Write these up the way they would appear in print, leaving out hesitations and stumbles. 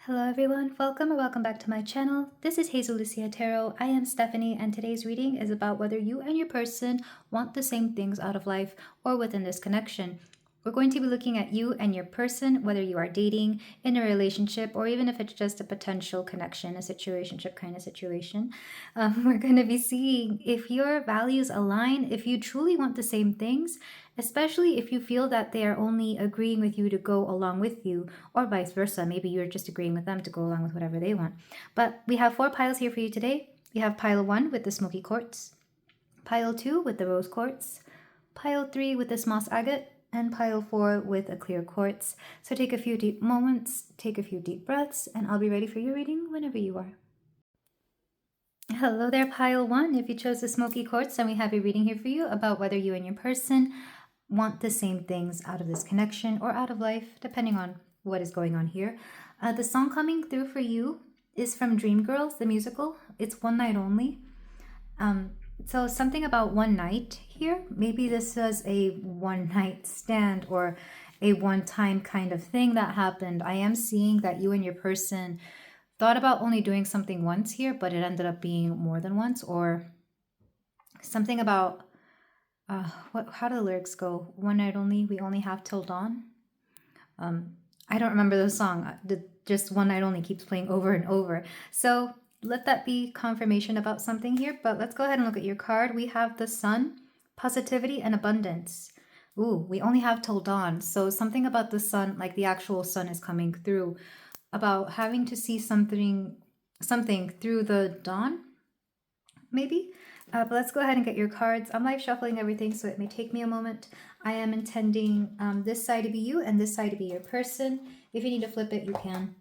Hello everyone, welcome or welcome back to my channel. This is Hazel Lucia Tarot. I am Stephanie and today's reading is about whether you and your person want the same things out of life or within this connection. We're going to be looking at you and your person, whether you are dating, in a relationship, or even if it's just a potential connection, a situationship kind of situation. We're going to be seeing if your values align, if you truly want the same things, especially if you feel that they are only agreeing with you to go along with you, or vice versa. Maybe you're just agreeing with them to go along with whatever they want. But we have 4 piles here for you today. We have pile 1 with the smoky quartz, pile 2 with the rose quartz, pile 3 with the moss agate, and pile 4 with a clear quartz. So take a few deep moments, take a few deep breaths, and I'll be ready for your reading whenever you are. Hello there, pile 1. If you chose the smoky quartz, then we have a reading here for you about whether you and your person want the same things out of this connection or out of life, depending on what is going on here. The song coming through for you is from Dreamgirls, the musical. It's One Night Only. So something about one night here. Maybe this was a one night stand or a one-time kind of thing that happened. I am seeing that you and your person thought about only doing something once here, but it ended up being more than once, or something about how do the lyrics go? One night only, we only have till dawn. I don't remember the song. Just One Night Only keeps playing over and over. So let that be confirmation about something here, but let's go ahead and look at your card. We have the sun, positivity, and abundance. Ooh, we only have till dawn. So something about the sun, like the actual sun is coming through, about having to see something through the dawn, maybe. But let's go ahead and get your cards. I'm live shuffling everything, so it may take me a moment. I am intending this side to be you and this side to be your person. If you need to flip it, you can.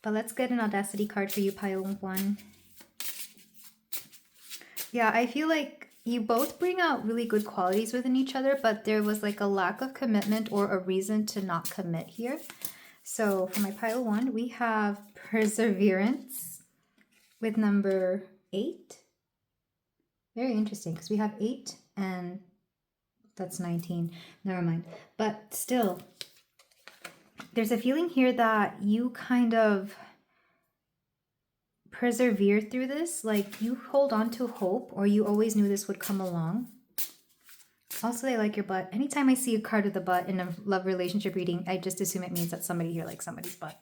But let's get an Audacity card for you, pile 1. Yeah, I feel like you both bring out really good qualities within each other, but there was like a lack of commitment or a reason to not commit here. So for my pile 1, we have perseverance with number 8. Very interesting because we have 8 and that's 19. Never mind. But still, there's a feeling here that you kind of persevere through this. Like you hold on to hope, or you always knew this would come along. Also, they like your butt. Anytime I see a card with a butt in a love relationship reading, I just assume it means that somebody here likes somebody's butt.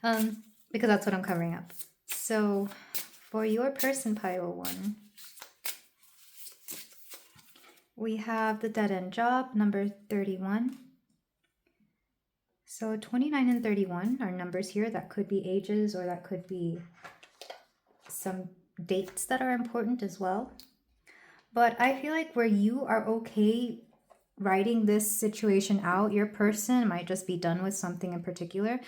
Because that's what I'm covering up. So for your person, pile 1, we have the dead-end job, number 31. So 29 and 31 are numbers here. That could be ages, or that could be some dates that are important as well. But I feel like where you are okay writing this situation out, your person might just be done with something in particular.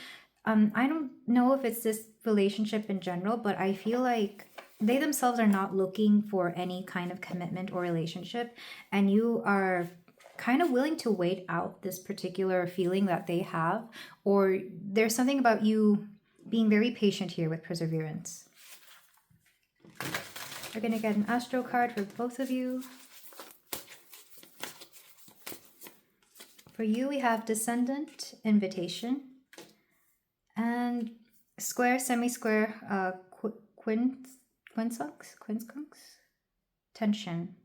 I don't know if it's this relationship in general, but I feel like they themselves are not looking for any kind of commitment or relationship, and you are kind of willing to wait out this particular feeling that they have, or there's something about you being very patient here with perseverance. We're going to get an astro card for both of you. For you, we have descendant, invitation, and square, semi-square, quinskunks, tension.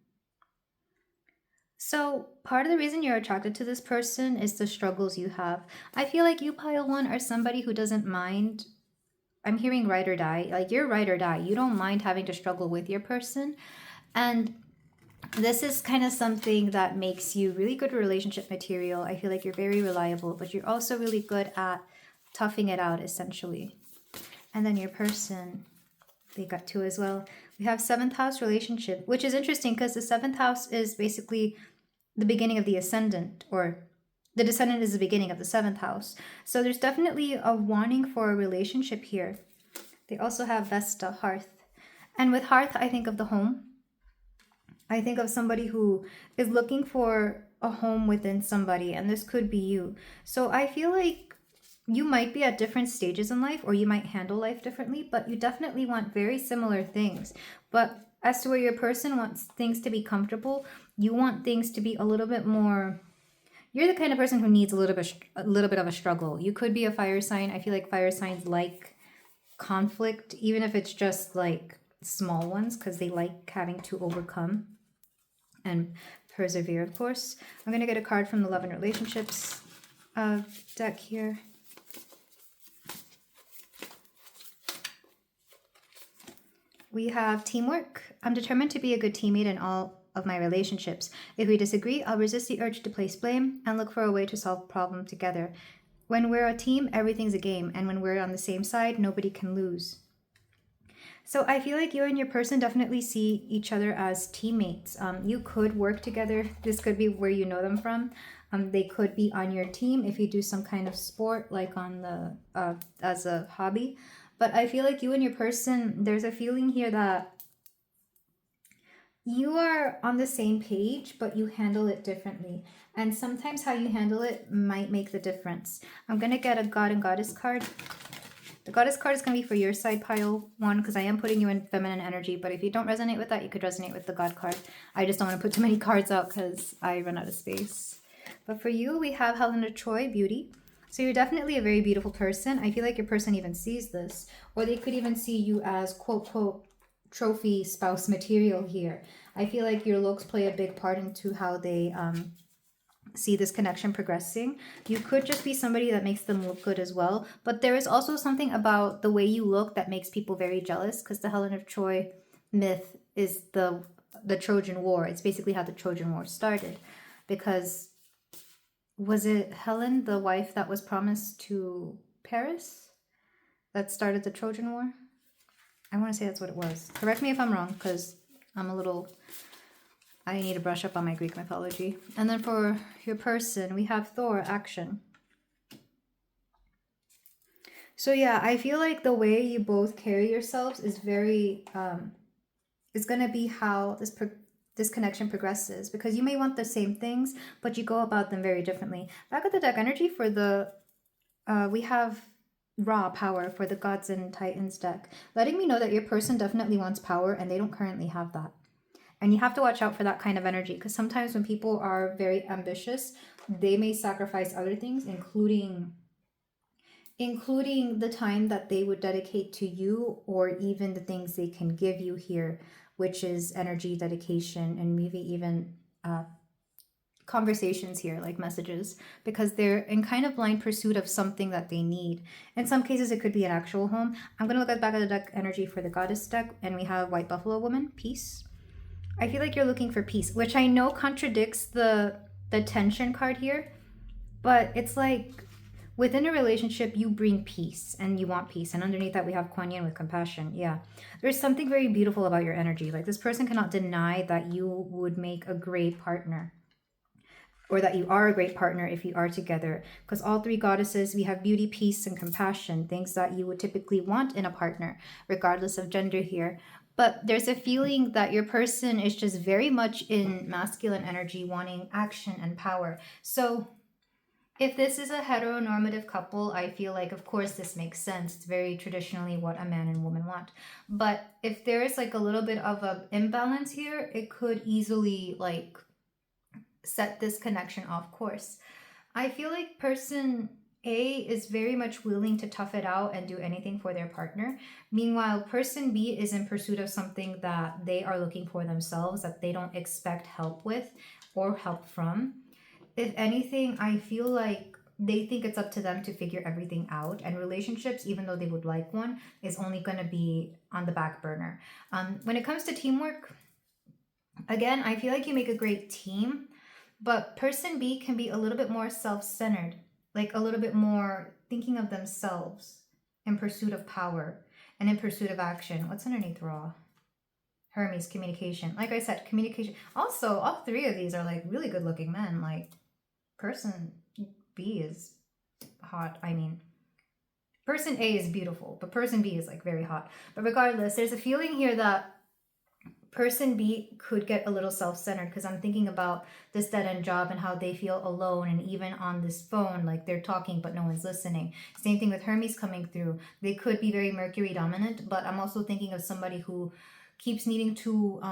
So part of the reason you're attracted to this person is the struggles you have. I feel like you, pile 1, are somebody who doesn't mind. I'm hearing ride or die. Like you're ride or die. You don't mind having to struggle with your person. And this is kind of something that makes you really good relationship material. I feel like you're very reliable, but you're also really good at toughing it out, essentially. And then your person, they got 2 as well. We have 7th house relationship, which is interesting because the 7th house is basically the beginning of the ascendant, or the descendant is the beginning of the 7th house. So there's definitely a wanting for a relationship here. They also have Vesta, hearth. And with hearth, I think of the home. I think of somebody who is looking for a home within somebody, and this could be you. So I feel like you might be at different stages in life, or you might handle life differently, but you definitely want very similar things. But as to where your person wants things to be comfortable, you want things to be a little bit more, you're the kind of person who needs a little bit of a struggle. You could be a fire sign. I feel like fire signs like conflict, even if it's just like small ones, because they like having to overcome and persevere, of course. I'm going to get a card from the Love and Relationships deck here. We have teamwork. I'm determined to be a good teammate in all of my relationships. If we disagree, I'll resist the urge to place blame and look for a way to solve the problem together. When we're a team, everything's a game, and when we're on the same side, nobody can lose. So I feel like you and your person definitely see each other as teammates. You could work together. This could be where you know them from. They could be on your team if you do some kind of sport, like on the as a hobby. But I feel like you and your person, there's a feeling here that you are on the same page, but you handle it differently. And sometimes how you handle it might make the difference. I'm going to get a God and Goddess card. The Goddess card is going to be for your side pile one, because I am putting you in feminine energy. But if you don't resonate with that, you could resonate with the God card. I just don't want to put too many cards out because I run out of space. But for you, we have Helena Troy, Beauty. So you're definitely a very beautiful person. I feel like your person even sees this. Or they could even see you as, quote, quote, trophy spouse material here. I feel like your looks play a big part into how they see this connection progressing. You could just be somebody that makes them look good as well. But there is also something about the way you look that makes people very jealous, because the Helen of Troy myth is the Trojan War. It's basically how the Trojan War started, because was it Helen, the wife that was promised to Paris, that started the Trojan War? I want to say that's what it was. Correct me if I'm wrong, because I need to brush up on my Greek mythology. And then for your person, we have Thor, action. So yeah, I feel like the way you both carry yourselves is very, is going to be how this connection progresses, because you may want the same things, but you go about them very differently. Back at the deck energy for the, we have raw power for the Gods and Titans deck, letting me know that your person definitely wants power and they don't currently have that. And you have to watch out for that kind of energy, because sometimes when people are very ambitious, they may sacrifice other things, including the time that they would dedicate to you, or even the things they can give you here, which is energy, dedication, and maybe even conversations here, like messages, because they're in kind of blind pursuit of something that they need. In some cases, it could be an actual home. I'm going to look at the back of the deck energy for the Goddess deck, and we have White Buffalo Woman, peace. I feel like you're looking for peace, which I know contradicts the tension card here, but it's like within a relationship, you bring peace and you want peace. And underneath that, we have Kuan Yin with compassion. Yeah. There's something very beautiful about your energy. Like, this person cannot deny that you would make a great partner, or that you are a great partner if you are together. Because all three goddesses, we have beauty, peace, and compassion, things that you would typically want in a partner, regardless of gender here. But there's a feeling that your person is just very much in masculine energy, wanting action and power. So if this is a heteronormative couple, I feel like, of course, this makes sense. It's very traditionally what a man and woman want. But if there is like a little bit of an imbalance here, it could easily like set this connection off course. I feel like person A is very much willing to tough it out and do anything for their partner. Meanwhile, person B is in pursuit of something that they are looking for themselves, that they don't expect help with or help from. If anything, I feel like they think it's up to them to figure everything out. And relationships, even though they would like one, is only going to be on the back burner. When it comes to teamwork, again, I feel like you make a great team. But person B can be a little bit more self-centered, like a little bit more thinking of themselves in pursuit of power and in pursuit of action. What's underneath raw? Hermes, communication. Like I said, communication. Also, all three of these are like really good looking men. Like person B is hot. I mean, person A is beautiful, but person B is like very hot. But regardless, there's a feeling here that person B could get a little self-centered, because I'm thinking about this dead-end job and how they feel alone, and even on this phone, like they're talking but no one's listening. Same thing with Hermes coming through. They could be very Mercury dominant, but I'm also thinking of somebody who keeps needing to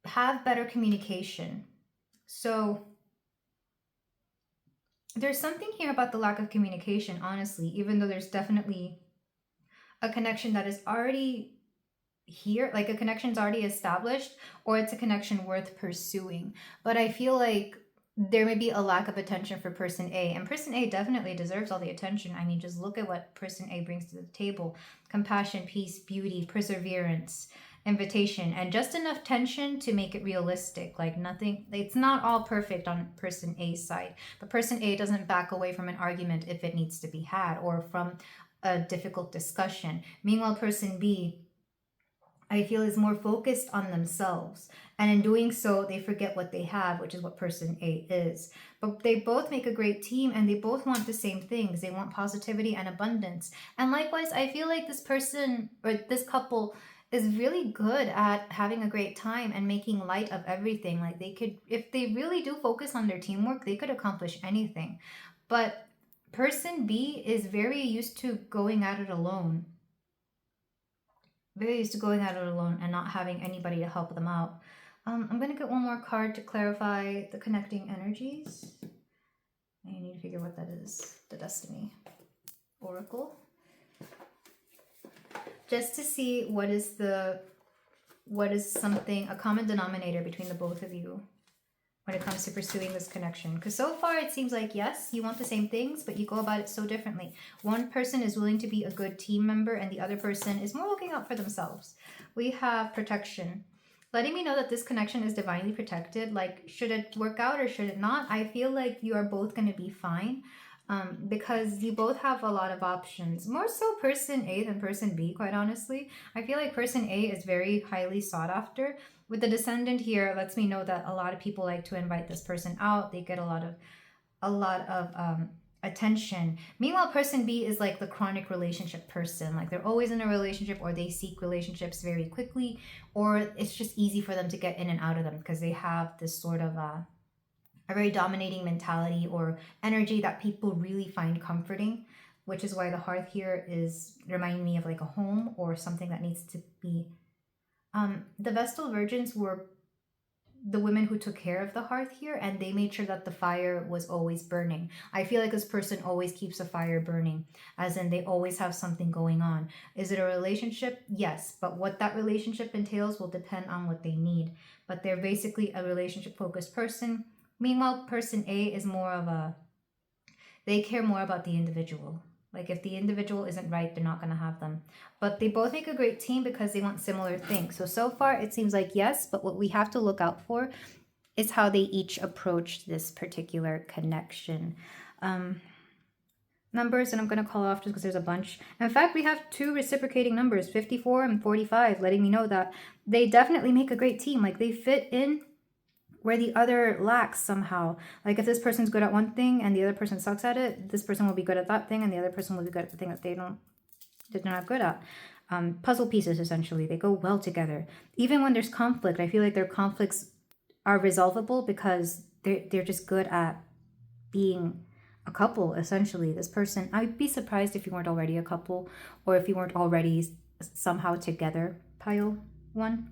have better communication. So there's something here about the lack of communication, honestly, even though there's definitely a connection that is already here, like a connection's already established, or it's a connection worth pursuing. But I feel like there may be a lack of attention for person A, and person A definitely deserves all the attention. I mean, just look at what person A brings to the table: compassion, peace, beauty, perseverance, invitation, and just enough tension to make it realistic. Like, nothing, it's not all perfect on person A's side, but person A doesn't back away from an argument if it needs to be had, or from a difficult discussion. Meanwhile, person B, I feel, is more focused on themselves. And in doing so, they forget what they have, which is what person A is. But they both make a great team, and they both want the same things. They want positivity and abundance. And likewise, I feel like this person, or this couple, is really good at having a great time and making light of everything. Like, they could, if they really do focus on their teamwork, they could accomplish anything. But person B is very used to going at it alone. Very used to going at it alone and not having anybody to help them out. I'm going to get one more card to clarify the connecting energies. I need to figure what that is. The Destiny Oracle. Just to see what is something, a common denominator between the both of you when it comes to pursuing this connection. Because so far it seems like, yes, you want the same things, but you go about it so differently. One person is willing to be a good team member, and the other person is more looking out for themselves. We have protection, letting me know that this connection is divinely protected. Like, should it work out or should it not? I feel like you are both going to be fine, because you both have a lot of options. More so person A than person B, quite honestly. I feel like person A is very highly sought after. With the Descendant here, it lets me know that a lot of people like to invite this person out. They get a lot of attention. Meanwhile, person B is like the chronic relationship person. Like, they're always in a relationship, or they seek relationships very quickly, or it's just easy for them to get in and out of them because they have this sort of a very dominating mentality or energy that people really find comforting, which is why the hearth here is reminding me of like a home or something that needs to be. The Vestal Virgins were the women who took care of the hearth here, and they made sure that the fire was always burning. I feel like this person always keeps a fire burning, as in they always have something going on. Is it a relationship? Yes, but what that relationship entails will depend on what they need. But they're basically a relationship focused person. Meanwhile, person A is more of a, they care more about the individual. Like, if the individual isn't right, they're not going to have them. But they both make a great team because they want similar things. So far, it seems like yes, but what we have to look out for is how they each approach this particular connection. Numbers, and I'm going to call off just because there's a bunch. In fact, we have two reciprocating numbers, 54 and 45, letting me know that they definitely make a great team. Like, they fit in where the other lacks somehow. Like, if this person's good at one thing and the other person sucks at it, this person will be good at that thing and the other person will be good at the thing that they're not good at. Puzzle pieces, essentially. They go well together. Even when there's conflict, I feel like their conflicts are resolvable because they're just good at being a couple, essentially. This person, I'd be surprised if you weren't already a couple, or if you weren't already somehow together, pile one.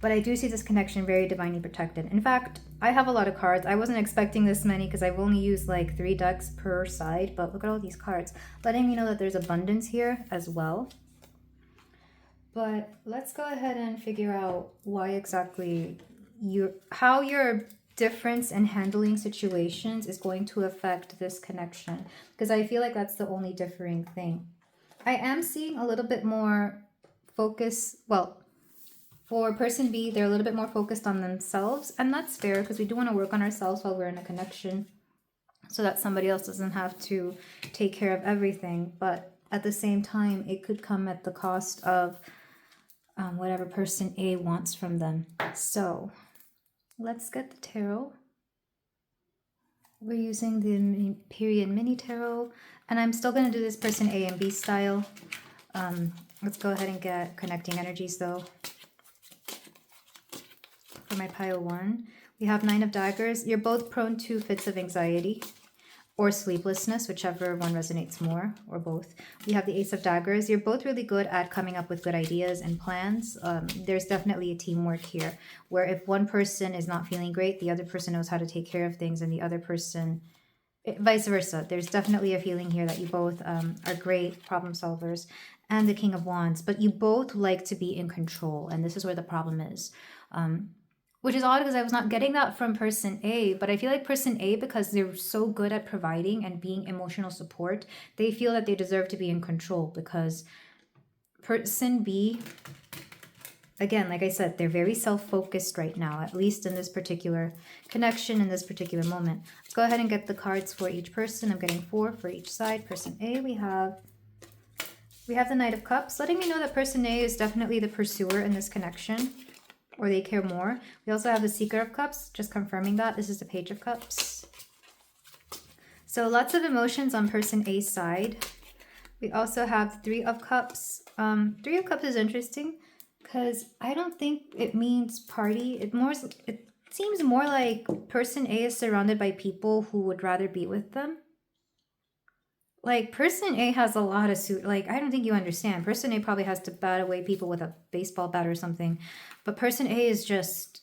But I do see this connection very divinely protected. In fact, I have a lot of cards. I wasn't expecting this many because I've only used like 3 decks per side. But look at all these cards, letting me know that there's abundance here as well. But let's go ahead and figure out why exactly how your difference in handling situations is going to affect this connection. Because I feel like that's the only differing thing. I am seeing a little bit more focus. Well, for person B, they're a little bit more focused on themselves, and that's fair because we do want to work on ourselves while we're in a connection so that somebody else doesn't have to take care of everything. But at the same time, it could come at the cost of whatever person A wants from them. So let's get the tarot. We're using the period mini tarot, and I'm still going to do this person A and B style. Let's go ahead and get connecting energies though. For my pile 1, we have 9 of Daggers. You're both prone to fits of anxiety or sleeplessness, whichever one resonates more, or both. We have the Ace of Daggers. You're both really good at coming up with good ideas and plans. There's definitely a teamwork here, where if one person is not feeling great, the other person knows how to take care of things, and the other person Vice versa. There's definitely a feeling here that you both are great problem solvers, and the King of Wands, but you both like to be in control, and this is where the problem is. Which is odd because I was not getting that from person A, but I feel like person A, because they're so good at providing and being emotional support, they feel that they deserve to be in control, because person B, again, like I said, they're very self-focused right now, at least in this particular connection, in this particular moment. Let's go ahead and get the cards for each person. I'm getting 4 for each side. Person A, we have the Knight of Cups, letting me know that person A is definitely the pursuer in this connection, or they care more. We also have the Seeker of Cups, just confirming that. This is the Page of Cups. So lots of emotions on person A's side. We also have Three of Cups. Three of Cups is interesting because I don't think it means party. It seems more like person A is surrounded by people who would rather be with them. Like, person A has a lot of like, I don't think you understand. Person A probably has to bat away people with a baseball bat or something. But person A is just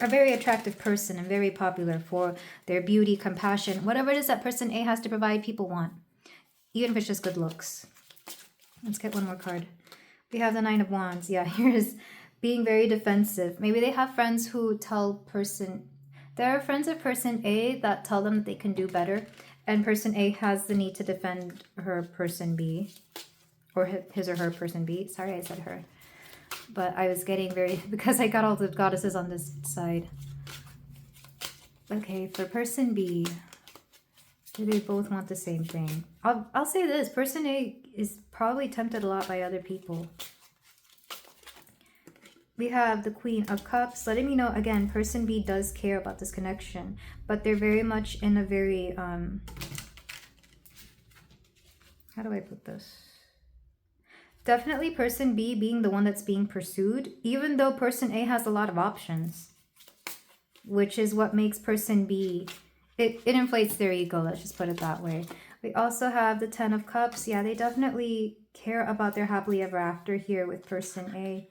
a very attractive person and very popular for their beauty, compassion. Whatever it is that person A has to provide, people want. Even if it's just good looks. Let's get one more card. We have the Nine of Wands. Yeah, here's being very defensive. Maybe they have friends who tell person... There are friends of person A that tell them that they can do better. And person A has the need to defend her person B. Or his or her person B. Sorry, I said her. But I was getting very... Because I got all the goddesses on this side. Okay, for person B... Do they both want the same thing? I'll say this. Person A is probably tempted a lot by other people. We have the Queen of Cups, letting me know, again, person B does care about this connection. But they're very much in a very... how do I put this? Definitely person B being the one that's being pursued, even though person A has a lot of options. Which is what makes person B... It inflates their ego, let's just put it that way. We also have the Ten of Cups. Yeah, they definitely care about their happily ever after here with person A.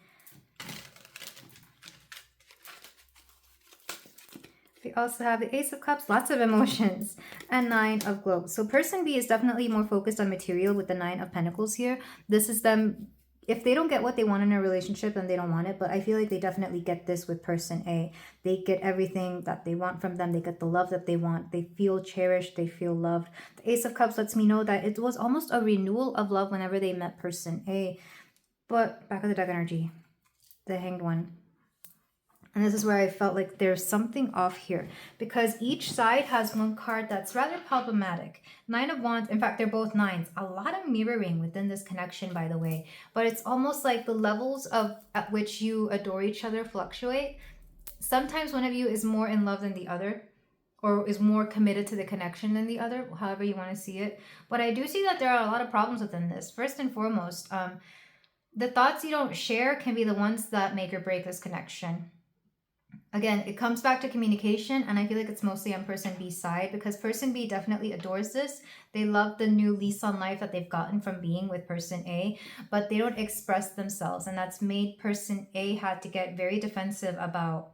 We also have the Ace of Cups, lots of emotions, and Nine of Globes. So person B is definitely more focused on material with the Nine of Pentacles here. This is them... If they don't get what they want in a relationship, then they don't want it. But I feel like they definitely get this with person A. They get everything that they want from them. They get the love that they want. They feel cherished. They feel loved. The Ace of Cups lets me know that it was almost a renewal of love whenever they met person A. But back of the deck energy. The Hanged One. And this is where I felt like there's something off here. Because each side has one card that's rather problematic. Nine of Wands, in fact, they're both nines. A lot of mirroring within this connection, by the way. But it's almost like the levels at which you adore each other fluctuate. Sometimes one of you is more in love than the other. Or is more committed to the connection than the other. However you want to see it. But I do see that there are a lot of problems within this. First and foremost, the thoughts you don't share can be the ones that make or break this connection. Again, it comes back to communication, and I feel like it's mostly on person B's side because person B definitely adores this. They love the new lease on life that they've gotten from being with person A, but they don't express themselves, and that's made person A had to get very defensive about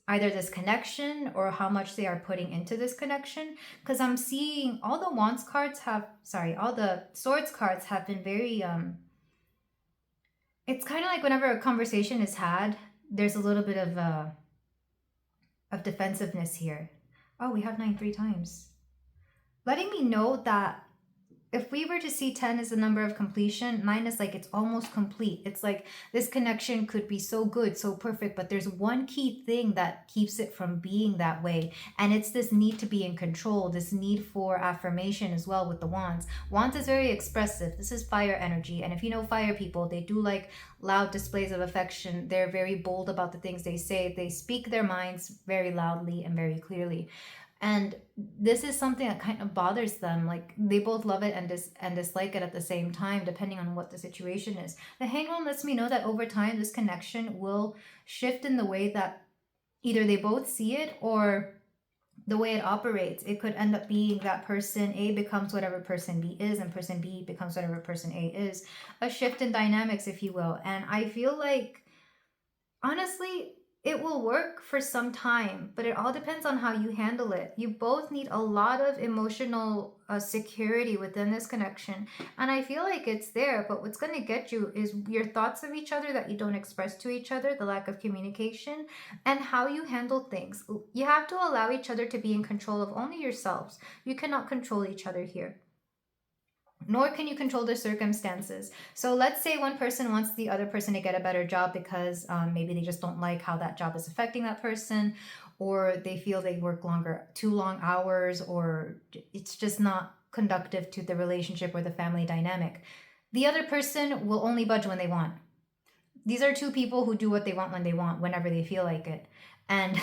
either this connection or how much they are putting into this connection. Because I'm seeing all the Wands cards all the Swords cards have been very, it's kind of like whenever a conversation is had, there's a little bit of defensiveness here. Oh, we have 9 3 times. Letting me know that if we were to see 10 as the number of completion, 9 is like it's almost complete. It's like this connection could be so good, so perfect, but there's one key thing that keeps it from being that way. And it's this need to be in control, this need for affirmation as well with the Wands. Wands is very expressive. This is fire energy. And if you know fire people, they do like loud displays of affection. They're very bold about the things they say. They speak their minds very loudly and very clearly. And this is something that kind of bothers them. Like they both love it and dislike it at the same time, depending on what the situation is. The Hanged One lets me know that over time, this connection will shift in the way that either they both see it or the way it operates. It could end up being that person A becomes whatever person B is and person B becomes whatever person A is. A shift in dynamics, if you will. And I feel like, honestly, it will work for some time, but it all depends on how you handle it. You both need a lot of emotional security within this connection. And I feel like it's there, but what's going to get you is your thoughts of each other that you don't express to each other, the lack of communication, and how you handle things. You have to allow each other to be in control of only yourselves. You cannot control each other here, nor can you control the circumstances. So let's say one person wants the other person to get a better job because maybe they just don't like how that job is affecting that person, or they feel they work too long hours, or it's just not conductive to the relationship or the family dynamic. The other person will only budge when they want. These are two people who do what they want when they want, whenever they feel like it. And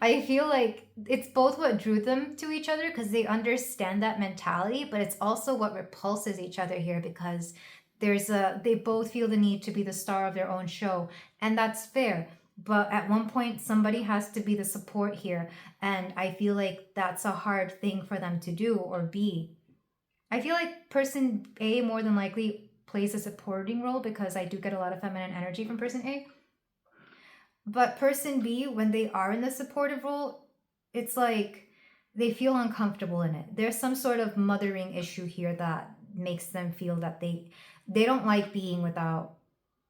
I feel like it's both what drew them to each other because they understand that mentality, but it's also what repulses each other here because they both feel the need to be the star of their own show. And that's fair. But at one point, somebody has to be the support here. And I feel like that's a hard thing for them to do or be. I feel like person A more than likely plays a supporting role because I do get a lot of feminine energy from person A. But person B, when they are in the supportive role, it's like they feel uncomfortable in it. There's some sort of mothering issue here that makes them feel that they don't like being without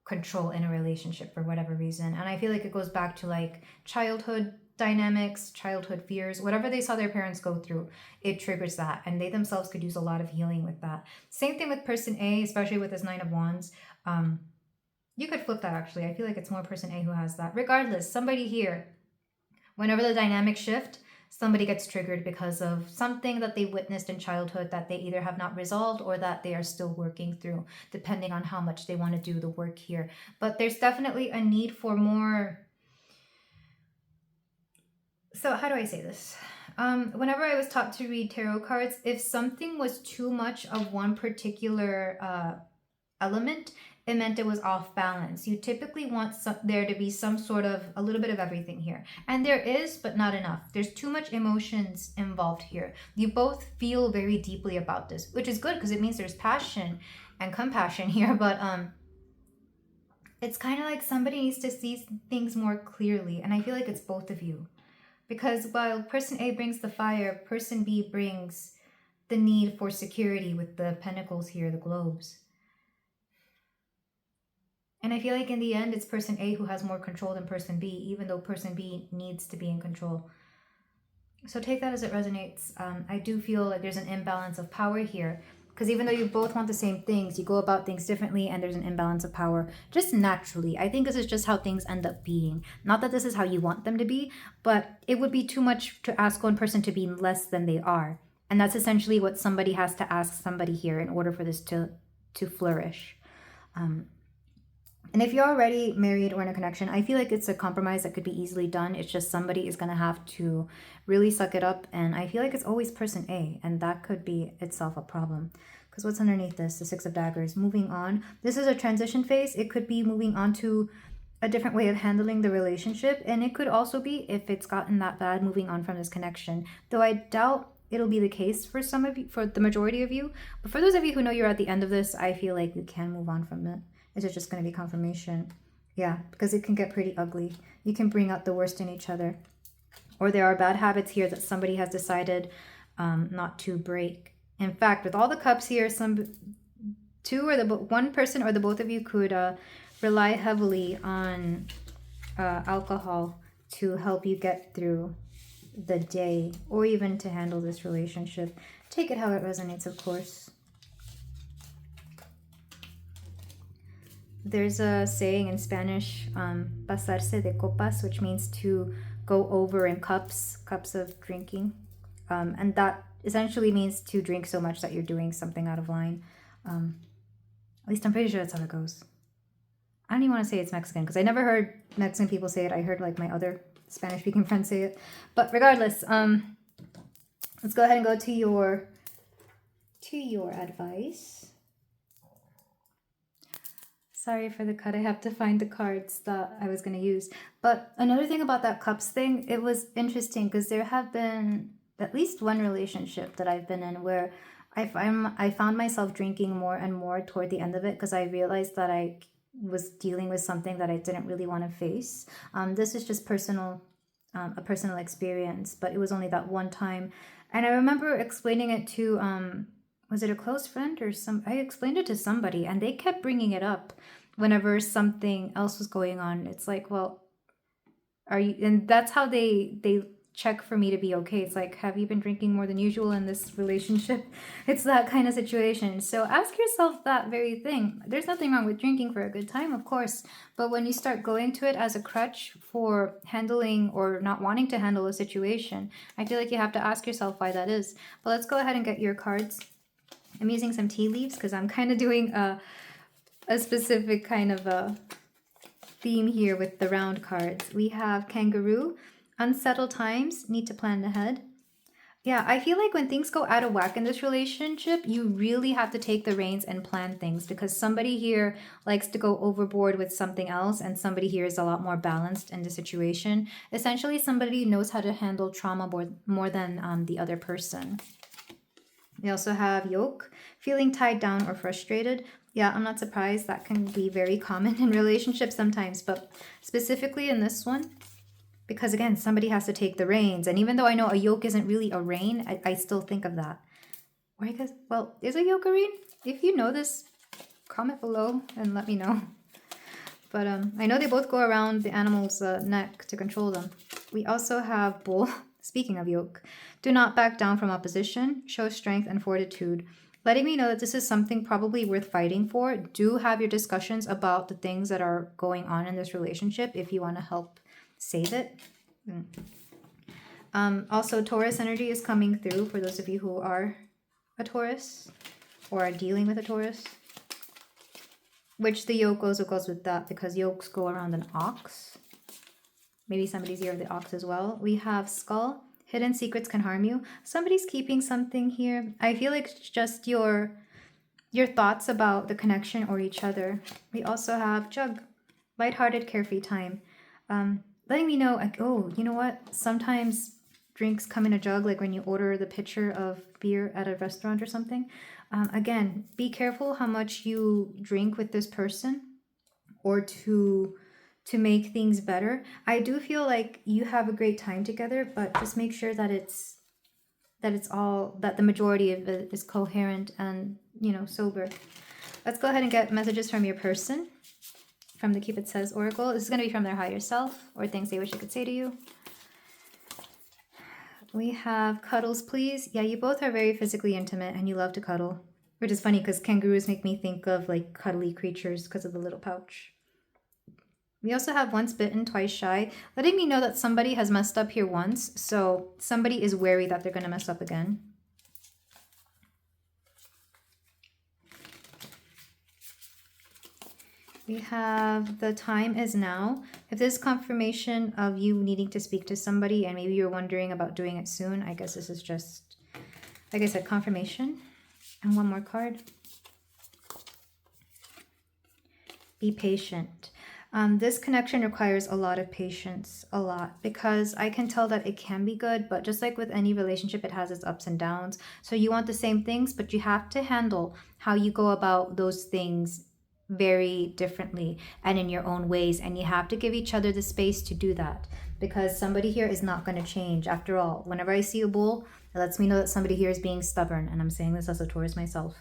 control in a relationship for whatever reason. And I feel like it goes back to like childhood dynamics, childhood fears, whatever they saw their parents go through, it triggers that. And they themselves could use a lot of healing with that. Same thing with person A, especially with this 9 of Wands. You could flip that actually. I feel like it's more person A who has that. Regardless, somebody here, whenever the dynamics shift, somebody gets triggered because of something that they witnessed in childhood that they either have not resolved or that they are still working through, depending on how much they want to do the work here. But there's definitely a need for more. So how do I say this? Whenever I was taught to read tarot cards, if something was too much of one particular element, it meant it was off balance. You typically want there to be some sort of a little bit of everything here. And there is, but not enough. There's too much emotions involved here. You both feel very deeply about this, which is good because it means there's passion and compassion here. But it's kind of like somebody needs to see things more clearly. And I feel like it's both of you. Because while person A brings the fire, person B brings the need for security with the pentacles here, the globes. And I feel like in the end, it's person A who has more control than person B, even though person B needs to be in control. So take that as it resonates. I do feel like there's an imbalance of power here. Because even though you both want the same things, you go about things differently and there's an imbalance of power just naturally. I think this is just how things end up being. Not that this is how you want them to be, but it would be too much to ask one person to be less than they are. And that's essentially what somebody has to ask somebody here in order for this to flourish. And if you're already married or in a connection, I feel like it's a compromise that could be easily done. It's just somebody is going to have to really suck it up. And I feel like it's always person A. And that could be itself a problem. Because what's underneath this? The 6 of Daggers. Moving on. This is a transition phase. It could be moving on to a different way of handling the relationship. And it could also be, if it's gotten that bad, moving on from this connection. Though I doubt it'll be the case for some of you, for the majority of you. But for those of you who know you're at the end of this, I feel like you can move on from it. Is it just going to be confirmation? Yeah, because it can get pretty ugly. You can bring out the worst in each other. Or there are bad habits here that somebody has decided not to break. In fact, with all the cups here, one person or the both of you could rely heavily on alcohol to help you get through the day or even to handle this relationship. Take it how it resonates, of course. There's a saying in Spanish, pasarse de copas, which means to go over in cups of drinking. And that essentially means to drink so much that you're doing something out of line. At least I'm pretty sure that's how it goes. I don't even want to say it's Mexican because I never heard Mexican people say it. I heard like my other Spanish-speaking friends say it. But regardless, let's go ahead and go to your advice. Sorry for the cut. I have to find the cards that I was going to use. But another thing about that cups thing, it was interesting because there have been at least one relationship that I've been in where I found myself drinking more and more toward the end of it because I realized that I was dealing with something that I didn't really want to face. This is just a personal experience, but it was only that one time. And I remember explaining it to, was it a close friend or I explained it to somebody, and they kept bringing it up whenever something else was going on. It's like, well, are you, and that's how they check for me to be okay. It's like, have you been drinking more than usual in this relationship? It's that kind of situation. So ask yourself that very thing. There's nothing wrong with drinking for a good time, of course, but when you start going to it as a crutch for handling or not wanting to handle a situation, I feel like you have to ask yourself why that is. But let's go ahead and get your cards. I'm using some tea leaves because I'm kind of doing a specific kind of a theme here with the round cards. We have kangaroo. Unsettled times, need to plan ahead. Yeah, I feel like when things go out of whack in this relationship, you really have to take the reins and plan things, because somebody here likes to go overboard with something else and somebody here is a lot more balanced in the situation. Essentially, somebody knows how to handle trauma more than the other person. We also have yoke, feeling tied down or frustrated. Yeah, I'm not surprised. That can be very common in relationships sometimes, but specifically in this one, because again, somebody has to take the reins. And even though I know a yoke isn't really a rein, I still think of that. Or I guess, well, is a yoke a rein? If you know this, comment below and let me know. But I know they both go around the animal's neck to control them. We also have bull. Speaking of yoke, do not back down from opposition. Show strength and fortitude. Letting me know that this is something probably worth fighting for. Do have your discussions about the things that are going on in this relationship if you want to help save it. Also, Taurus energy is coming through for those of you who are a Taurus or are dealing with a Taurus. Which the yoke also goes with that, because yokes go around an ox. Maybe somebody's here of the ox as well. We have skull. Hidden secrets can harm you. Somebody's keeping something here. I feel like it's just your thoughts about the connection or each other. We also have jug. Lighthearted, carefree time. Letting me know, like, oh, you know what? Sometimes drinks come in a jug, like when you order the pitcher of beer at a restaurant or something. Again, be careful how much you drink with this person, or to make things better. I do feel like you have a great time together, but just make sure that that the majority of it is coherent and, you know, sober. Let's go ahead and get messages from your person. From the Cupid Says Oracle. This is going to be from their higher self, or things they wish they could say to you. We have cuddles, please. Yeah, you both are very physically intimate and you love to cuddle. Which is funny because kangaroos make me think of like cuddly creatures because of the little pouch. We also have once bitten, twice shy, letting me know that somebody has messed up here once, so somebody is wary that they're going to mess up again. We have the time is now. If this is confirmation of you needing to speak to somebody and maybe you're wondering about doing it soon, I guess this is just, like I said, confirmation. And one more card. Be patient. This connection requires a lot of patience, a lot, because I can tell that it can be good, but just like with any relationship, it has its ups and downs. So you want the same things, but you have to handle how you go about those things very differently and in your own ways, and you have to give each other the space to do that, because somebody here is not going to change. After all, whenever I see a bull, it lets me know that somebody here is being stubborn, and I'm saying this as a Taurus myself.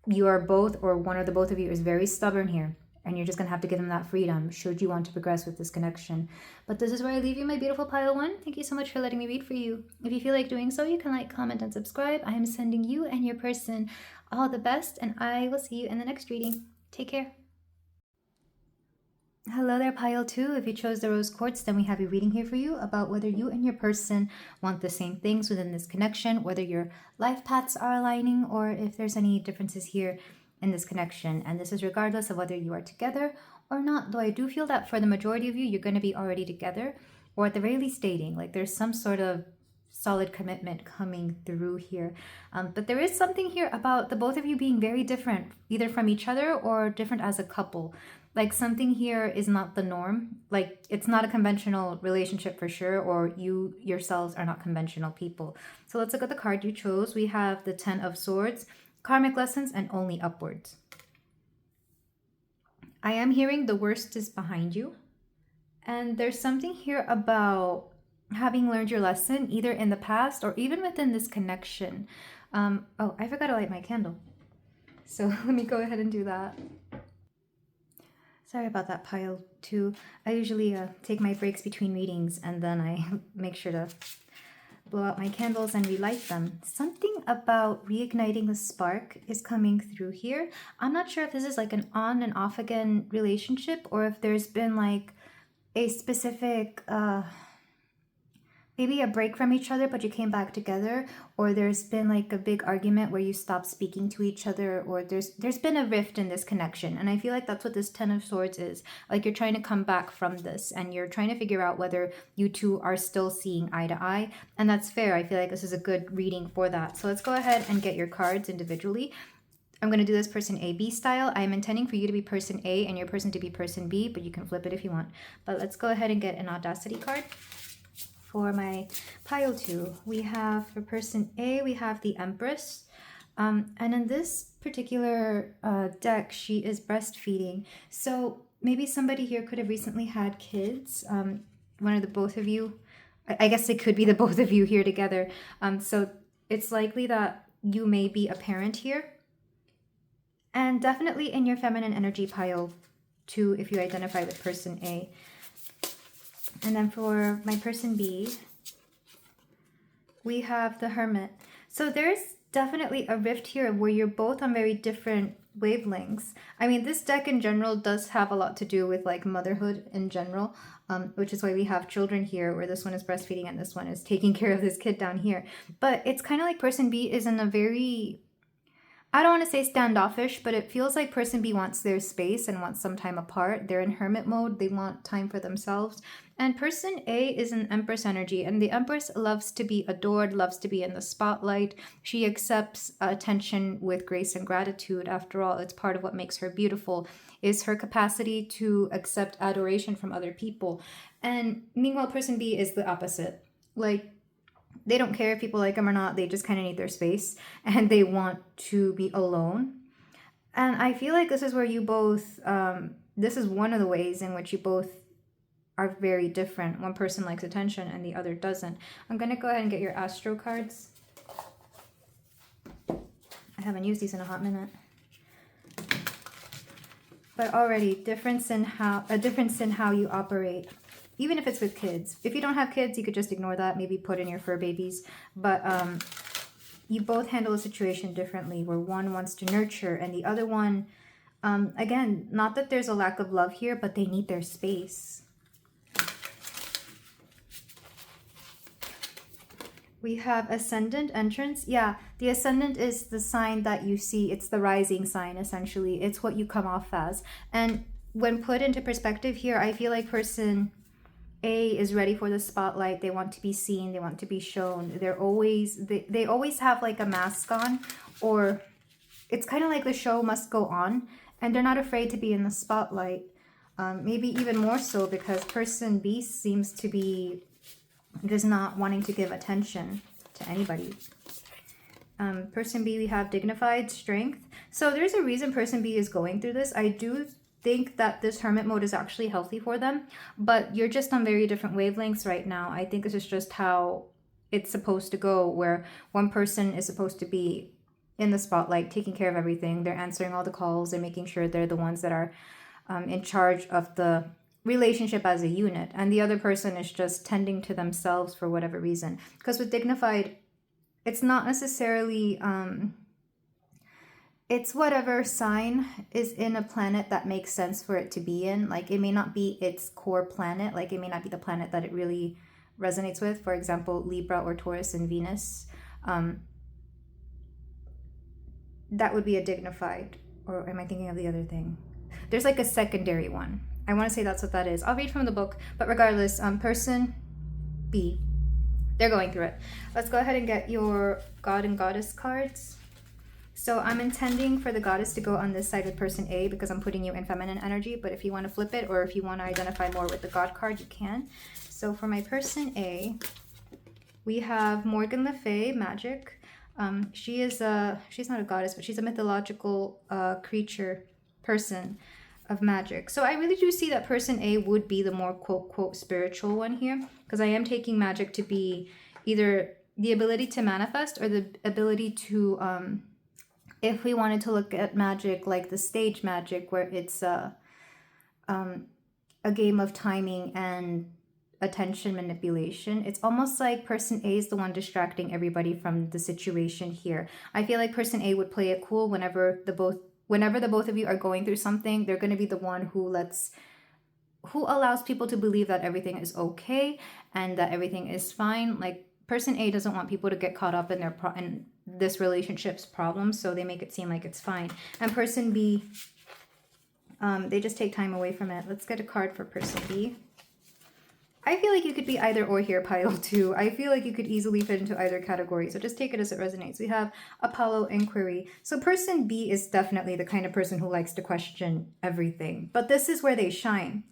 You are both, or one or the both of you is very stubborn here, and you're just going to have to give them that freedom should you want to progress with this connection. But this is where I leave you, my beautiful pile one. Thank you so much for letting me read for you. If you feel like doing so, you can like, comment, and subscribe. I am sending you and your person all the best, and I will see you in the next reading. Take care. Hello there, pile 2. If you chose the rose quartz, then we have a reading here for you about whether you and your person want the same things within this connection, whether your life paths are aligning, or if there's any differences here in this connection. And this is regardless of whether you are together or not, though I do feel that for the majority of you, you're going to be already together, or at the very least dating. Like there's some sort of solid commitment coming through here. But there is something here about the both of you being very different, either from each other or different as a couple. Like something here is not the norm. Like it's not a conventional relationship for sure, or you yourselves are not conventional people. So let's look at the card you chose. We have the 10 of Swords, karmic lessons, and only upwards. I am hearing the worst is behind you. And there's something here about having learned your lesson either in the past or even within this connection. Oh, I forgot to light my candle. So let me go ahead and do that. Sorry about that, pile two. I usually take my breaks between readings and then I make sure to blow out my candles and relight them. Something about reigniting the spark is coming through here. I'm not sure if this is like an on and off again relationship or if there's been like a specific maybe a break from each other but you came back together, or there's been like a big argument where you stopped speaking to each other, or there's been a rift in this connection. And I feel like that's what this Ten of Swords is. Like you're trying to come back from this and you're trying to figure out whether you two are still seeing eye to eye, and that's fair. I feel like this is a good reading for that. So let's go ahead and get your cards individually. I'm going to do this person A, B style. I'm intending for you to be person A and your person to be person B, but you can flip it if you want. But let's go ahead and get an Audacity card. For my pile two, we have for person A, we have the Empress. And in this particular deck, she is breastfeeding. So maybe somebody here could have recently had kids. One of the both of you, I guess it could be the both of you here together. So it's likely that you may be a parent here. And definitely in your feminine energy pile two, if you identify with person A. And then for my person B, we have the Hermit. So there's definitely a rift here where you're both on very different wavelengths. I mean, this deck in general does have a lot to do with like motherhood in general, which is why we have children here, where this one is breastfeeding and this one is taking care of this kid down here. But it's kind of like person B is in a very, I don't want to say standoffish, but it feels like person B wants their space and wants some time apart. They're in hermit mode. They want time for themselves. And person A is an Empress energy, and the Empress loves to be adored, loves to be in the spotlight. She accepts attention with grace and gratitude. After all, it's part of what makes her beautiful, is her capacity to accept adoration from other people. And meanwhile, person B is the opposite. Like, they don't care if people like them or not. They just kind of need their space and they want to be alone. And I feel like this is where you both, this is one of the ways in which you both are very different. One person likes attention and the other doesn't. I'm going to go ahead and get your Astro cards. I haven't used these in a hot minute. But already, a difference in how you operate. Even if it's with kids. If you don't have kids, you could just ignore that. Maybe put in your fur babies. But you both handle a situation differently, where one wants to nurture and the other one, again, not that there's a lack of love here, but they need their space. We have Ascendant entrance. Yeah, the Ascendant is the sign that you see. It's the rising sign, essentially. It's what you come off as. And when put into perspective here, I feel like person A is ready for the spotlight. They want to be seen. They want to be shown. They always have like a mask on, or it's kind of like the show must go on, and they're not afraid to be in the spotlight. Maybe even more so because person B seems to be just not wanting to give attention to anybody. Person B, we have dignified strength. So there's a reason person B is going through this. I do think that this hermit mode is actually healthy for them, but you're just on very different wavelengths right now. I think this is just how it's supposed to go, where one person is supposed to be in the spotlight, taking care of everything. They're answering all the calls. They're making sure they're the ones that are in charge of the relationship as a unit, and the other person is just tending to themselves for whatever reason. Because with dignified, it's not necessarily it's whatever sign is in a planet that makes sense for it to be in. Like, it may not be its core planet. Like, it may not be the planet that it really resonates with. For example, Libra or Taurus and Venus. That would be a dignified, or am I thinking of the other thing? There's like a secondary one. I want to say that's what that is. I'll read from the book, but regardless, person B, they're going through it. Let's go ahead and get your God and Goddess cards. So I'm intending for the Goddess to go on this side with person A because I'm putting you in feminine energy, but if you want to flip it or if you want to identify more with the God card, you can. So for my person A, we have Morgan Le Fay, magic. She's not a goddess, but she's a mythological creature person. of magic. So I really do see that person A would be the more quote quote spiritual one here, because I am taking magic to be either the ability to manifest or the ability to if we wanted to look at magic like the stage magic, where it's a game of timing and attention manipulation. It's almost like person A is the one distracting everybody from the situation here. I feel like person A would play it cool whenever the both of you are going through something. They're going to be the one who allows people to believe that everything is okay and that everything is fine. Like, person A doesn't want people to get caught up in in this relationship's problems, so they make it seem like it's fine. And person B, they just take time away from it. Let's get a card for person B. I feel like you could be either or here, pile 2. I feel like you could easily fit into either category, so just take it as it resonates. We have Apollo Inquiry. So person B is definitely the kind of person who likes to question everything, but this is where they shine.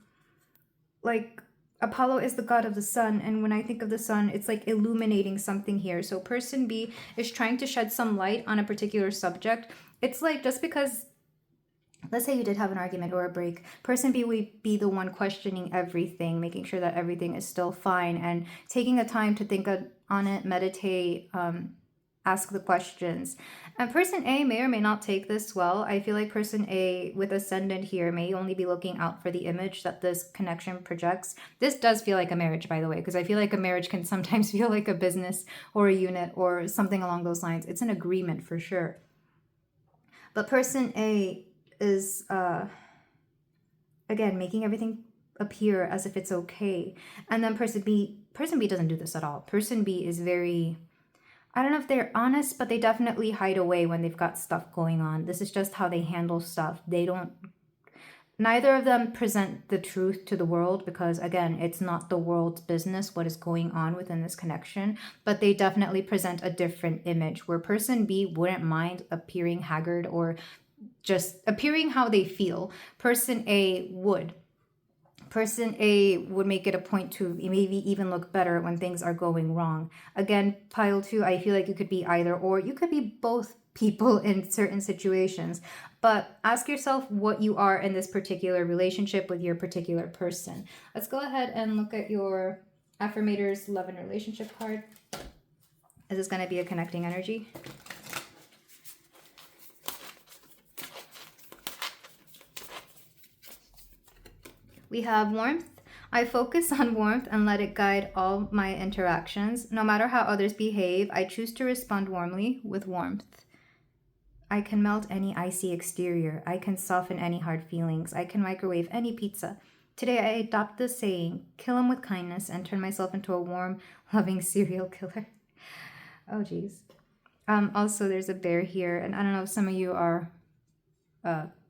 Like, Apollo is the god of the sun, and when I think of the sun, it's like illuminating something here. So person B is trying to shed some light on a particular subject. It's like, just because, let's say you did have an argument or a break, person B would be the one questioning everything, making sure that everything is still fine, and taking the time to think on it, meditate, ask the questions. And person A may or may not take this well. I feel like person A with ascendant here may only be looking out for the image that this connection projects. This does feel like a marriage, by the way, because I feel like a marriage can sometimes feel like a business or a unit or something along those lines. It's an agreement for sure. But person A is again making everything appear as if it's okay, and then person B doesn't do this at all. Person B is very, I don't know if they're honest, but they definitely hide away when they've got stuff going on. This is just how they handle stuff. Neither of them present the truth to the world, because again, it's not the world's business what is going on within this connection, but they definitely present a different image, where person B wouldn't mind appearing haggard or just appearing how they feel. Person A would. Person A would make it a point to maybe even look better when things are going wrong. Again, pile 2, I feel like you could be either or. You could be both people in certain situations. But ask yourself what you are in this particular relationship with your particular person. Let's go ahead and look at your Affirmator's love and relationship card. Is this going to be a connecting energy? We have warmth. I focus on warmth and let it guide all my interactions. No matter how others behave, I choose to respond warmly with warmth. I can melt any icy exterior. I can soften any hard feelings. I can microwave any pizza. Today I adopt the saying, kill him with kindness, and turn myself into a warm, loving serial killer. Oh, geez. Also, there's a bear here, and I don't know if some of you are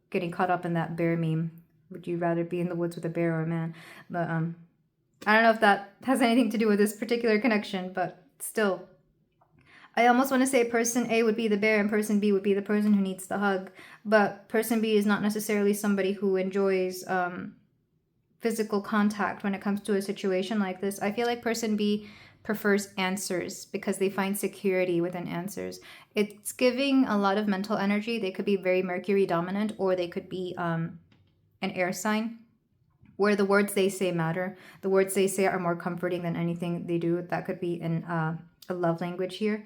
getting caught up in that bear meme. Would you rather be in the woods with a bear or a man? But I don't know if that has anything to do with this particular connection, but still. I almost want to say person A would be the bear and person B would be the person who needs the hug. But person B is not necessarily somebody who enjoys physical contact when it comes to a situation like this. I feel like person B prefers answers because they find security within answers. It's giving a lot of mental energy. They could be very Mercury dominant, or they could be an air sign, where the words they say matter. The words they say are more comforting than anything they do. That could be in a love language here.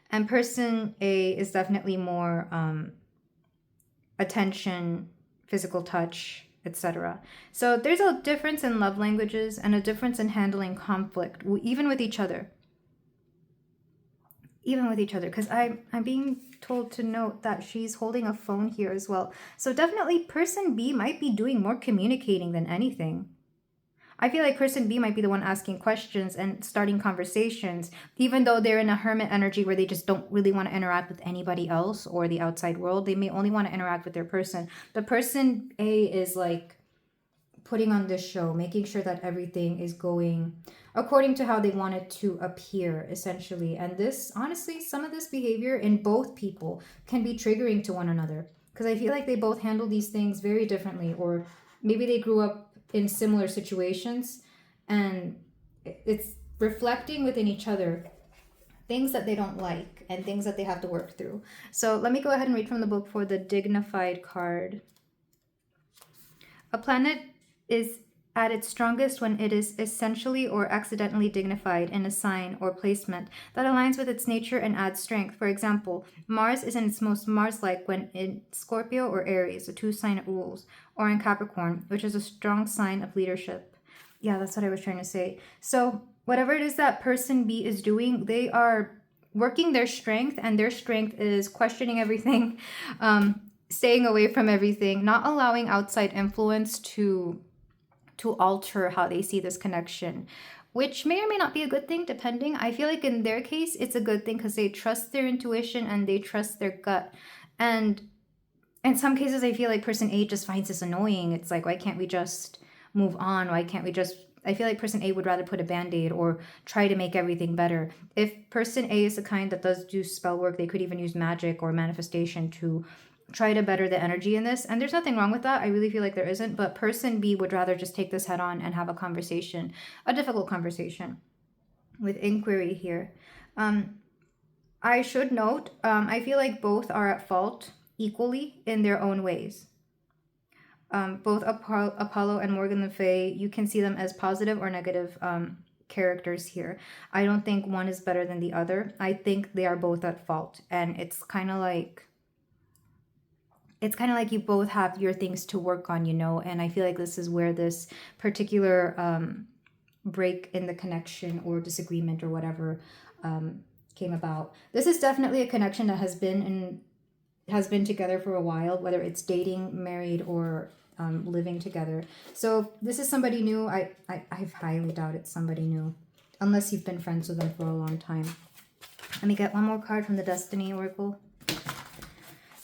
And person A is definitely more attention, physical touch, etc. So there's a difference in love languages and a difference in handling conflict, even with each other. Even with each other, because I'm being told to note that she's holding a phone here as well. So definitely person B might be doing more communicating than anything. I feel like person B might be the one asking questions and starting conversations, even though they're in a hermit energy where they just don't really want to interact with anybody else or the outside world. They may only want to interact with their person. But person A is like putting on this show, making sure that everything is going according to how they want it to appear, essentially. And this, honestly, some of this behavior in both people can be triggering to one another, because I feel like they both handle these things very differently, or maybe they grew up in similar situations and it's reflecting within each other things that they don't like and things that they have to work through. So let me go ahead and read from the book for the Dignified card. A planet is at its strongest when it is essentially or accidentally dignified in a sign or placement that aligns with its nature and adds strength. For example, Mars is in its most Mars-like when in Scorpio or Aries, the two sign it rules, or in Capricorn, which is a strong sign of leadership. Yeah, that's what I was trying to say. So whatever it is that person B is doing, they are working their strength, and their strength is questioning everything, staying away from everything, not allowing outside influence to alter how they see this connection, which may or may not be a good thing depending. I feel like in their case it's a good thing because they trust their intuition and they trust their gut. And in some cases I feel like person A just finds this annoying. It's like, why can't we just move on? Why can't we just, I feel like person A would rather put a band-aid or try to make everything better. If person A is the kind that does do spell work, they could even use magic or manifestation to try to better the energy in this. And there's nothing wrong with that. I really feel like there isn't. But person B would rather just take this head on and have a conversation, a difficult conversation with inquiry here. I should note, I feel like both are at fault equally in their own ways. Both Apollo and Morgan Le Fay, you can see them as positive or negative characters here. I don't think one is better than the other. I think they are both at fault. And it's kind of like you both have your things to work on, you know, and I feel like this is where this particular break in the connection or disagreement or whatever came about. This is definitely a connection that has been together for a while, whether it's dating, married, or living together. So this is somebody new. I highly doubt it's somebody new, unless you've been friends with them for a long time. Let me get one more card from the Destiny Oracle.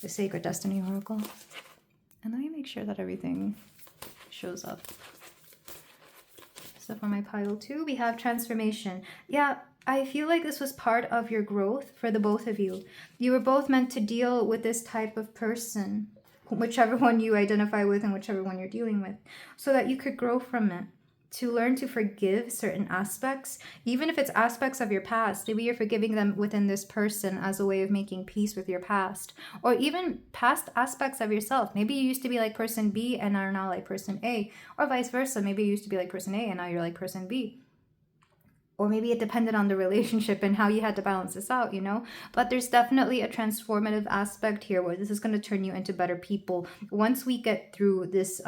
The Sacred Destiny Oracle. And let me make sure that everything shows up. So for my pile 2, we have transformation. Yeah, I feel like this was part of your growth for the both of you. You were both meant to deal with this type of person, whichever one you identify with and whichever one you're dealing with, so that you could grow from it. To learn to forgive certain aspects, even if it's aspects of your past. Maybe you're forgiving them within this person as a way of making peace with your past, or even past aspects of yourself. Maybe you used to be like person B and are now like person A, or vice versa. Maybe you used to be like person A and now you're like person B. Or maybe it depended on the relationship and how you had to balance this out, you know? But there's definitely a transformative aspect here where this is going to turn you into better people once we get through this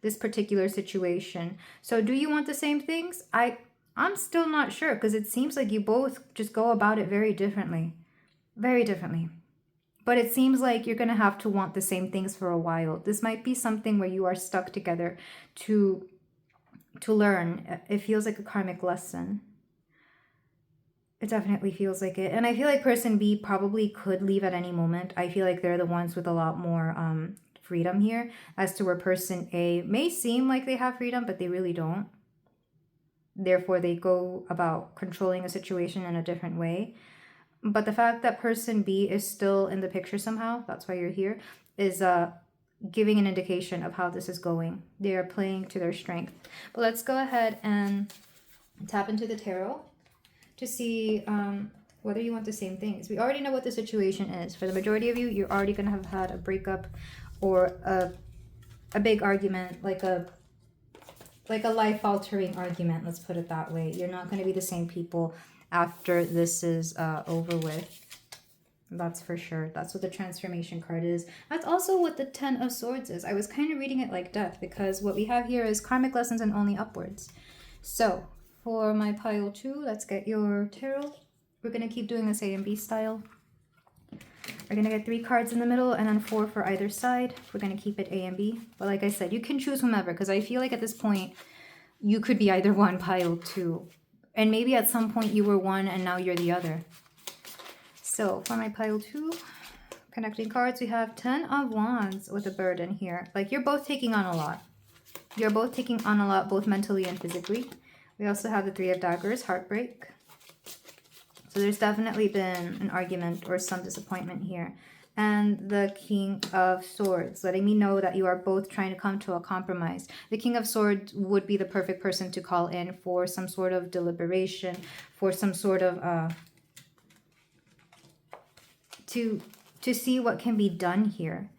this particular situation. So do you want the same things? I'm still not sure, because it seems like you both just go about it very differently. Very differently. But it seems like you're going to have to want the same things for a while. This might be something where you are stuck together to learn. It feels like a karmic lesson. It definitely feels like it. And I feel like person B probably could leave at any moment. I feel like they're the ones with a lot more freedom here, as to where person A may seem like they have freedom, but they really don't. Therefore, they go about controlling a situation in a different way. But the fact that person B is still in the picture somehow, that's why you're here, is giving an indication of how this is going. They are playing to their strength. But let's go ahead and tap into the tarot to see whether you want the same things. We already know what the situation is. For the majority of you, you're already going to have had a breakup or a big argument, like a life-altering argument, let's put it that way. You're not going to be the same people after this is over with. That's for sure. That's what the transformation card is. That's also what the 10 of Swords is. I was kind of reading it like death, because what we have here is karmic lessons and only upwards. So for my pile 2, let's get your tarot. We're going to keep doing this A and B style. We're going to get 3 cards in the middle and then 4 for either side. We're going to keep it A and B. But like I said, you can choose whomever, because I feel like at this point, you could be either one, pile 2. And maybe at some point you were one and now you're the other. So for my pile 2, connecting cards, we have 10 of Wands with a bird in here. Like, you're both taking on a lot. You're both taking on a lot, both mentally and physically. We also have the 3 of Daggers, heartbreak. So there's definitely been an argument or some disappointment here. And the King of Swords, letting me know that you are both trying to come to a compromise. The King of Swords would be the perfect person to call in for some sort of deliberation, for some sort of to see what can be done here.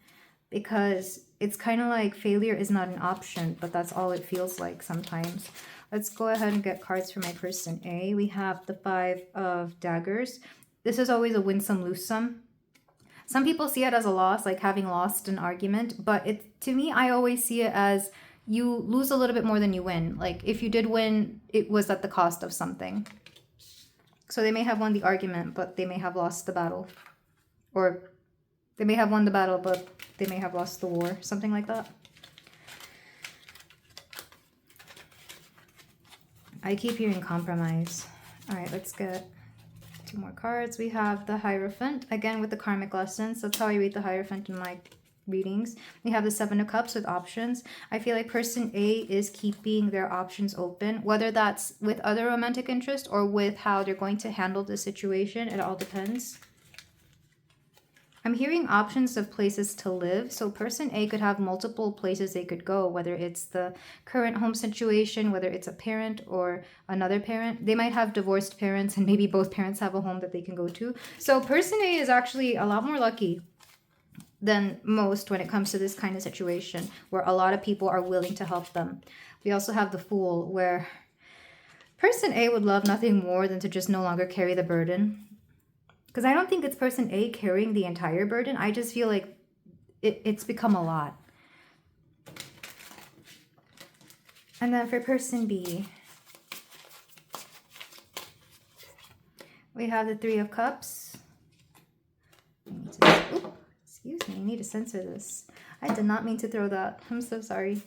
Because it's kind of like failure is not an option, but that's all it feels like sometimes. Let's go ahead and get cards for my person A. We have the 5 of Daggers. This is always a win-some, lose-some. Some people see it as a loss, like having lost an argument, but to me, I always see it as you lose a little bit more than you win. Like if you did win, it was at the cost of something. So they may have won the argument, but they may have lost the battle. Or they may have won the battle, but they may have lost the war. Something like that. I keep hearing compromise. All right, let's get 2 more cards. We have the Hierophant, again with the karmic lessons. That's how I read the Hierophant in my readings. We have the 7 of Cups with options. I feel like person A is keeping their options open, whether that's with other romantic interest or with how they're going to handle the situation. It all depends. I'm hearing options of places to live. So person A could have multiple places they could go, whether it's the current home situation, whether it's a parent or another parent. They might have divorced parents and maybe both parents have a home that they can go to. So person A is actually a lot more lucky than most when it comes to this kind of situation where a lot of people are willing to help them. We also have the Fool, where person A would love nothing more than to just no longer carry the burden. Because I don't think it's person A carrying the entire burden. I just feel like it's become a lot. And then for person B, we have the 3 of Cups. Excuse me, I need to censor this. I did not mean to throw that. I'm so sorry.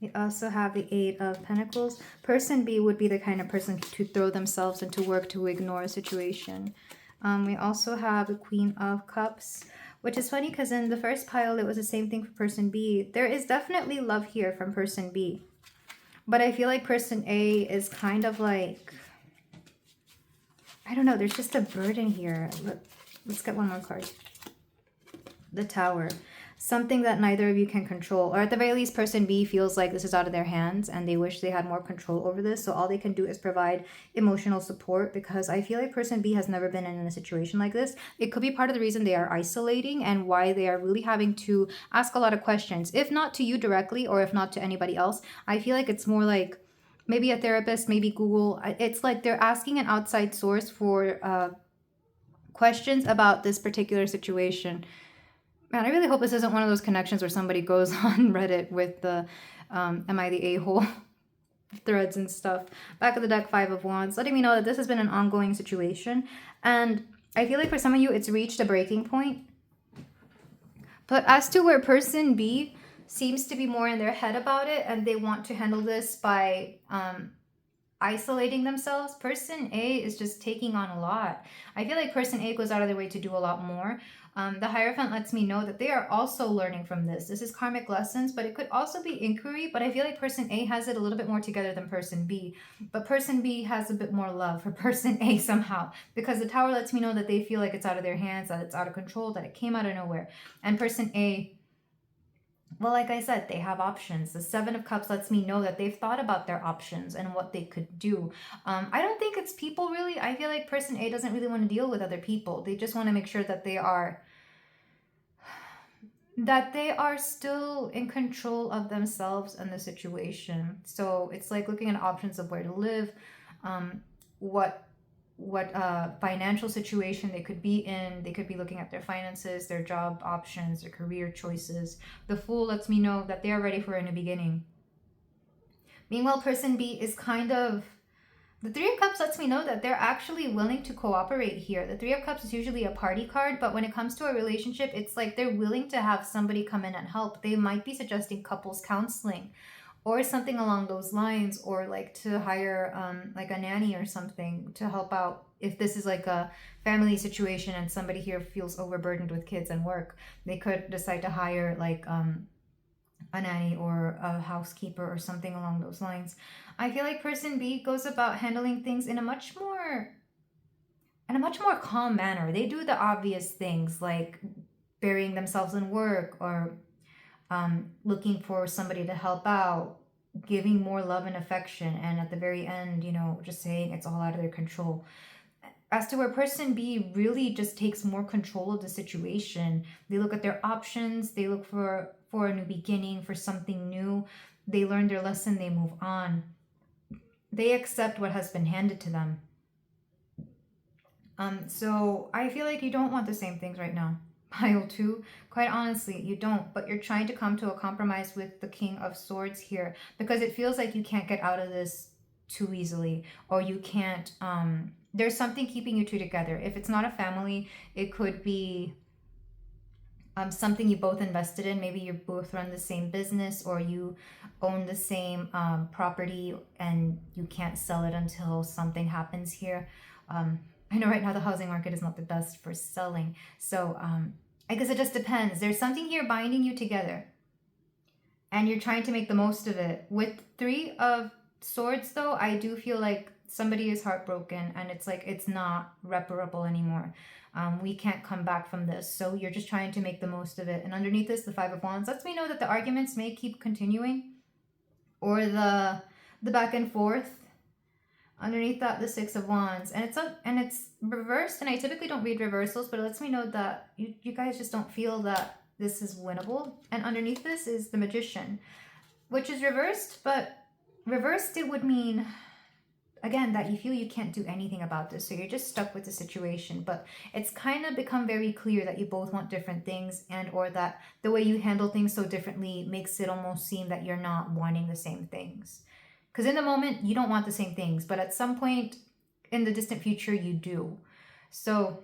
We also have the 8 of Pentacles. Person B would be the kind of person to throw themselves into work to ignore a situation. We also have the Queen of Cups, which is funny because in the first pile, it was the same thing for person B. There is definitely love here from person B. But I feel like person A is kind of like, I don't know, there's just a burden here. Let's get one more card. The Tower. Something that neither of you can control, or at the very least person B feels like this is out of their hands and they wish they had more control over this. So all they can do is provide emotional support, because I feel like person B has never been in a situation like this. It could be part of the reason they are isolating and why they are really having to ask a lot of questions, if not to you directly or if not to anybody else. I feel like it's more like maybe a therapist, maybe Google. It's like they're asking an outside source for questions about this particular situation. Man, I really hope this isn't one of those connections where somebody goes on Reddit with the am I the a-hole threads and stuff. Back of the deck, 5 of Wands, letting me know that this has been an ongoing situation. And I feel like for some of you, it's reached a breaking point. But as to where person B seems to be more in their head about it and they want to handle this by isolating themselves, person A is just taking on a lot. I feel like person A goes out of their way to do a lot more. The Hierophant lets me know that they are also learning from this. This is karmic lessons, but it could also be inquiry. But I feel like person A has it a little bit more together than person B. But person B has a bit more love for person A somehow, because the Tower lets me know that they feel like it's out of their hands, that it's out of control, that it came out of nowhere. And person A, well, like I said, they have options. The 7 of Cups lets me know that they've thought about their options and what they could do. I don't think it's people, really. I feel like person A doesn't really want to deal with other people. They just want to make sure that they are still in control of themselves and the situation. So it's like looking at options of where to live, what financial situation they could be in. They could be looking at their finances, their job options, their career choices. The Fool lets me know that they're ready for a new beginning. Meanwhile, person B is kind of, the 3 of Cups lets me know that they're actually willing to cooperate here. The 3 of Cups is usually a party card, but when it comes to a relationship, it's like they're willing to have somebody come in and help. They might be suggesting couples counseling or something along those lines, or like to hire like a nanny or something to help out. If this is like a family situation and somebody here feels overburdened with kids and work, they could decide to hire like a nanny or a housekeeper or something along those lines. I feel like person B goes about handling things in a much more calm manner. They do the obvious things like burying themselves in work, or looking for somebody to help out, giving more love and affection, and at the very end, just saying it's all out of their control. as to where person B really just takes more control of the situation. They look at their options, they look for a new beginning, for something new. They learn their lesson, they move on. They accept what has been handed to them. So I feel like you don't want the same things right now. Pile 2, quite honestly, you don't, but you're trying to come to a compromise with the King of Swords here, because it feels like you can't get out of this too easily, or you can't, there's something keeping you two together. If it's not a family, it could be something you both invested in. Maybe you both run the same business, or you own the same property and you can't sell it until something happens here. I know right now the housing market is not the best for selling. So I guess it just depends. There's something here binding you together, and you're trying to make the most of it. With 3 of Swords, though, I do feel like somebody is heartbroken, and it's like it's not reparable anymore. We can't come back from this. So you're just trying to make the most of it. And underneath this, the 5 of Wands lets me know that the arguments may keep continuing, or the back and forth. Underneath that, the 6 of Wands, and it's reversed, and I typically don't read reversals, but it lets me know that you guys just don't feel that this is winnable. And underneath this is the Magician, which is reversed, but reversed, it would mean, again, that you feel you can't do anything about this, so you're just stuck with the situation. But it's kind of become very clear that you both want different things, and or that the way you handle things so differently makes it almost seem that you're not wanting the same things. Because in the moment, you don't want the same things, but at some point in the distant future, you do. So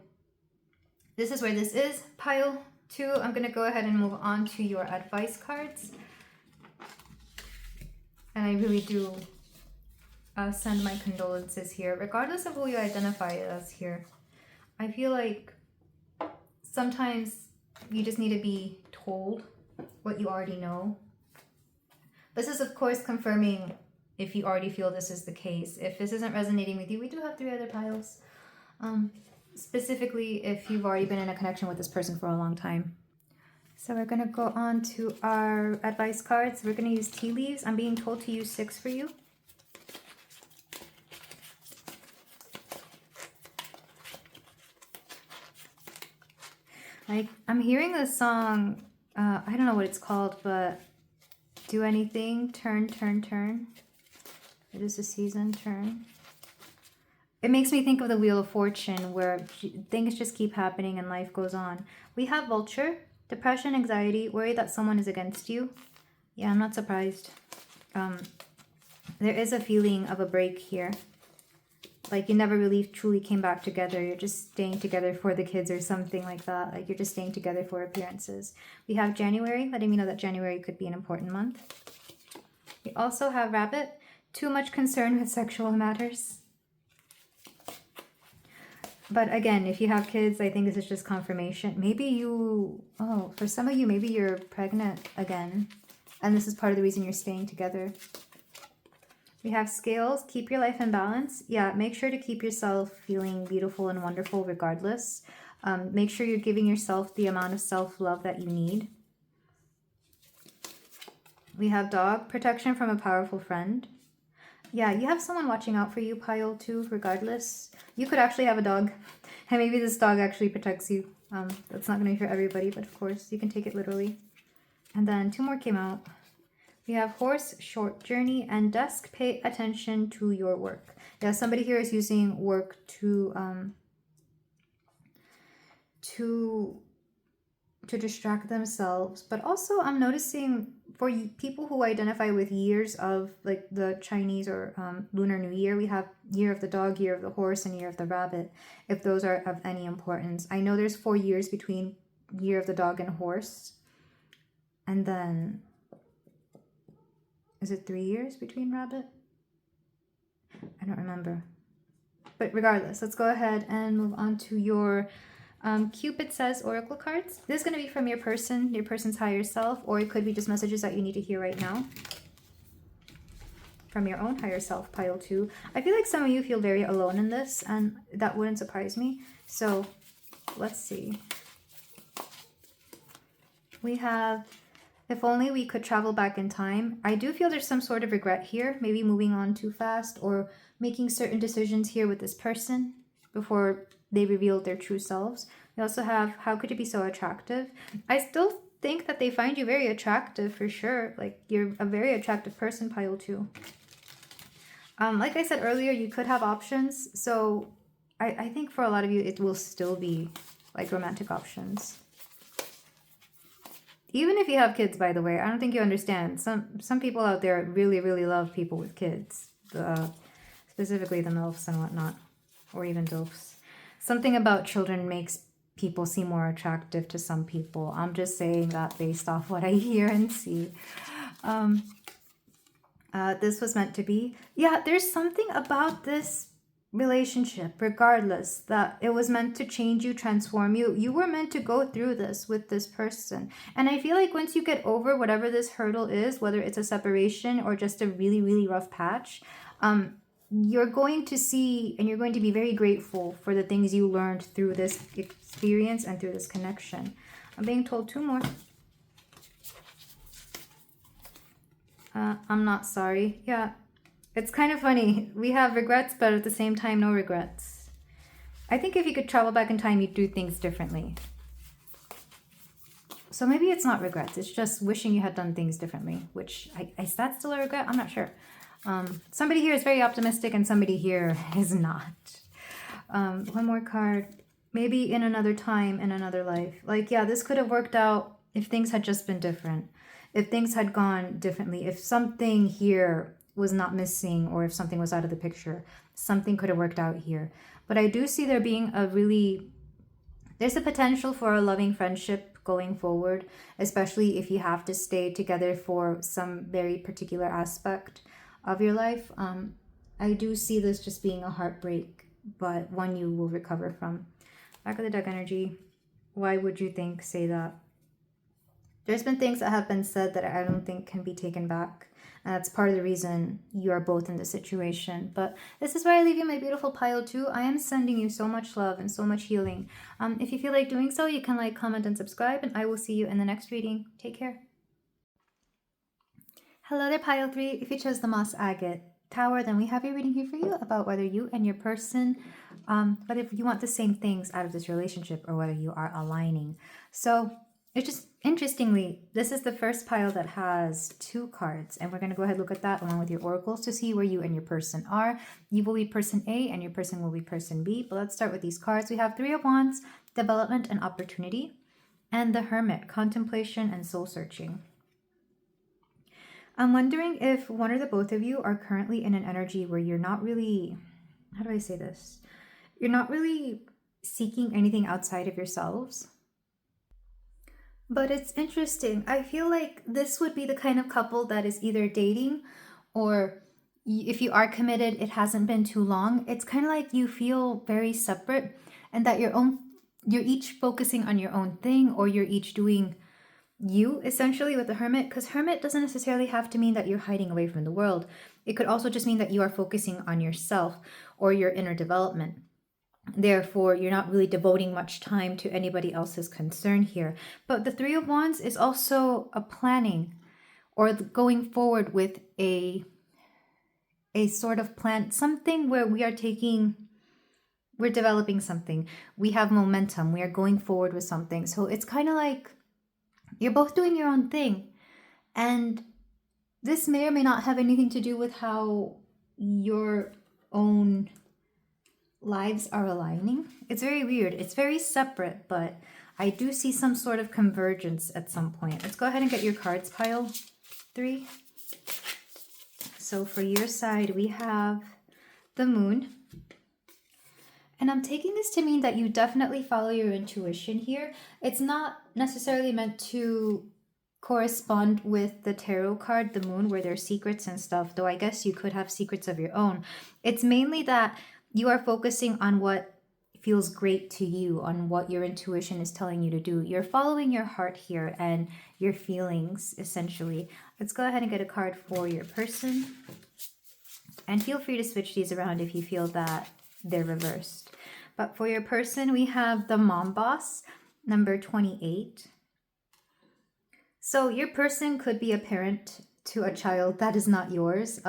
this is where this is. Pile 2, I'm going to go ahead and move on to your advice cards. And I really do send my condolences here, regardless of who you identify as here. I feel like sometimes you just need to be told what you already know. This is, of course, confirming if you already feel this is the case. If this isn't resonating with you, we do have 3 other piles. Specifically, if you've already been in a connection with this person for a long time. So we're going to go on to our advice cards. We're going to use tea leaves. I'm being told to use 6 for you. I'm hearing this song, I don't know what it's called, but do anything, turn, turn, turn. It is a season, turn. It makes me think of the Wheel of Fortune, where things just keep happening and life goes on. We have Vulture, depression, anxiety, worry that someone is against you. Yeah, I'm not surprised. There is a feeling of a break here. Like you never really truly came back together. You're just staying together for the kids or something like that. Like you're just staying together for appearances. We have January, letting me know that January could be an important month. We also have Rabbit, too much concern with sexual matters. But again, if you have kids, I think this is just confirmation. Maybe you, for some of you, maybe you're pregnant again. And this is part of the reason you're staying together. We have Scales, keep your life in balance. Yeah, make sure to keep yourself feeling beautiful and wonderful regardless. Make sure you're giving yourself the amount of self-love that you need. We have Dog, protection from a powerful friend. Yeah, you have someone watching out for you, pile 2, regardless. You could actually have a dog, and maybe this dog actually protects you. That's not going to be for everybody, but of course, you can take it literally. And then 2 more came out. We have Horse, short journey, and Desk, pay attention to your work. Yeah, somebody here is using work to distract themselves. But also I'm noticing for people who identify with years of like the Chinese or Lunar New Year, we have Year of the Dog, Year of the Horse, and Year of the Rabbit, if those are of any importance. I know there's 4 years between Year of the Dog and Horse. And then, is it 3 years between Rabbit? I don't remember. But regardless, let's go ahead and move on to your Cupid Says Oracle cards. This is going to be from your person's higher self, or it could be just messages that you need to hear right now from your own higher self, pile 2. I feel like some of you feel very alone in this, and that wouldn't surprise me. So let's see. We have, if only we could travel back in time. I do feel there's some sort of regret here, maybe moving on too fast or making certain decisions here with this person. before they revealed their true selves. We also have, how could you be so attractive? I still think that they find you very attractive for sure. Like, you're a very attractive person, pile 2. Like I said earlier, you could have options. So I think for a lot of you, it will still be like romantic options. Even if you have kids, by the way, I don't think you understand. Some people out there really, really love people with kids. Specifically the MILFs and whatnot. Or even DILFs. Something about children makes people seem more attractive to some people. I'm just saying that based off what I hear and see. This was meant to be. Yeah, there's something about this relationship, regardless, that it was meant to change you, transform you. You were meant to go through this with this person. And I feel like once you get over whatever this hurdle is, whether it's a separation or just a really, really rough patch, you're going to see and you're going to be very grateful for the things you learned through this experience and through this connection. I'm being told 2 more. I'm not sorry. Yeah, it's kind of funny. We have regrets, but at the same time, no regrets. I think if you could travel back in time, you'd do things differently. So maybe it's not regrets. It's just wishing you had done things differently, which is that still a regret? I'm not sure. Somebody here is very optimistic and somebody here is not. One more card. Maybe in another time, in another life. Like, yeah, this could have worked out if things had just been different. If things had gone differently. If something here was not missing or if something was out of the picture, something could have worked out here. But I do see there being there's a potential for a loving friendship going forward, especially if you have to stay together for some very particular aspect of your life. I do see this just being a heartbreak, but one you will recover from. Back of the deck energy. Why would you say that? There's been things that have been said that I don't think can be taken back. And that's part of the reason you are both in this situation. But this is where I leave you, my beautiful pile 2. I am sending you so much love and so much healing. If you feel like doing so, you can like, comment, and subscribe. And I will see you in the next reading. Take care. Hello there, pile 3. If you chose the moss agate tower, then we have a reading here for you about whether you and your person, whether you want the same things out of this relationship or whether you are aligning. So it's just interestingly, this is the first pile that has 2 cards, and we're going to go ahead and look at that along with your oracles to see where you and your person are. You will be person A and your person will be person B. But let's start with these cards. We have 3 of Wands, development and opportunity, and the Hermit, contemplation and soul searching. I'm wondering if one or the both of you are currently in an energy where you're not really, how do I say this? You're not really seeking anything outside of yourselves. But it's interesting. I feel like this would be the kind of couple that is either dating, or if you are committed, it hasn't been too long. It's kind of like you feel very separate and that you're each focusing on your own thing, or you're each doing you, essentially, with the Hermit. Because Hermit doesn't necessarily have to mean that you're hiding away from the world. It could also just mean that you are focusing on yourself or your inner development. Therefore, you're not really devoting much time to anybody else's concern here. But the 3 of Wands is also a planning or going forward with a sort of plan, something where we're developing something. We have momentum. We are going forward with something. So it's kind of like you're both doing your own thing. And this may or may not have anything to do with how your own lives are aligning. It's very weird. It's very separate, but I do see some sort of convergence at some point. Let's go ahead and get your cards, pile 3. So for your side, we have the Moon. And I'm taking this to mean that you definitely follow your intuition here. It's not necessarily meant to correspond with the tarot card, the Moon, where there's secrets and stuff, though I guess you could have secrets of your own. It's mainly that you are focusing on what feels great to you, on what your intuition is telling you to do. You're following your heart here and your feelings, essentially. Let's go ahead and get a card for your person. And feel free to switch these around if you feel that they're reversed. But for your person, we have the Mom Boss, number 28. So your person could be a parent to a child that is not yours.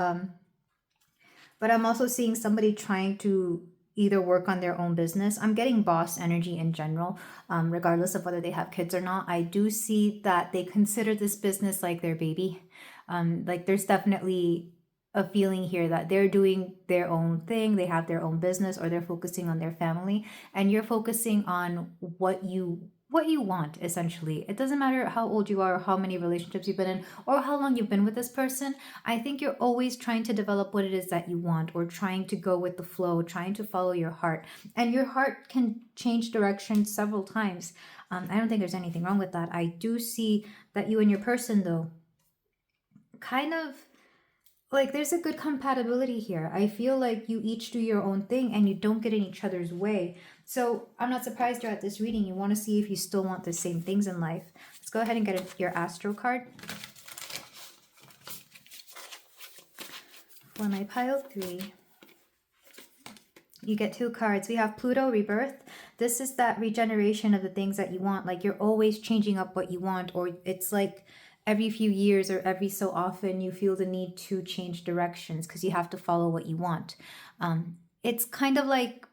But I'm also seeing somebody trying to either work on their own business. I'm getting boss energy in general, regardless of whether they have kids or not. I do see that they consider this business like their baby. Like there's definitely a feeling here that they're doing their own thing, they have their own business, or they're focusing on their family, and you're focusing on what you want. Essentially, it doesn't matter how old you are or how many relationships you've been in or how long you've been with this person. I think you're always trying to develop what it is that you want, or trying to go with the flow, trying to follow your heart, and your heart can change direction several times. I don't think there's anything wrong with that. I do see that you and your person, though, kind of like there's a good compatibility here. I feel like you each do your own thing and you don't get in each other's way. So I'm not surprised you're at this reading. You want to see if you still want the same things in life. Let's go ahead and get your Astro card for my pile 3. You get 2 cards. We have Pluto Rebirth. This is that regeneration of the things that you want. Like you're always changing up what you want, or it's like every few years or every so often you feel the need to change directions because you have to follow what you want. It's kind of like,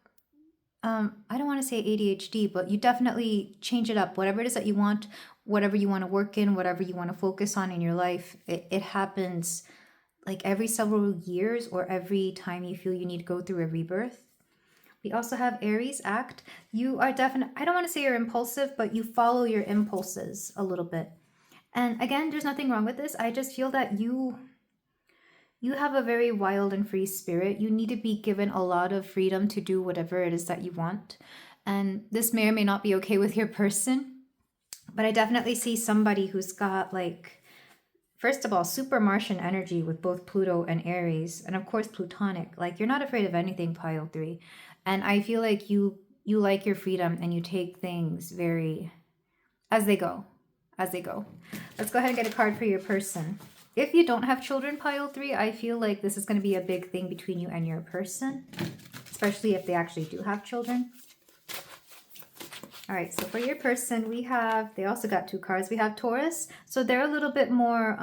I don't want to say ADHD, but you definitely change it up. Whatever it is that you want, whatever you want to work in, whatever you want to focus on in your life, it happens like every several years or every time you feel you need to go through a rebirth. We also have Aries Act. You are definitely, I don't want to say you're impulsive, but you follow your impulses a little bit. And again, there's nothing wrong with this. I just feel that you have a very wild and free spirit. You need to be given a lot of freedom to do whatever it is that you want. And this may or may not be okay with your person. But I definitely see somebody who's got, like, first of all, super Martian energy with both Pluto and Aries. And of course, Plutonic. Like, you're not afraid of anything, pile 3. And I feel like you like your freedom and you take things very as they go. Let's go ahead and get a card for your person. If you don't have children, pile 3, I feel like this is going to be a big thing between you and your person, especially if they actually do have children. All right, so for your person, they also got 2 cards. We have Taurus. So they're a little bit more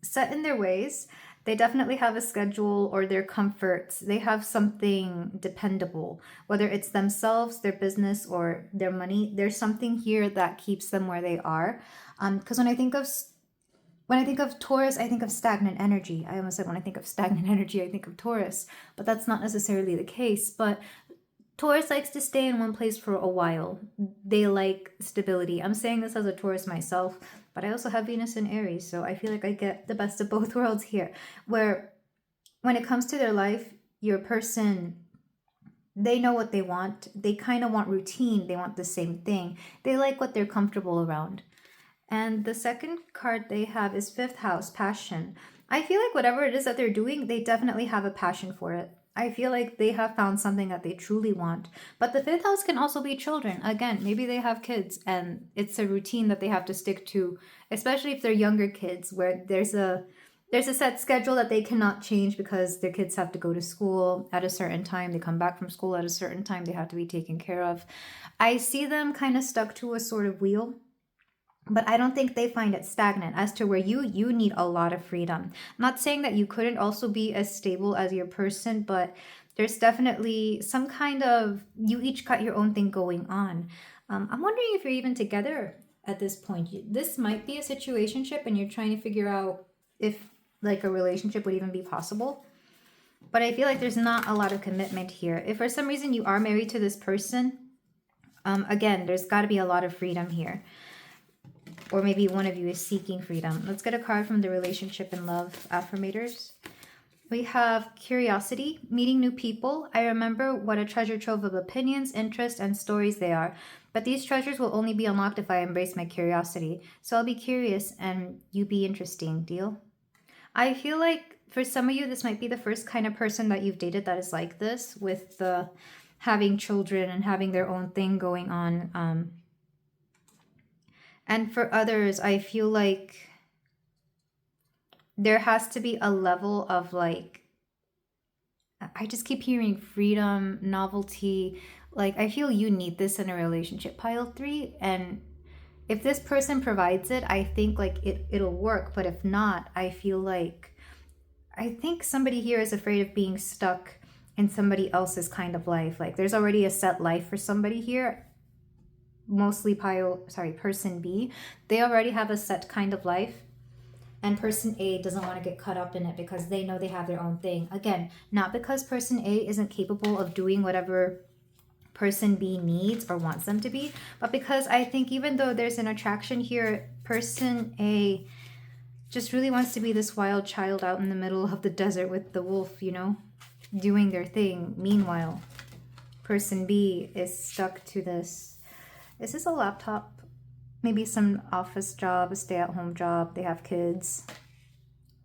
set in their ways. They definitely have a schedule or their comforts. They have something dependable, whether it's themselves, their business, or their money. There's something here that keeps them where they are. Because when I think of Taurus, I think of stagnant energy. I almost said when I think of stagnant energy, I think of Taurus, but that's not necessarily the case. But Taurus likes to stay in one place for a while. They like stability. I'm saying this as a Taurus myself, but I also have Venus in Aries, so I feel like I get the best of both worlds here, where when it comes to their life, your person, they know what they want. They kind of want routine. They want the same thing. They like what they're comfortable around. And the second card they have is 5th house, passion. I feel like whatever it is that they're doing, they definitely have a passion for it. I feel like they have found something that they truly want. But the 5th house can also be children. Again, maybe they have kids and it's a routine that they have to stick to, especially if they're younger kids, where there's a set schedule that they cannot change because their kids have to go to school at a certain time. They come back from school at a certain time. They have to be taken care of. I see them kind of stuck to a sort of wheel. But I don't think they find it stagnant. As to where you need a lot of freedom. I'm not saying that you couldn't also be as stable as your person, but there's definitely some kind of, you each got your own thing going on. I'm wondering if you're even together at this point. This might be a situationship and you're trying to figure out if like a relationship would even be possible. But I feel like there's not a lot of commitment here. If for some reason you are married to this person, again, there's got to be a lot of freedom here. Or maybe one of you is seeking freedom. Let's get a card from the relationship and love affirmators. We have curiosity, meeting new people. I remember what a treasure trove of opinions, interests, and stories they are. But these treasures will only be unlocked if I embrace my curiosity. So I'll be curious and you be interesting. Deal? I feel like for some of you, this might be the first kind of person that you've dated that is like this, with the having children and having their own thing going on. And for others, I feel like there has to be a level of like, I just keep hearing freedom, novelty. Like, I feel you need this in a relationship, pile 3. And if this person provides it, I think like it'll work. But if not, I think somebody here is afraid of being stuck in somebody else's kind of life. Like there's already a set life for somebody here, mostly person B. They already have a set kind of life, and person A doesn't want to get caught up in it because they know they have their own thing. Again, not because person A isn't capable of doing whatever person B needs or wants them to be, but because I think even though there's an attraction here, person A just really wants to be this wild child out in the middle of the desert with the wolf, you know, doing their thing. Meanwhile, person B is stuck to this. Is this a laptop? Maybe some office job, a stay-at-home job. They have kids.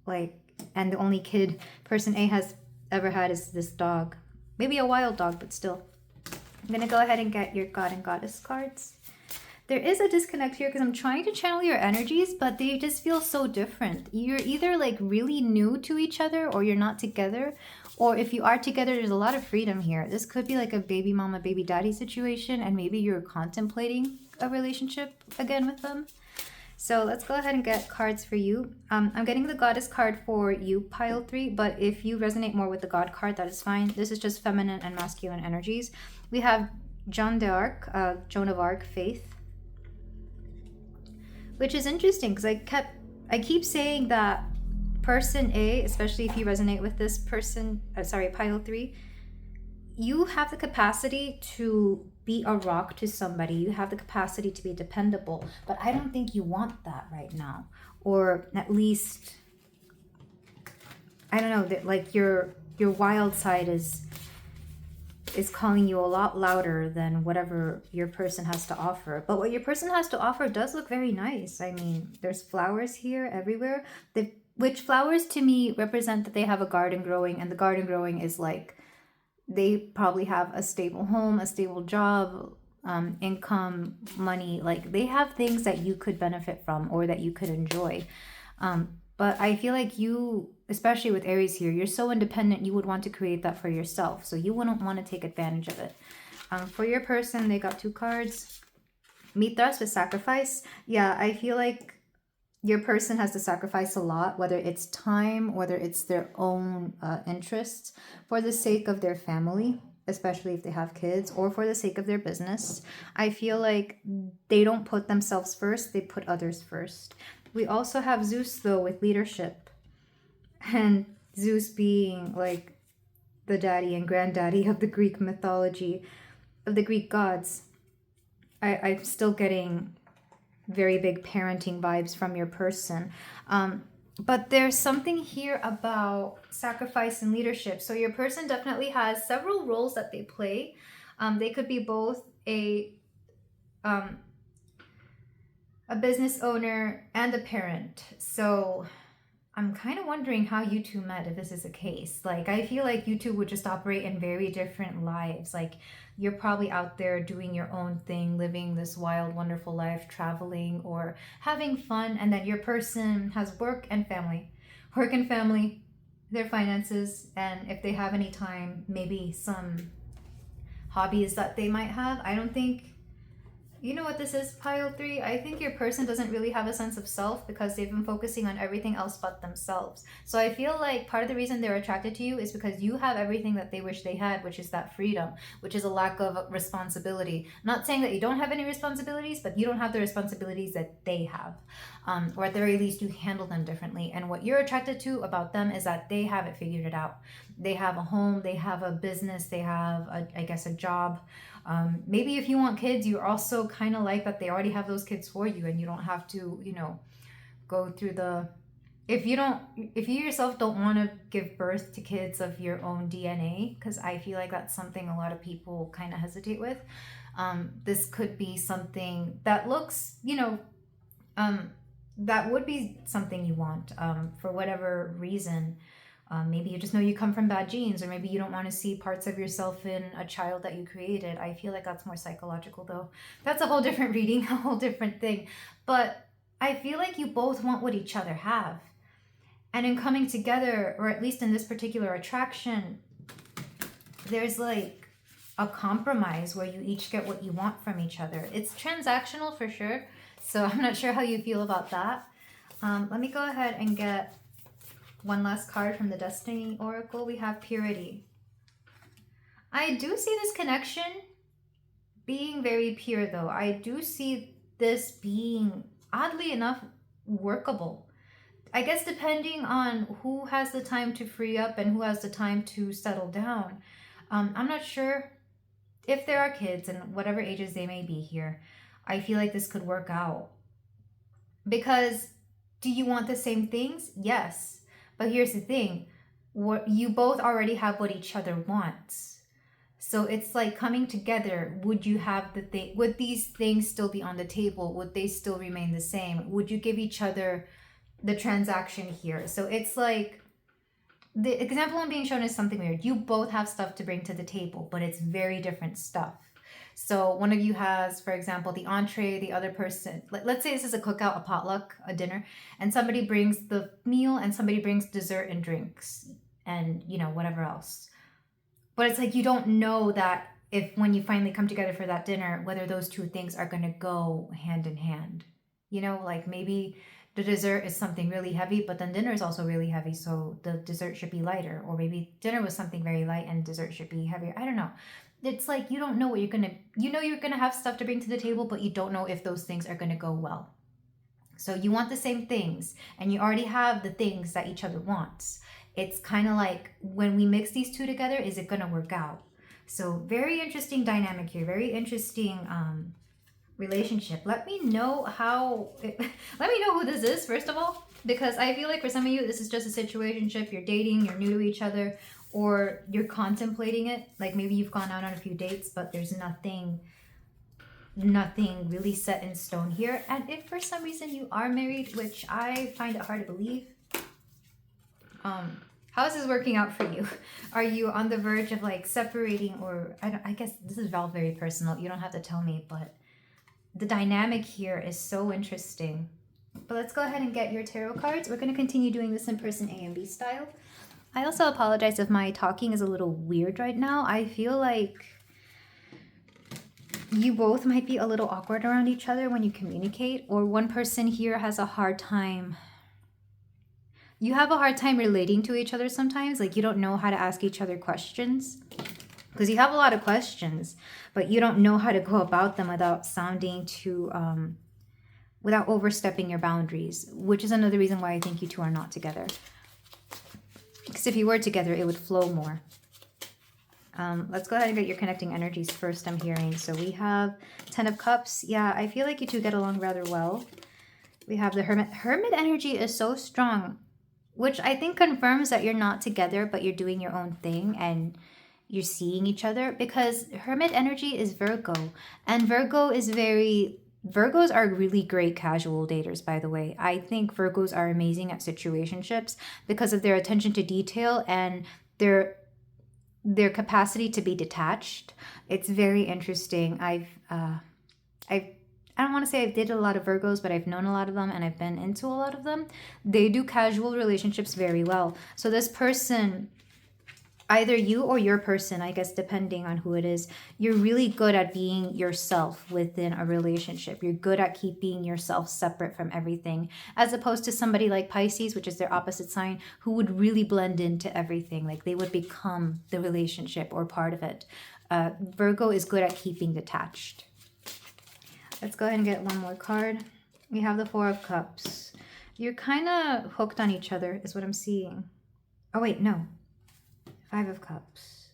Like, and the only kid person A has ever had is this dog. Maybe a wild dog, but still. I'm going to go ahead and get your God and Goddess cards. There is a disconnect here because I'm trying to channel your energies, but they just feel so different. You're either like really new to each other or you're not together. Or if you are together, there's a lot of freedom here. This could be like a baby mama, baby daddy situation, and maybe you're contemplating a relationship again with them. So let's go ahead and get cards for you. I'm getting the Goddess card for you, pile 3, but if you resonate more with the God card, that is fine. This is just feminine and masculine energies. We have Joan of Arc, Faith, which is interesting because I keep saying that person A, especially if you resonate with this person, pile 3, you have the capacity to be a rock to somebody. You have the capacity to be dependable, but I don't think you want that right now. Or at least, I don't know, that like your wild side is calling you a lot louder than whatever your person has to offer. But what your person has to offer does look very nice. I mean, there's flowers here everywhere, which flowers to me represent that they have a garden growing, and the garden growing is like they probably have a stable home, a stable job, income, money. Like they have things that you could benefit from or that you could enjoy. But I feel like you, especially with Aries here, you're so independent, you would want to create that for yourself. So you wouldn't want to take advantage of it. For your person, they got 2 cards. Mithras with sacrifice. Yeah, I feel like your person has to sacrifice a lot, whether it's time, whether it's their own interests, for the sake of their family, especially if they have kids, or for the sake of their business. I feel like they don't put themselves first, they put others first. We also have Zeus, though, with leadership. And Zeus being like the daddy and granddaddy of the Greek mythology, of the Greek gods. I'm still getting very big parenting vibes from your person. But there's something here about sacrifice and leadership. So your person definitely has several roles that they play. They could be both a business owner and a parent. So I'm kind of wondering how you two met, if this is the case. Like, I feel like you two would just operate in very different lives. Like, you're probably out there doing your own thing, living this wild, wonderful life, traveling or having fun. And then your person has work and family, their finances, and if they have any time, maybe some hobbies that they might have. I don't think, you know what this is, pile 3? I think your person doesn't really have a sense of self because they've been focusing on everything else but themselves. So I feel like part of the reason they're attracted to you is because you have everything that they wish they had, which is that freedom, which is a lack of responsibility. Not saying that you don't have any responsibilities, but you don't have the responsibilities that they have. Or at the very least, you handle them differently. And what you're attracted to about them is that they have it figured out. They have a home, they have a business, they have, a job. Maybe if you want kids, you're also kind of like that they already have those kids for you and you don't have to, go through if you yourself don't want to give birth to kids of your own DNA, because I feel like that's something a lot of people kind of hesitate with. This could be something that looks, that would be something you want, for whatever reason. Maybe you just know you come from bad genes, or maybe you don't want to see parts of yourself in a child that you created. I feel like that's more psychological, though. That's a whole different reading, a whole different thing. But I feel like you both want what each other have. And in coming together, or at least in this particular attraction, there's like a compromise where you each get what you want from each other. It's transactional for sure. So I'm not sure how you feel about that. Let me go ahead and get one last card from the Destiny Oracle. We have Purity. I do see this connection being very pure, though. I do see this being, oddly enough, workable. I guess depending on who has the time to free up and who has the time to settle down. I'm not sure if there are kids and whatever ages they may be here. I feel like this could work out. Because do you want the same things? Yes. But here's the thing. What you both already have what each other wants. So it's like coming together. Would you have the thing? Would these things still be on the table? Would they still remain the same? Would you give each other the transaction here? So it's like the example I'm being shown is something weird. You both have stuff to bring to the table, but it's very different stuff. So one of you has, for example, the entree, the other person, let's say this is a cookout, a potluck, a dinner, and somebody brings the meal and somebody brings dessert and drinks and, you know, whatever else. But it's like you don't know that if when you finally come together for that dinner, whether those two things are going to go hand in hand. You know, like maybe the dessert is something really heavy, but then dinner is also really heavy, so the dessert should be lighter. Or maybe dinner was something very light and dessert should be heavier. I don't know. It's like you don't know what you're gonna, you know, you're gonna have stuff to bring to the table, but you don't know if those things are gonna go well. So you want the same things and you already have the things that each other wants. It's kind of like when we mix these two together, is it gonna work out? So very interesting dynamic here, very interesting relationship. Let me know let me know who this is, first of all, because I feel like for some of you, this is just a situationship. You're dating, you're new to each other, or you're contemplating it. Like maybe you've gone out on a few dates, but there's nothing really set in stone here. And if for some reason you are married, which I find it hard to believe, how is this working out for you? Are you on the verge of like separating, or I guess this is all very personal. You don't have to tell me, but the dynamic here is so interesting. But let's go ahead and get your tarot cards. We're going to continue doing this in person A and B style. I also apologize if my talking is a little weird right now. I feel like you both might be a little awkward around each other when you communicate, or one person here has a hard time. You have a hard time relating to each other sometimes. Like you don't know how to ask each other questions because you have a lot of questions, but you don't know how to go about them without sounding too, without overstepping your boundaries, which is another reason why I think you two are not together. Because if you were together, it would flow more. Let's go ahead and get your connecting energies first, I'm hearing. So we have 10 of Cups. Yeah, I feel like you two get along rather well. We have the Hermit. Hermit energy is so strong, which I think confirms that you're not together, but you're doing your own thing and you're seeing each other, because Hermit energy is Virgo. And Virgos are really great casual daters, by the way. I think Virgos are amazing at situationships because of their attention to detail and their capacity to be detached. It's very interesting. I don't want to say I've dated a lot of Virgos, but I've known a lot of them and I've been into a lot of them. They do casual relationships very well. So this person, either you or your person, I guess, depending on who it is, you're really good at being yourself within a relationship. You're good at keeping yourself separate from everything, as opposed to somebody like Pisces, which is their opposite sign, who would really blend into everything. Like they would become the relationship or part of it. Virgo is good at keeping detached. Let's go ahead and get one more card. We have the Four of Cups. You're kind of hooked on each other is what I'm seeing. Oh, wait, no. Five of Cups.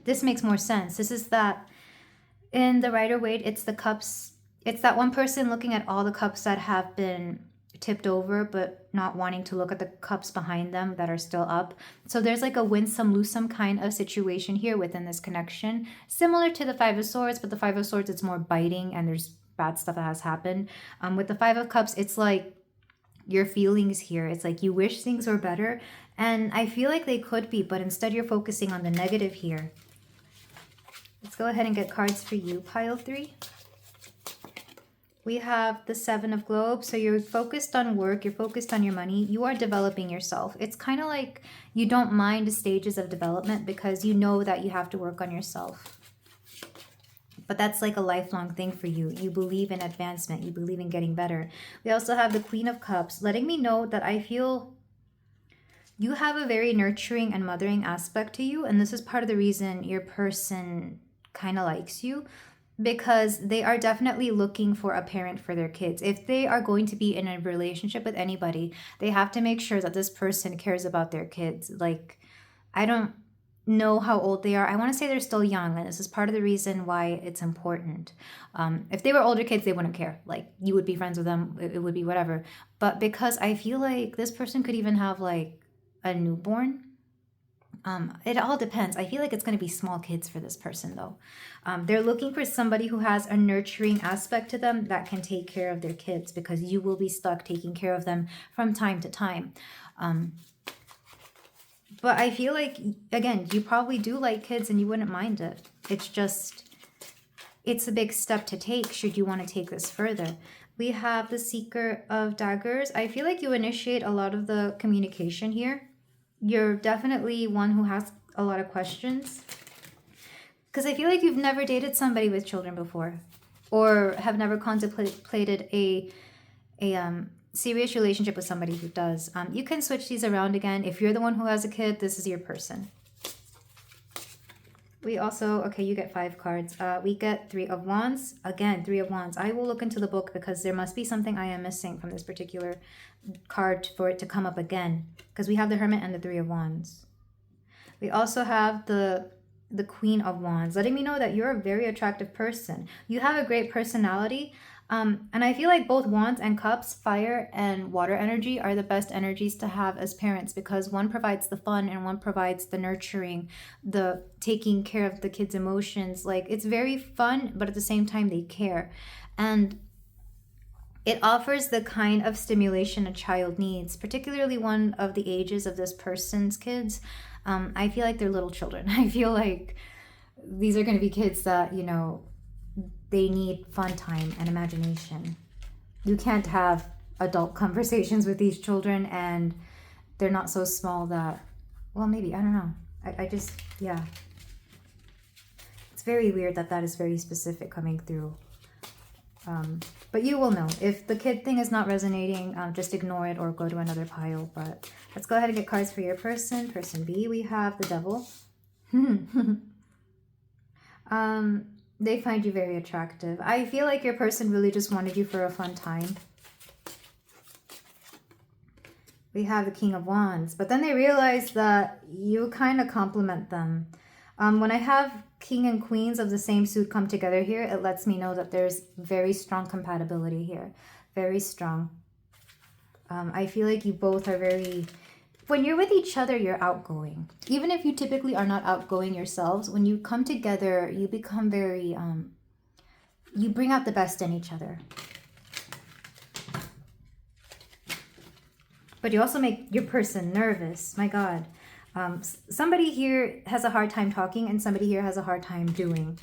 This makes more sense. This is that in the Rider-Waite, it's the cups. It's that one person looking at all the cups that have been tipped over, but not wanting to look at the cups behind them that are still up. So there's like a win some, lose some kind of situation here within this connection. Similar to the Five of Swords, but the Five of Swords, it's more biting and there's bad stuff that has happened. With the Five of Cups, it's like your feelings here. It's like you wish things were better, and I feel like they could be, but instead you're focusing on the negative here. Let's go ahead and get cards for you, pile 3. We have the Seven of Globes. So you're focused on work, you're focused on your money, you are developing yourself. It's kind of like you don't mind the stages of development because you know that you have to work on yourself. But that's like a lifelong thing for you. You believe in advancement. You believe in getting better. We also have the Queen of Cups, letting me know that I feel You have a very nurturing and mothering aspect to you, and this is part of the reason your person kind of likes you, because they are definitely looking for a parent for their kids. If they are going to be in a relationship with anybody, they have to make sure that this person cares about their kids. Like, I don't know how old they are. I want to say they're still young, and this is part of the reason why it's important. If they were older kids, they wouldn't care. Like, you would be friends with them, it would be whatever. But because I feel like this person could even have like a newborn. It all depends. I feel like it's going to be small kids for this person, though. They're looking for somebody who has a nurturing aspect to them that can take care of their kids, because you will be stuck taking care of them from time to time. But I feel like, again, you probably do like kids and you wouldn't mind it. It's just, it's a big step to take should you want to take this further. We have the Seeker of Daggers. I feel like you initiate a lot of the communication here. You're definitely one who has a lot of questions, because I feel like you've never dated somebody with children before, or have never contemplated a serious relationship with somebody who does. You can switch these around again. If you're the one who has a kid, this is your person. We also, okay, you get 5 cards. We get 3 of Wands. Again, 3 of Wands. I will look into the book because there must be something I am missing from this particular card for it to come up again. Because we have the Hermit and the 3 of Wands. We also have the Queen of Wands, letting me know that you're a very attractive person. You have a great personality. And I feel like both Wands and Cups, fire and water energy, are the best energies to have as parents, because one provides the fun and one provides the nurturing, the taking care of the kids' emotions. Like, it's very fun, but at the same time they care. And it offers the kind of stimulation a child needs, particularly one of the ages of this person's kids. I feel like they're little children. I feel like these are going to be kids that, you know, they need fun time and imagination. You can't have adult conversations with these children, and they're not so small that, well, maybe, I don't know. I just, yeah. It's very weird that is very specific coming through. But you will know. If the kid thing is not resonating, just ignore it or go to another pile. But let's go ahead and get cards for your person. Person B, we have the Devil. They find you very attractive. I feel like your person really just wanted you for a fun time. We have the King of Wands, but then they realize that you kind of complement them. When I have King and Queens of the same suit come together here, it lets me know that there's very strong compatibility here. Very strong. I feel like you both are very... When you're with each other, you're outgoing. Even if you typically are not outgoing yourselves, when you come together, you become very... you bring out the best in each other. But you also make your person nervous. My God. Somebody here has a hard time talking and somebody here has a hard time doing.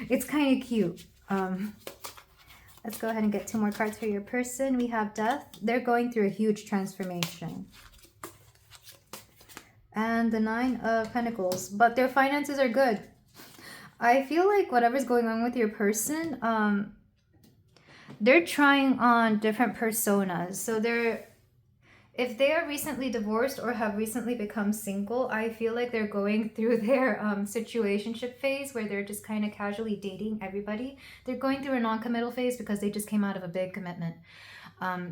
It's kind of cute. Let's go ahead and get 2 more cards for your person. We have Death. They're going through a huge transformation. And the 9 of Pentacles. But their finances are good. I feel like whatever's going on with your person, they're trying on different personas. So if they are recently divorced or have recently become single, I feel like they're going through their situationship phase where they're just kind of casually dating everybody. They're going through a non-committal phase because they just came out of a big commitment.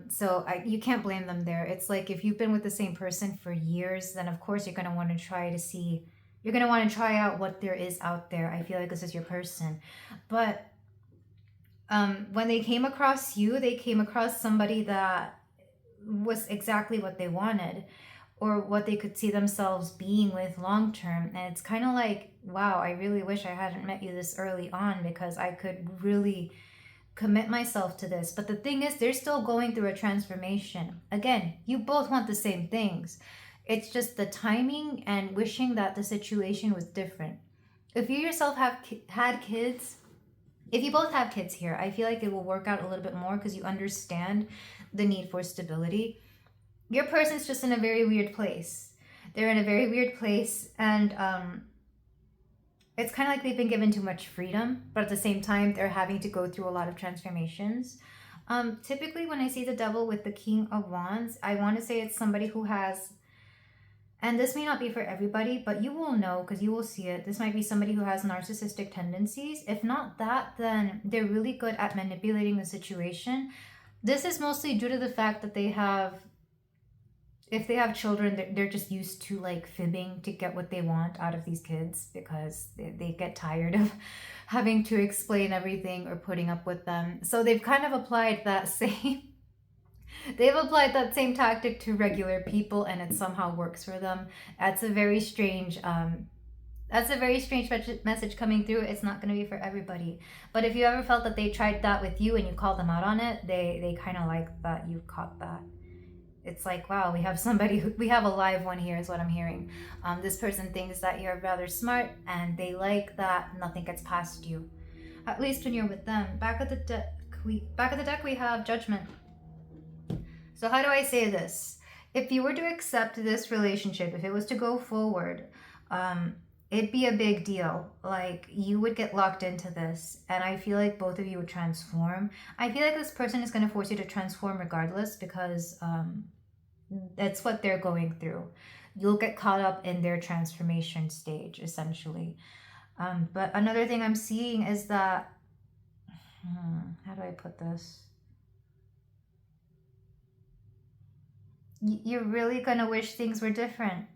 So you can't blame them there. It's like if you've been with the same person for years, then of course you're going to want to try to see, you're going to want to try out what there is out there. I feel like this is your person. But when they came across you, they came across somebody that was exactly what they wanted or what they could see themselves being with long term. And it's kind of like, wow, I really wish I hadn't met you this early on because I could really commit myself to this. But the thing is, they're still going through a transformation. Again, you both want the same things. It's just the timing and wishing that the situation was different. If you yourself have had kids, if you both have kids here, I feel like it will work out a little bit more because you understand the need for stability. Your person's just in a very weird place. They're in a very weird place, and it's kind of like they've been given too much freedom, but at the same time, they're having to go through a lot of transformations. Typically, when I see the Devil with the King of Wands, I want to say it's somebody who has And this may not be for everybody, but you will know because you will see it. This might be somebody who has narcissistic tendencies. If not that, then they're really good at manipulating the situation. This is mostly due to the fact that if they have children, they're just used to like fibbing to get what they want out of these kids because they get tired of having to explain everything or putting up with them. So they've kind of applied that same tactic to regular people, and it somehow works for them. That's a very strange message coming through. It's not going to be for everybody. But if you ever felt that they tried that with you and you called them out on it, they kind of like that you caught that. It's like, wow, we have a live one here is what I'm hearing. This person thinks that you're rather smart, and they like that nothing gets past you, at least when you're with them. Back of the deck we have Judgment. So how do I say this? If you were to accept this relationship, if it was to go forward, it'd be a big deal. Like, you would get locked into this, and I feel like both of you would transform. I feel like this person is going to force you to transform regardless, because that's what they're going through. You'll get caught up in their transformation stage, essentially. But another thing I'm seeing is that, how do I put this? You're really going to wish things were different.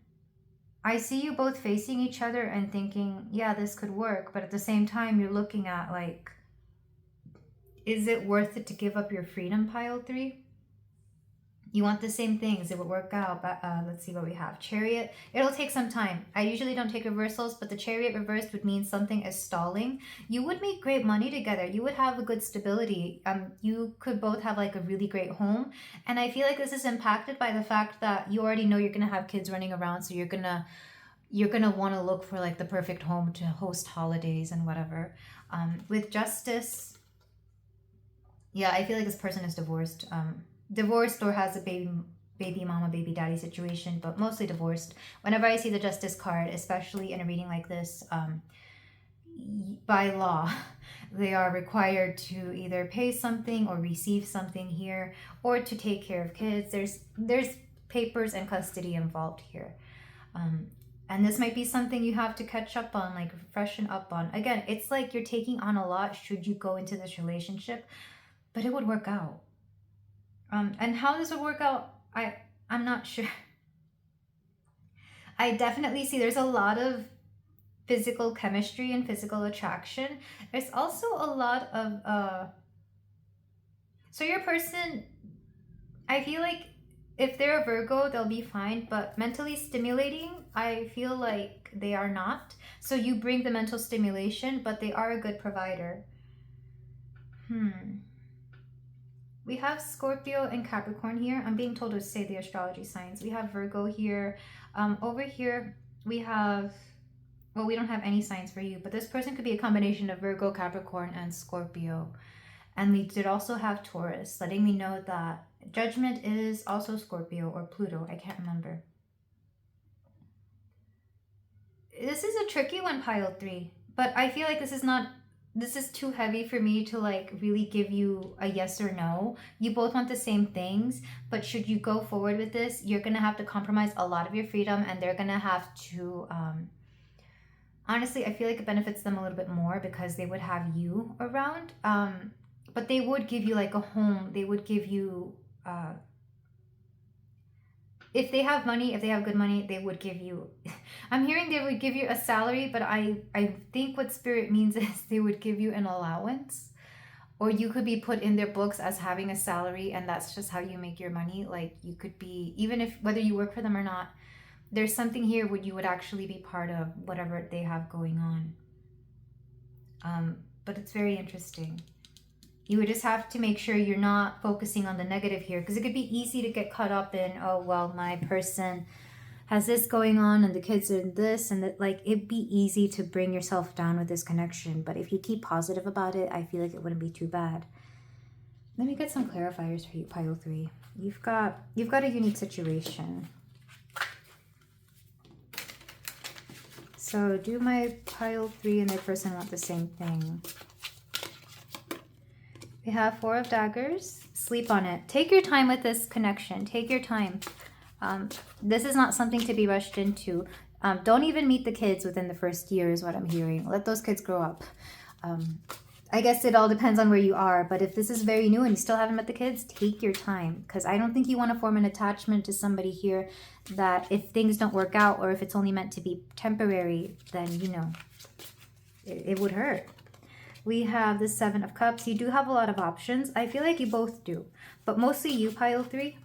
I see you both facing each other and thinking, yeah, this could work. But at the same time, you're looking at, like, is it worth it to give up your freedom, pile 3? You want the same things. It would work out. But let's see what we have. Chariot. It'll take some time. I usually don't take reversals, but the Chariot reversed would mean something is stalling. You would make great money together. You would have a good stability. You could both have like a really great home. And I feel like this is impacted by the fact that you already know you're going to have kids running around. So you're going to want to look for like the perfect home to host holidays and whatever. With Justice, yeah, I feel like this person is divorced. Divorced or has a baby mama, baby daddy situation, but mostly divorced. Whenever I see the Justice card, especially in a reading like this, by law, they are required to either pay something or receive something here, or to take care of kids. There's papers and custody involved here. And this might be something you have to catch up on, like freshen up on. Again, it's like you're taking on a lot should you go into this relationship, but it would work out. And how this would work out, I'm not sure. I definitely see there's a lot of physical chemistry and physical attraction. There's also a lot of so your person, I feel like if they're a Virgo, they'll be fine, but mentally stimulating, I feel like they are not. So you bring the mental stimulation, but they are a good provider. We have Scorpio and Capricorn here. I'm being told to say the astrology signs. We have Virgo here. Over here, we have, well, we don't have any signs for you, but this person could be a combination of Virgo, Capricorn, and Scorpio. And we did also have Taurus, letting me know that Judgment is also Scorpio or Pluto. I can't remember. This is a tricky one, pile 3, but I feel like this is too heavy for me to like really give you a yes or no. You both want the same things, but should you go forward with this, you're gonna have to compromise a lot of your freedom, and they're gonna have to honestly, I feel like it benefits them a little bit more because they would have you around, but they would give you like a home. They would give you if they have money, if they have good money, they would give you, I'm hearing they would give you a salary, but I think what Spirit means is they would give you an allowance, or you could be put in their books as having a salary, and that's just how you make your money. Like, you could be, even if, whether you work for them or not, there's something here where you would actually be part of whatever they have going on. But it's very interesting. You would just have to make sure you're not focusing on the negative here, because it could be easy to get caught up in, oh, well, my person has this going on and the kids are this and that. Like, it'd be easy to bring yourself down with this connection. But if you keep positive about it, I feel like it wouldn't be too bad. Let me get some clarifiers for you, pile 3. You've got a unique situation. So do my pile 3 and their person want the same thing? We have 4 of Daggers. Sleep on it. Take your time with this connection. Take your time. This is not something to be rushed into. Don't even meet the kids within the first year is what I'm hearing. Let those kids grow up. I guess it all depends on where you are, but if this is very new and you still haven't met the kids, take your time, because I don't think you want to form an attachment to somebody here that if things don't work out or if it's only meant to be temporary, then, you know, it would hurt. We have the Seven of Cups. You do have a lot of options. I feel like you both do, but mostly you, pile 3.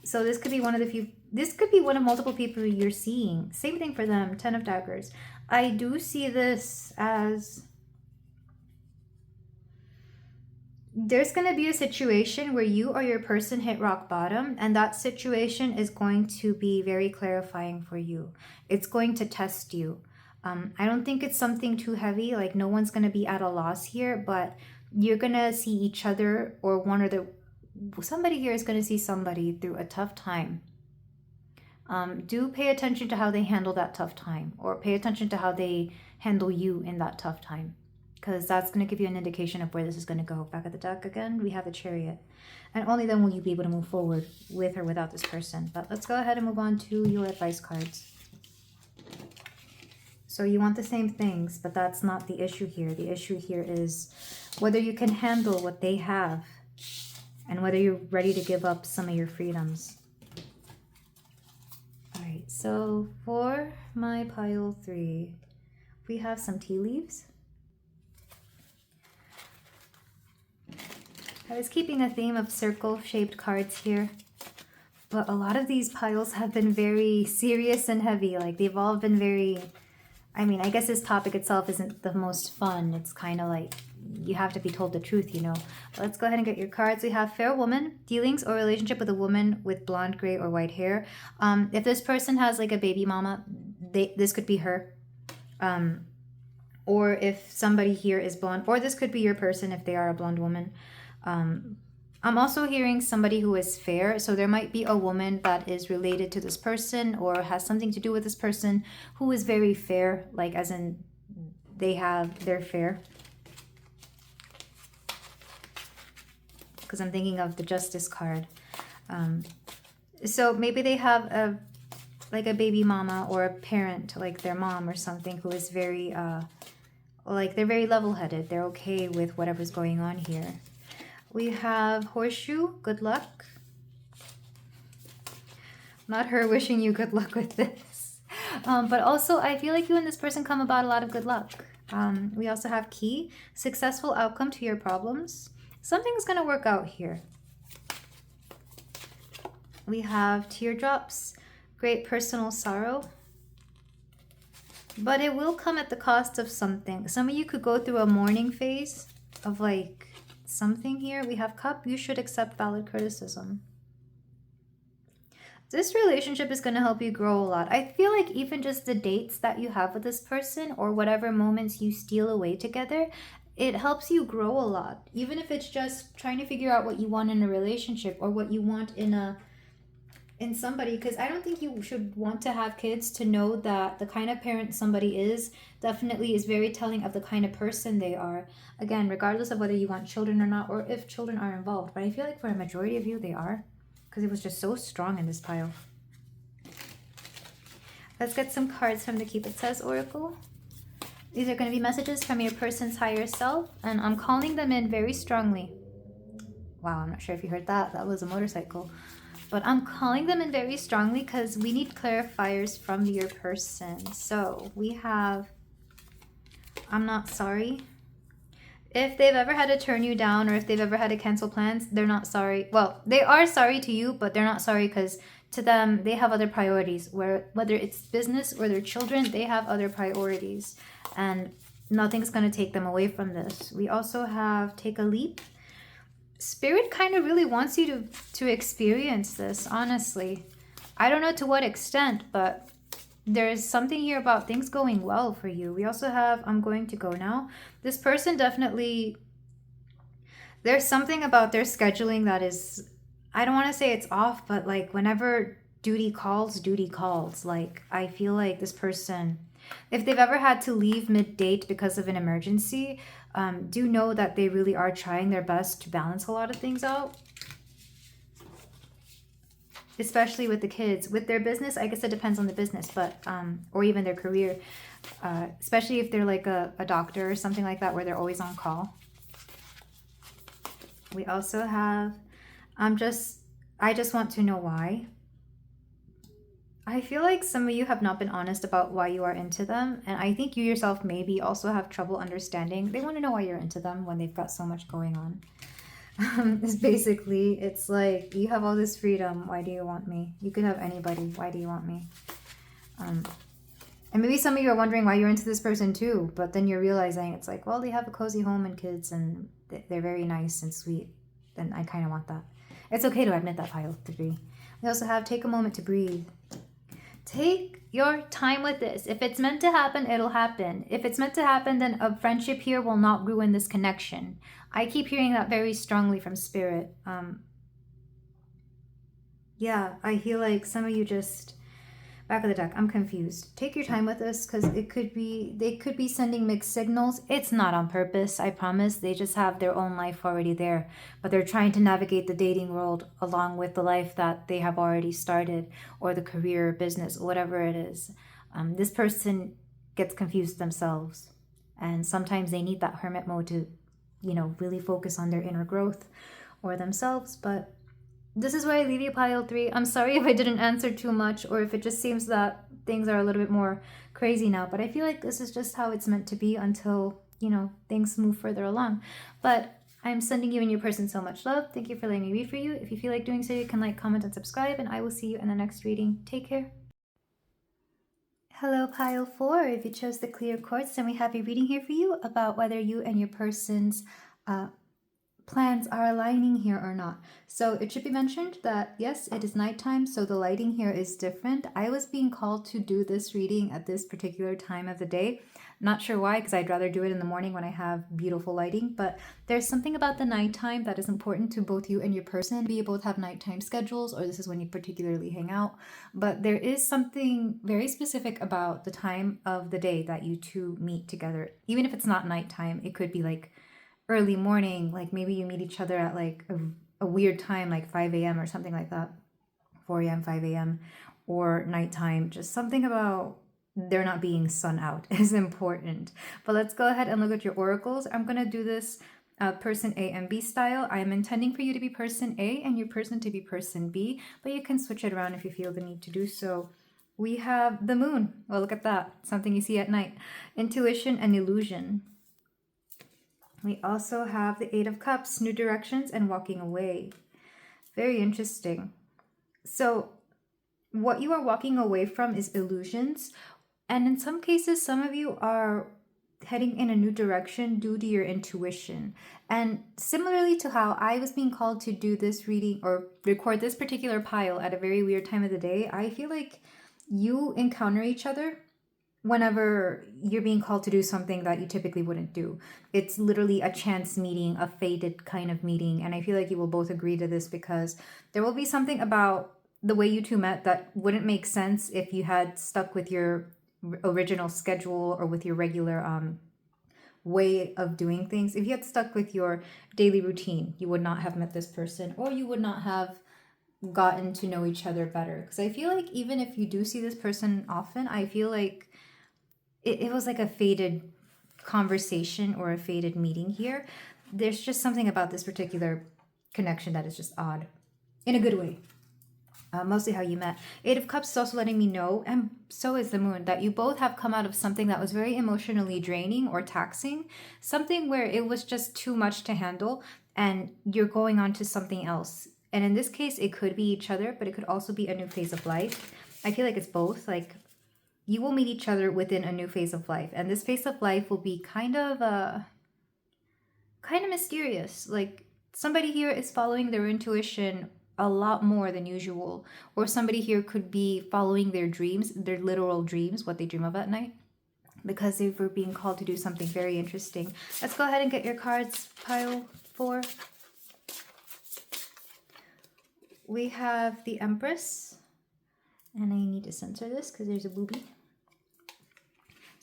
So this could be one of the few, this could be one of multiple people you're seeing. Same thing for them, 10 of Daggers. I do see this as there's going to be a situation where you or your person hit rock bottom, and that situation is going to be very clarifying for you. It's going to test you. I don't think it's something too heavy, like no one's going to be at a loss here, but you're going to see each other, or somebody here is going to see somebody through a tough time. Do pay attention to how they handle that tough time, or pay attention to how they handle you in that tough time, because that's going to give you an indication of where this is going to go. Back at the deck again, we have the Chariot, and only then will you be able to move forward with or without this person. But let's go ahead and move on to your advice cards. So you want the same things, but that's not the issue here. The issue here is whether you can handle what they have and whether you're ready to give up some of your freedoms. All right, so for my pile 3, we have some tea leaves. I was keeping a theme of circle-shaped cards here, but a lot of these piles have been very serious and heavy. Like, they've all been very... I mean, I guess this topic itself isn't the most fun. It's kind of like you have to be told the truth, you know. But let's go ahead and get your cards. We have fair woman, dealings or relationship with a woman with blonde, gray, or white hair. If this person has like a baby mama, this could be her. Or if somebody here is blonde, or this could be your person if they are a blonde woman. I'm also hearing somebody who is fair. So there might be a woman that is related to this person or has something to do with this person who is very fair, like as in they're fair. Because I'm thinking of the Justice card. So maybe they have like a baby mama or a parent, like their mom or something, who is very, like they're very level-headed. They're okay with whatever's going on here. We have horseshoe, good luck. Not her wishing you good luck with this. But also, I feel like you and this person come about a lot of good luck. We also have key, successful outcome to your problems. Something's going to work out here. We have teardrops, great personal sorrow. But it will come at the cost of something. Some of you could go through a mourning phase of like, something here. We have cup, you should accept valid criticism. This relationship is going to help you grow a lot. I feel like even just the dates that you have with this person or whatever moments you steal away together, it helps you grow a lot. Even if it's just trying to figure out what you want in a relationship or what you want in somebody, because I don't think you should want to have kids to know that the kind of parent somebody is definitely is very telling of the kind of person they are. Again, regardless of whether you want children or not, or if children are involved. But I feel like for a majority of you, they are, because it was just so strong in this pile. Let's get some cards from the Keep It Says Oracle. These are going to be messages from your person's higher self, and I'm calling them in very strongly. Wow, I'm not sure if you heard that. That was a motorcycle. But I'm calling them in very strongly because we need clarifiers from your person. So we have, I'm not sorry. If they've ever had to turn you down or if they've ever had to cancel plans, they're not sorry. Well, they are sorry to you, but they're not sorry because to them, they have other priorities. Whether it's business or their children, they have other priorities. And nothing's going to take them away from this. We also have take a leap. Spirit kind of really wants you to experience this, honestly. I don't know to what extent, but there's something here about things going well for you. We also have, I'm going to go now. This person definitely, there's something about their scheduling that is, I don't want to say it's off, but like whenever duty calls, duty calls. Like I feel like this person, if they've ever had to leave mid-date because of an emergency, do know that they really are trying their best to balance a lot of things out. especially with the kids. With their business, I guess it depends on the business, but or even their career, especially if they're like a doctor or something like that where they're always on call. We also have I just want to know why. I feel like some of you have not been honest about why you are into them, and I think you yourself maybe also have trouble understanding. They want to know why you're into them when they've got so much going on. It's like, you have all this freedom, why do you want me? You could have anybody, why do you want me? And maybe some of you are wondering why you're into this person too, but then you're realizing it's like, well, they have a cozy home and kids, and they're very nice and sweet, and I kind of want that. It's okay to admit that, pile 3. We also have take a moment to breathe. Take your time with this. If it's meant to happen, it'll happen. If it's meant to happen, then a friendship here will not ruin this connection. I keep hearing that very strongly from Spirit. Yeah, I feel like some of you just... Back of the deck, I'm confused. Take your time with this, because they could be sending mixed signals. It's not on purpose, I promise. They just have their own life already there. But they're trying to navigate the dating world along with the life that they have already started, or the career, business, whatever it is. This person gets confused themselves. And sometimes they need that hermit mode to, really focus on their inner growth or themselves. But this is where I leave you, pile 3. I'm sorry if I didn't answer too much, or if it just seems that things are a little bit more crazy now, but I feel like this is just how it's meant to be until, things move further along. But I'm sending you and your person so much love. Thank you for letting me read for you. If you feel like doing so, you can like, comment, and subscribe, and I will see you in the next reading. Take care. Hello, pile 4. If you chose the clear quartz, then we have a reading here for you about whether you and your person's plans are aligning here or not. So it should be mentioned that yes, it is nighttime, so the lighting here is different. I was being called to do this reading at this particular time of the day. Not sure why, because I'd rather do it in the morning when I have beautiful lighting, but there's something about the nighttime that is important to both you and your person. Maybe you both have nighttime schedules, or this is when you particularly hang out, but there is something very specific about the time of the day that you two meet together. Even if it's not nighttime, it could be like early morning, like maybe you meet each other at like a weird time, like 5 a.m. or something like that, 4 a.m., 5 a.m., or nighttime. Just something about there not being sun out is important. But let's go ahead and look at your oracles. I'm going to do this person A and B style. I am intending for you to be person A and your person to be person B, but you can switch it around if you feel the need to do so. We have the moon. Well, look at that. Something you see at night. Intuition and illusion. We also have the 8 of Cups, new directions and walking away. Very interesting. So what you are walking away from is illusions. And in some cases, some of you are heading in a new direction due to your intuition. And similarly to how I was being called to do this reading or record this particular pile at a very weird time of the day, I feel like you encounter each other whenever you're being called to do something that you typically wouldn't do. It's literally a chance meeting, a fated kind of meeting. And I feel like you will both agree to this, because there will be something about the way you two met that wouldn't make sense if you had stuck with your original schedule or with your regular way of doing things. If you had stuck with your daily routine, you would not have met this person, or you would not have gotten to know each other better. Because I feel like even if you do see this person often, I feel like it was like a fated conversation or a fated meeting here. There's just something about this particular connection that is just odd, in a good way. Mostly how you met. 8 of Cups is also letting me know, and so is the moon, that you both have come out of something that was very emotionally draining or taxing, something where it was just too much to handle, and you're going on to something else. And in this case, it could be each other, but it could also be a new phase of life. I feel like it's both. Like, you will meet each other within a new phase of life, and this phase of life will be kind of mysterious. Like, somebody here is following their intuition a lot more than usual, or somebody here could be following their dreams, their literal dreams, what they dream of at night, because they were being called to do something very interesting. Let's go ahead and get your cards, pile 4. We have the Empress, and I need to censor this because there's a booby.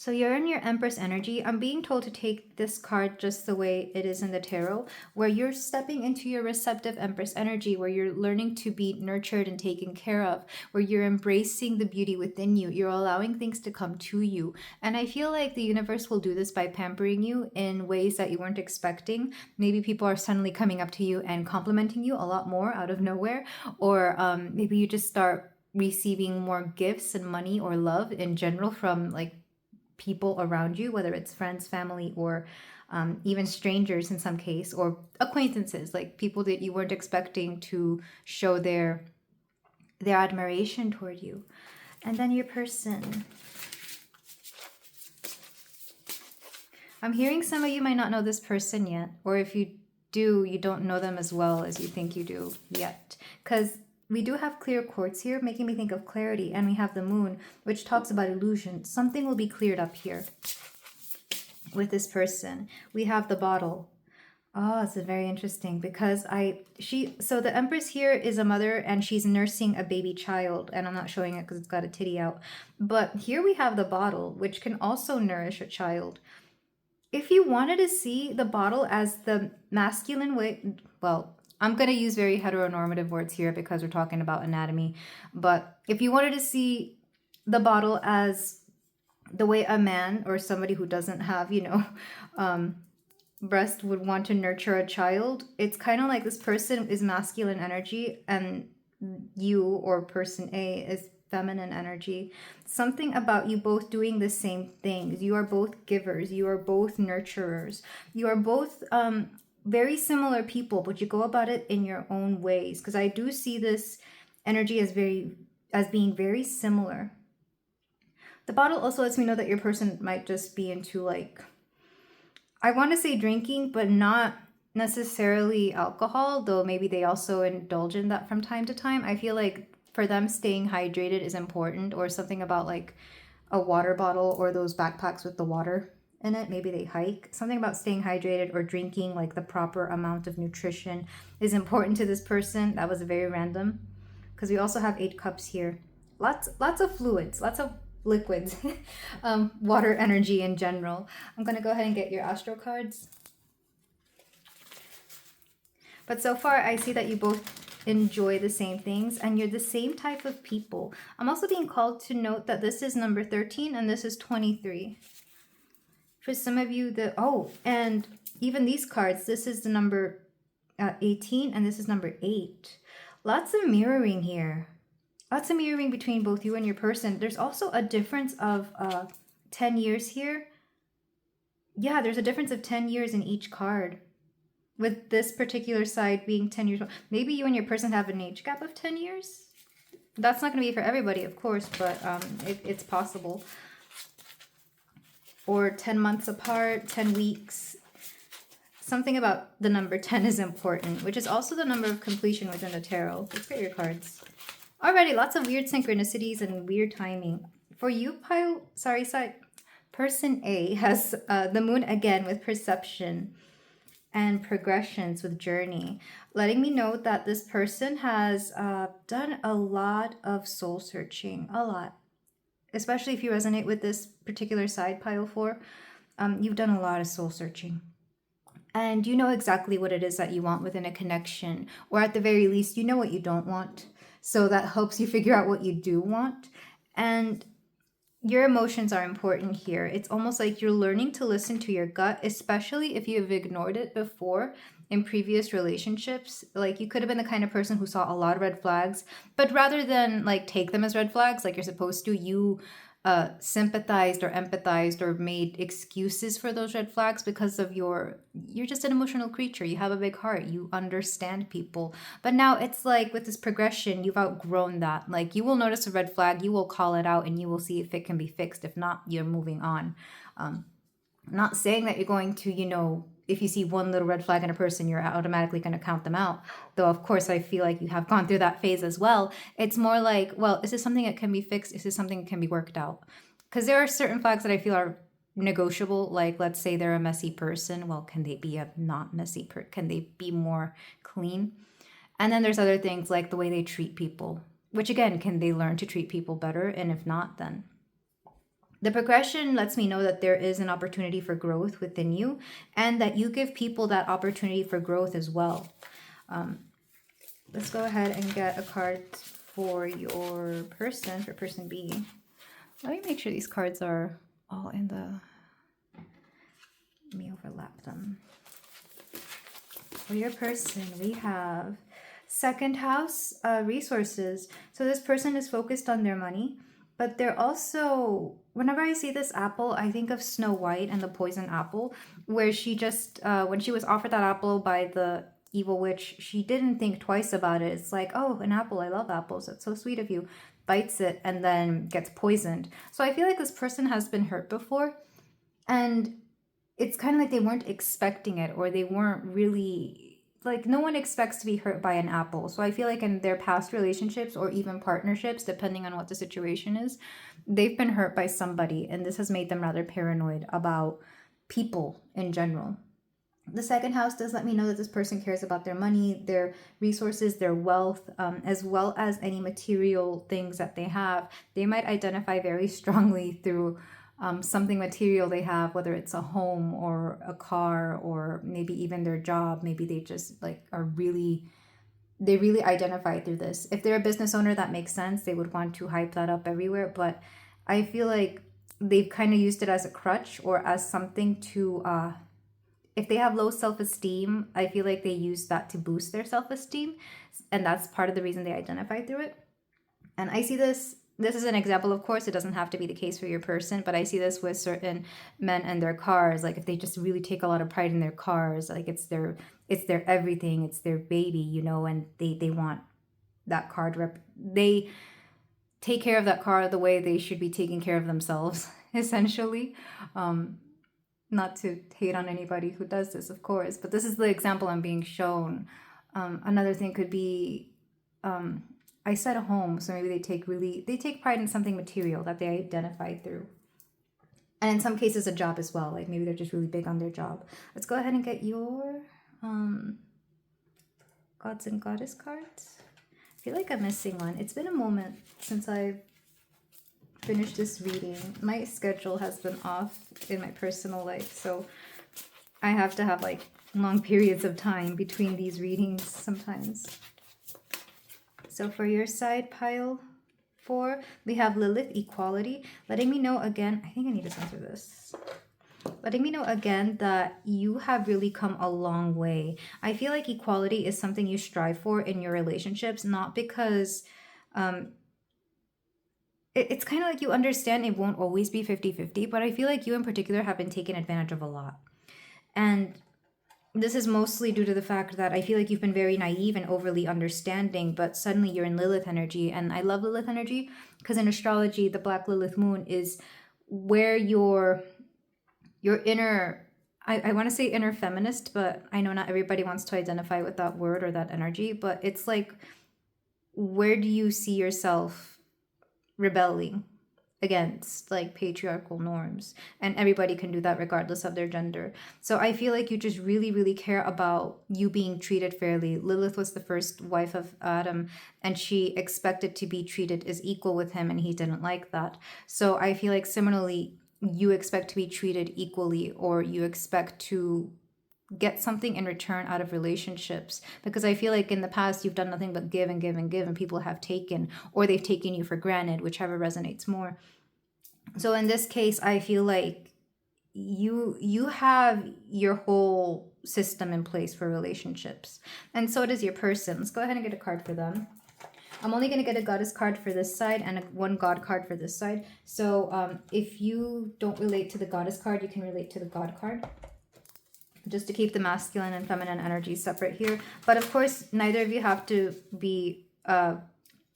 So you're in your Empress energy. I'm being told to take this card just the way it is in the tarot, where you're stepping into your receptive Empress energy, where you're learning to be nurtured and taken care of, where you're embracing the beauty within you. You're allowing things to come to you. And I feel like the universe will do this by pampering you in ways that you weren't expecting. Maybe people are suddenly coming up to you and complimenting you a lot more out of nowhere. Or maybe you just start receiving more gifts and money or love in general from like people around you, whether it's friends, family, or even strangers in some case, or acquaintances, like people that you weren't expecting to show their admiration toward you. And then your person. I'm hearing some of you might not know this person yet, or if you do, you don't know them as well as you think you do yet, because we do have clear quartz here, making me think of clarity, and we have the moon, which talks about illusion. Something will be cleared up here with this person. We have the bottle. Oh, it's very interesting because so the Empress here is a mother and she's nursing a baby child, and I'm not showing it because it's got a titty out. But here we have the bottle, which can also nourish a child. If you wanted to see the bottle as the masculine way, well, I'm going to use very heteronormative words here because we're talking about anatomy. But if you wanted to see the bottle as the way a man or somebody who doesn't have, breast would want to nurture a child, it's kind of like this person is masculine energy and you or person A is feminine energy. Something about you both doing the same things. You are both givers. You are both nurturers. You are both very similar people, but you go about it in your own ways. Because I do see this energy as being very similar. The bottle also lets me know that your person might just be into, like, I want to say drinking, but not necessarily alcohol, though maybe they also indulge in that from time to time. I feel like for them, staying hydrated is important, or something about like a water bottle or those backpacks with the water in it. Maybe they hike. Something about staying hydrated or drinking like the proper amount of nutrition is important to this person. That was very random because we also have 8 cups here. Lots of fluids, lots of liquids, water energy in general. I'm going to go ahead and get your astro cards. But so far, I see that you both enjoy the same things and you're the same type of people. I'm also being called to note that this is number 13 and this is 23. For some of you, and even these cards, this is the number 18 and this is number 8. Lots of mirroring here. Lots of mirroring between both you and your person. There's also a difference of 10 years here. Yeah, there's a difference of 10 years in each card. With this particular side being 10 years old. Maybe you and your person have an age gap of 10 years. That's not going to be for everybody, of course, but it's possible. Or 10 months apart, 10 weeks. Something about the number 10 is important, which is also the number of completion within the tarot. Let's get your cards. Alrighty, lots of weird synchronicities and weird timing. For you, person A has the moon again with perception and progressions with journey, letting me know that this person has done a lot of soul searching, a lot. Especially if you resonate with this particular side, pile 4, you've done a lot of soul searching. And you know exactly what it is that you want within a connection, or at the very least, you know what you don't want. So that helps you figure out what you do want. And your emotions are important here. It's almost like you're learning to listen to your gut, especially if you've ignored it before in previous relationships. Like you could have been the kind of person who saw a lot of red flags, but rather than like take them as red flags like you're supposed to, you sympathized or empathized or made excuses for those red flags because of you're just an emotional creature. You have a big heart. You understand people. But now it's like with this progression, you've outgrown that. Like you will notice a red flag, you will call it out, and you will see if it can be fixed. If not, you're moving on. I'm not saying that you're going to, if you see one little red flag in a person, you're automatically going to count them out. Though, of course, I feel like you have gone through that phase as well. It's more like, well, is this something that can be fixed? Is this something that can be worked out? Because there are certain flags that I feel are negotiable. Like, let's say they're a messy person. Well, can they be a not messy person? Can they be more clean? And then there's other things like the way they treat people, which again, can they learn to treat people better? And if not, then The progression lets me know that there is an opportunity for growth within you, and that you give people that opportunity for growth as well. Let's go ahead and get a card for your person, for person B. Let me make sure these cards are all in the... Let me overlap them. For your person, we have second house, resources. So this person is focused on their money, but they're also... Whenever I see this apple, I think of Snow White and the poison apple, where she just, when she was offered that apple by the evil witch, she didn't think twice about it. It's like, oh, an apple, I love apples, that's so sweet of you. Bites it and then gets poisoned. So I feel like this person has been hurt before, and it's kind of like they weren't expecting it, or they weren't really, like, no one expects to be hurt by an apple. So I feel like in their past relationships or even partnerships, depending on what the situation is, they've been hurt by somebody, and this has made them rather paranoid about people in general. The second house does let me know that this person cares about their money, their resources, their wealth, as well as any material things that they have. They might identify very strongly through something material they have, whether it's a home or a car or maybe even their job. Maybe they just like they really identify through this. If they're a business owner, that makes sense. They would want to hype that up everywhere. But I feel like they've kind of used it as a crutch or as something to... if they have low self-esteem, I feel like they use that to boost their self-esteem. And that's part of the reason they identify through it. And I see this is an example, of course, it doesn't have to be the case for your person, but I see this with certain men and their cars. Like if they just really take a lot of pride in their cars, like it's their everything, it's their baby, you know, and they want that car to they take care of that car the way they should be taking care of themselves, essentially. Not to hate on anybody who does this, of course, but this is the example I'm being shown. Another thing could be, I said a home, so maybe they take pride in something material that they identify through. And in some cases, a job as well. Like maybe they're just really big on their job. Let's go ahead and get your gods and goddess cards. I feel like I'm missing one. It's been a moment since I've finished this reading. My schedule has been off in my personal life, so I have to have like long periods of time between these readings sometimes. So for your side, pile 4, we have Lilith Equality, letting me know again, I think I need to censor this, letting me know again that you have really come a long way. I feel like equality is something you strive for in your relationships, not because it's kind of like you understand it won't always be 50-50, but I feel like you in particular have been taken advantage of a lot. And this is mostly due to the fact that I feel like you've been very naive and overly understanding, but suddenly you're in Lilith energy. And I love Lilith energy because in astrology, the Black Lilith moon is where your inner, I want to say inner feminist, but I know not everybody wants to identify with that word or that energy, but it's like, where do you see yourself rebelling against like patriarchal norms? And everybody can do that regardless of their gender. So I feel like you just really, really care about you being treated fairly. Lilith was the first wife of Adam, and she expected to be treated as equal with him, and he didn't like that. So I feel like similarly, you expect to be treated equally, or you expect to get something in return out of relationships, because I feel like in the past you've done nothing but give and give and give, and people have taken, or they've taken you for granted, whichever resonates more. So in this case, I feel like you have your whole system in place for relationships, and so does your person. Let's go ahead and get a card for them. I'm only going to get a goddess card for this side and one god card for this side. So if you don't relate to the goddess card, you can relate to the god card, just to keep the masculine and feminine energy separate here. But of course, neither of you have to be,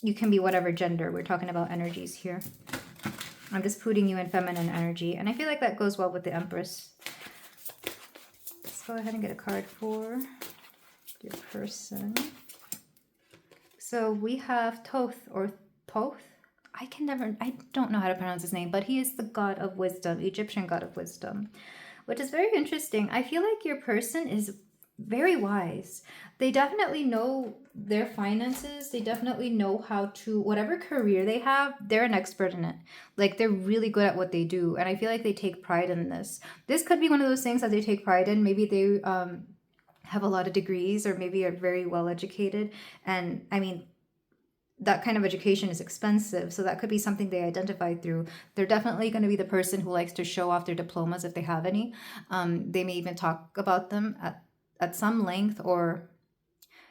you can be whatever gender. We're talking about energies here. I'm just putting you in feminine energy. And I feel like that goes well with the Empress. Let's go ahead and get a card for your person. So we have Thoth or Thoth. I don't know how to pronounce his name, but he is the god of wisdom, Egyptian god of wisdom, which is very interesting. I feel like your person is very wise. They definitely know their finances. They definitely know how to, whatever career they have, they're an expert in it. Like they're really good at what they do. And I feel like they take pride in this. This could be one of those things that they take pride in. Maybe they have a lot of degrees, or maybe are very well educated. And I mean, that kind of education is expensive, so that could be something they identify through. They're definitely going to be the person who likes to show off their diplomas if they have any. They may even talk about them at some length, or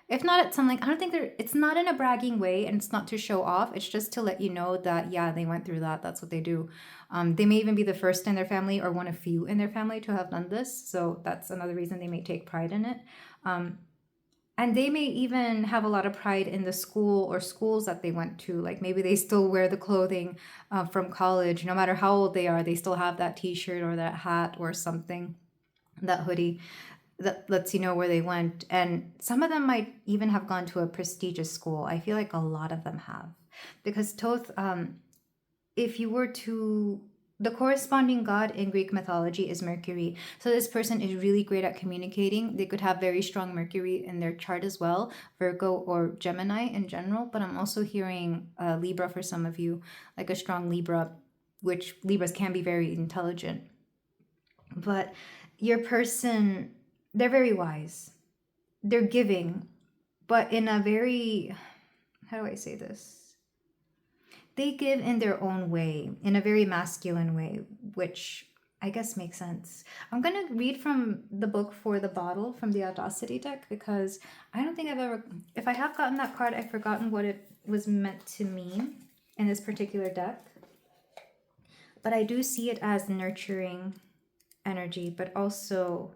if not at some length, I don't think it's not in a bragging way, and it's not to show off. It's just to let you know that, yeah, they went through that. That's what they do. They may even be the first in their family or one of few in their family to have done this. So that's another reason they may take pride in it. And they may even have a lot of pride in the school or schools that they went to. Like maybe they still wear the clothing from college. No matter how old they are, they still have that t-shirt or that hat or something, that hoodie that lets you know where they went. And some of them might even have gone to a prestigious school. I feel like a lot of them have. Because Toth, if you were to, the corresponding god in Greek mythology is Mercury. So this person is really great at communicating. They could have very strong Mercury in their chart as well, Virgo or Gemini in general. But I'm also hearing Libra for some of you, like a strong Libra, which Libras can be very intelligent. But your person, they're very wise. They're giving, but in a very, how do I say this? They give in their own way, in a very masculine way, which I guess makes sense. I'm going to read from the book for the bottle from the Audacity deck, because I don't think I've ever, if I have gotten that card, I've forgotten what it was meant to mean in this particular deck. But I do see it as nurturing energy, but also,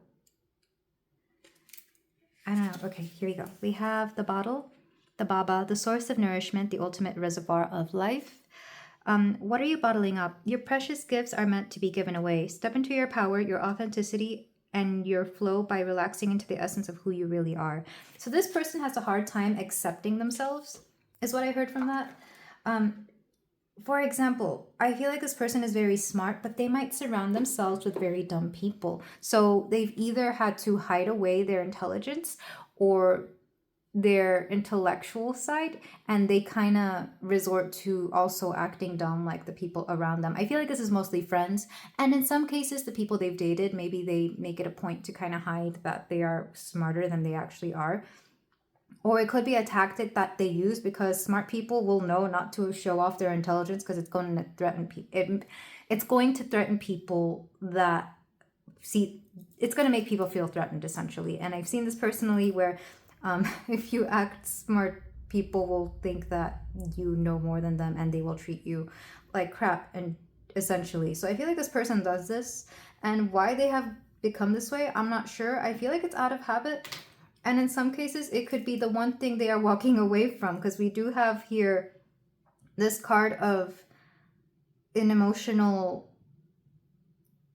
I don't know. Okay, here we go. We have the bottle, the Baba, the source of nourishment, the ultimate reservoir of life. What are you bottling up? Your precious gifts are meant to be given away. Step into your power, your authenticity, and your flow by relaxing into the essence of who you really are. So this person has a hard time accepting themselves, is what I heard from that. For example, I feel like this person is very smart, but they might surround themselves with very dumb people. So they've either had to hide away their intelligence or their intellectual side, and they kind of resort to also acting dumb like the people around them. I feel like this is mostly friends, and in some cases the people they've dated, maybe they make it a point to kind of hide that they are smarter than they actually are. Or it could be a tactic that they use, because smart people will know not to show off their intelligence, because it's going to threaten people. It's going to threaten people that see, it's going to make people feel threatened essentially. And I've seen this personally where if you act smart, people will think that you know more than them, and they will treat you like crap, and essentially. So I feel like this person does this, and why they have become this way, I'm not sure. I feel like it's out of habit. And in some cases, it could be the one thing they are walking away from, because we do have here this card of an emotional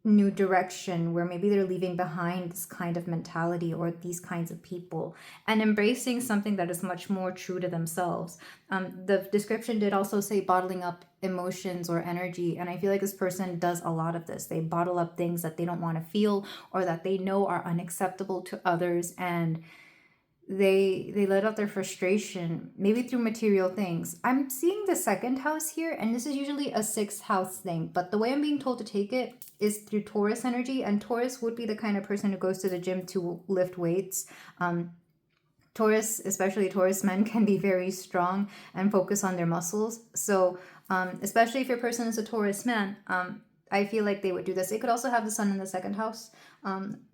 new direction, where maybe they're leaving behind this kind of mentality or these kinds of people and embracing something that is much more true to themselves. The description did also say bottling up emotions or energy, and I feel like this person does a lot of this. They bottle up things that they don't want to feel or that they know are unacceptable to others, and they let out their frustration, maybe through material things. I'm seeing the second house here, and this is usually a sixth house thing, but the way I'm being told to take it is through Taurus energy, and Taurus would be the kind of person who goes to the gym to lift weights. Taurus, especially Taurus men, can be very strong and focus on their muscles. So especially if your person is a Taurus man, I feel like they would do this. It could also have the sun in the second house,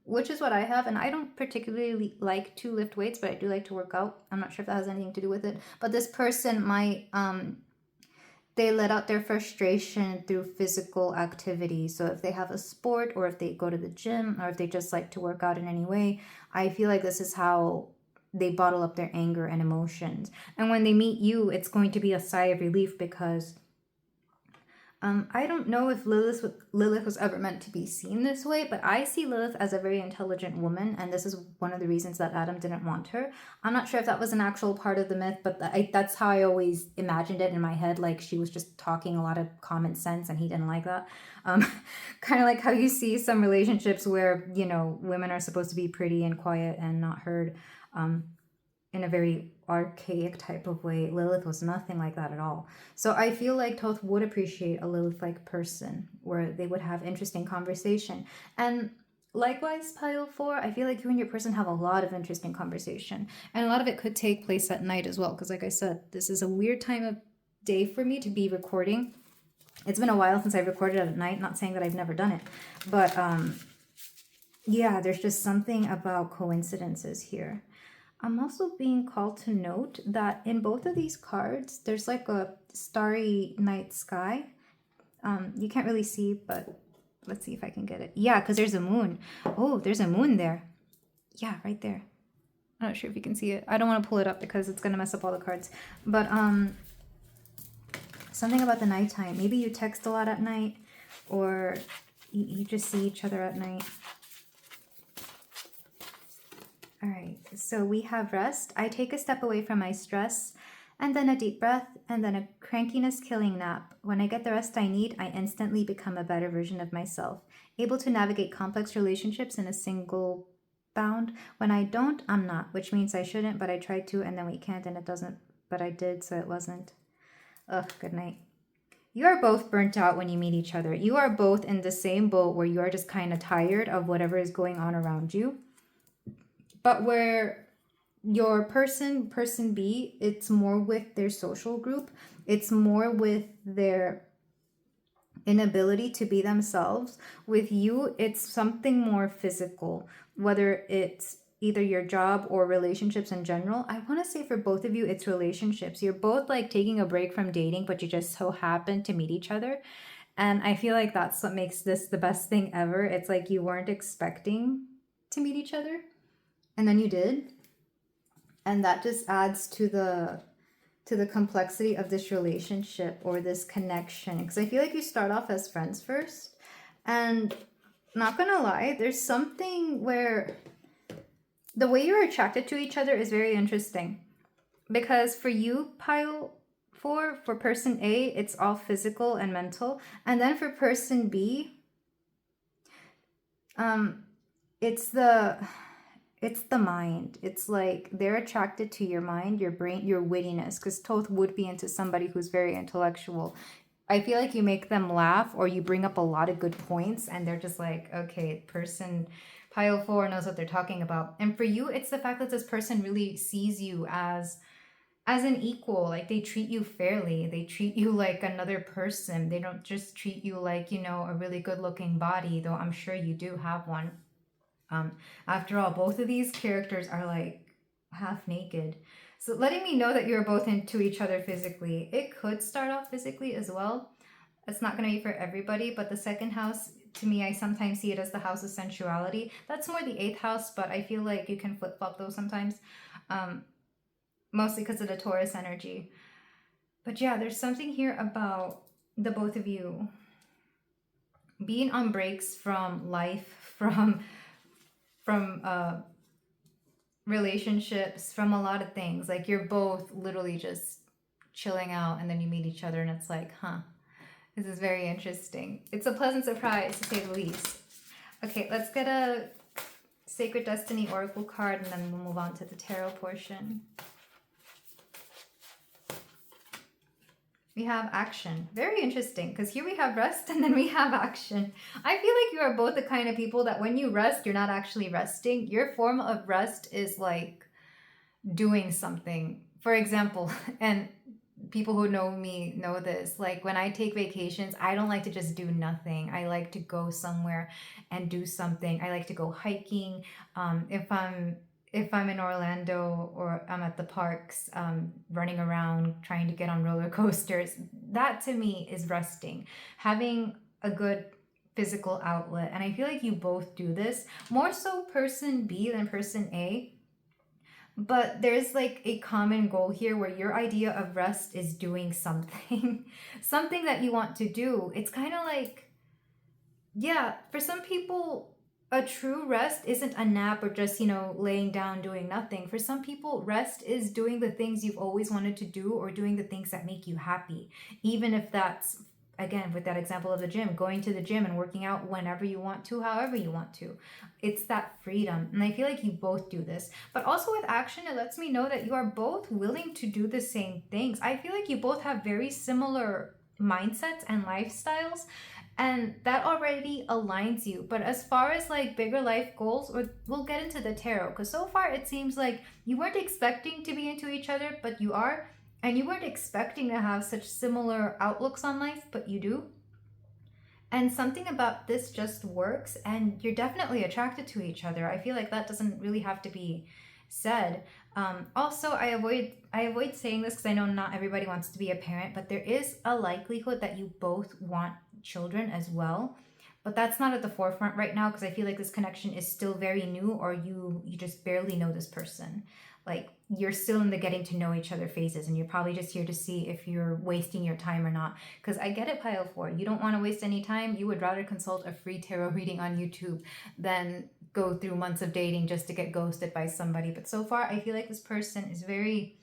which is what I have. And I don't particularly like to lift weights, but I do like to work out. I'm not sure if that has anything to do with it. But this person might, they let out their frustration through physical activity. So if they have a sport, or if they go to the gym, or if they just like to work out in any way, I feel like this is how they bottle up their anger and emotions. And when they meet you, it's going to be a sigh of relief, because I don't know if Lilith was ever meant to be seen this way, but I see Lilith as a very intelligent woman, and this is one of the reasons that Adam didn't want her. I'm not sure if that was an actual part of the myth, but that's how I always imagined it in my head, like she was just talking a lot of common sense, and he didn't like that. Kind of like how you see some relationships where, you know, women are supposed to be pretty and quiet and not heard. In a very archaic type of way. Lilith was nothing like that at all. So I feel like Toth would appreciate a Lilith-like person where they would have interesting conversation. And likewise, Pile 4, I feel like you and your person have a lot of interesting conversation. And a lot of it could take place at night as well. Because like I said, this is a weird time of day for me to be recording. It's been a while since I've recorded at night. Not saying that I've never done it. But yeah, there's just something about coincidences here. I'm also being called to note that in both of these cards, there's like a starry night sky. You can't really see, but let's see if I can get it. Yeah, because there's a moon. Oh, there's a moon there. Yeah, right there. I'm not sure if you can see it. I don't want to pull it up because it's going to mess up all the cards. But something about the nighttime. Maybe you text a lot at night, or you just see each other at night. All right, so we have rest. I take a step away from my stress, and then a deep breath, and then a crankiness-killing nap. When I get the rest I need, I instantly become a better version of myself, able to navigate complex relationships in a single bound. When I don't, I'm not, which means I shouldn't, but I tried to, and then we can't, and it doesn't, but I did, so it wasn't. Ugh, good night. You are both burnt out when you meet each other. You are both in the same boat where you are just kind of tired of whatever is going on around you. But where your person B, it's more with their social group. It's more with their inability to be themselves. With you, it's something more physical, whether it's either your job or relationships in general. I want to say for both of you, it's relationships. You're both like taking a break from dating, but you just so happen to meet each other. And I feel like that's what makes this the best thing ever. It's like you weren't expecting to meet each other, and then you did, and that just adds to the complexity of this relationship or this connection. Because I feel like you start off as friends first, and not gonna lie, there's something where the way you're attracted to each other is very interesting. Because for you, Pile 4, for person A, it's all physical and mental, and then for person B, it's the mind. It's like they're attracted to your mind, your brain, your wittiness, because Toth would be into somebody who's very intellectual. I feel like you make them laugh, or you bring up a lot of good points, and they're just like, okay, person Pile 4 knows what they're talking about. And for you, it's the fact that this person really sees you as an equal. Like, they treat you fairly. They treat you like another person. They don't just treat you like, you know, a really good looking body, though I'm sure you do have one. After all, both of these characters are like half naked. So letting me know that you're both into each other physically. It could start off physically as well. It's not going to be for everybody, but the second house, to me, I sometimes see it as the house of sensuality. That's more the 8th house, but I feel like you can flip-flop those sometimes. Mostly because of the Taurus energy. But yeah, there's something here about the both of you being on breaks from life, from relationships, from a lot of things. Like, you're both literally just chilling out, and then you meet each other, and it's like, huh, this is very interesting. It's a pleasant surprise, to say the least. Okay, let's get a Sacred Destiny Oracle card, and then we'll move on to the tarot portion. We have action. Very interesting, because here we have rest, and then we have action. I feel like you are both the kind of people that when you rest, you're not actually resting. Your form of rest is like doing something. For example, and people who know me know this, like when I take vacations, I don't like to just do nothing. I like to go somewhere and do something. I like to go hiking. If I'm in Orlando, or I'm at the parks, running around, trying to get on roller coasters, that to me is resting. Having a good physical outlet. And I feel like you both do this. More so person B than person A. But there's like a common goal here where your idea of rest is doing something, something that you want to do. It's kind of like, yeah, for some people, a true rest isn't a nap or just, laying down doing nothing. For some people, rest is doing the things you've always wanted to do or doing the things that make you happy. Even if that's, again, with that example of the gym, going to the gym and working out whenever you want to, however you want to. It's that freedom. And I feel like you both do this. But also with action, it lets me know that you are both willing to do the same things. I feel like you both have very similar mindsets and lifestyles, and that already aligns you. But as far as like bigger life goals, we'll get into the tarot, because so far it seems like you weren't expecting to be into each other, but you are, and you weren't expecting to have such similar outlooks on life, but you do. And something about this just works, and you're definitely attracted to each other. I feel like that doesn't really have to be said. Also, I avoid saying this because I know not everybody wants to be a parent, but there is a likelihood that you both want children as well. But that's not at the forefront right now, because I feel like this connection is still very new, or you just barely know this person. Like, you're still in the getting to know each other phases, and you're probably just here to see if you're wasting your time or not. Because I get it, pile 4. You don't want to waste any time. You would rather consult a free tarot reading on YouTube than go through months of dating just to get ghosted by somebody. But so far, I feel like this person is very,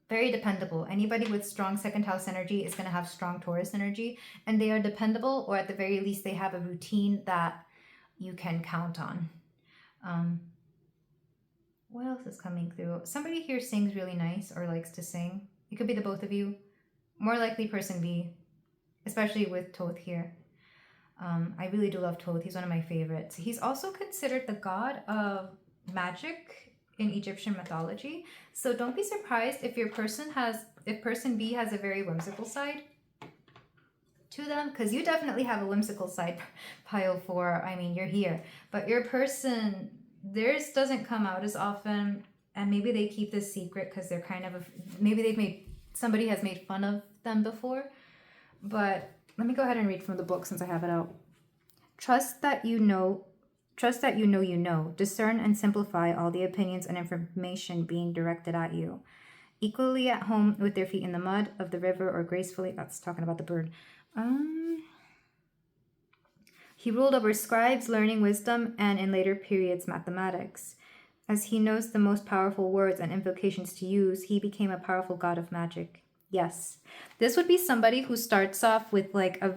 very dependable. Anybody with strong second house energy is going to have strong Taurus energy, and they are dependable, or at the very least, they have a routine that you can count on. What else is coming through? Somebody here sings really nice or likes to sing. It could be the both of you. More likely person B, especially with Thoth here. I really do love Thoth. He's one of my favorites. He's also considered the god of magic in Egyptian mythology. So don't be surprised if person B has a very whimsical side to them, because you definitely have a whimsical side, pile 4. I mean, you're here. But your person, theirs doesn't come out as often, and maybe they keep this secret because they're kind of maybe somebody has made fun of them before. But let me go ahead and read from the book since I have it out. Trust that you know. Discern and simplify all the opinions and information being directed at you. Equally at home with their feet in the mud of the river, or gracefully. That's talking about the bird. He ruled over scribes, learning wisdom, and in later periods, mathematics. As he knows the most powerful words and invocations to use, he became a powerful god of magic. Yes. This would be somebody who starts off with like a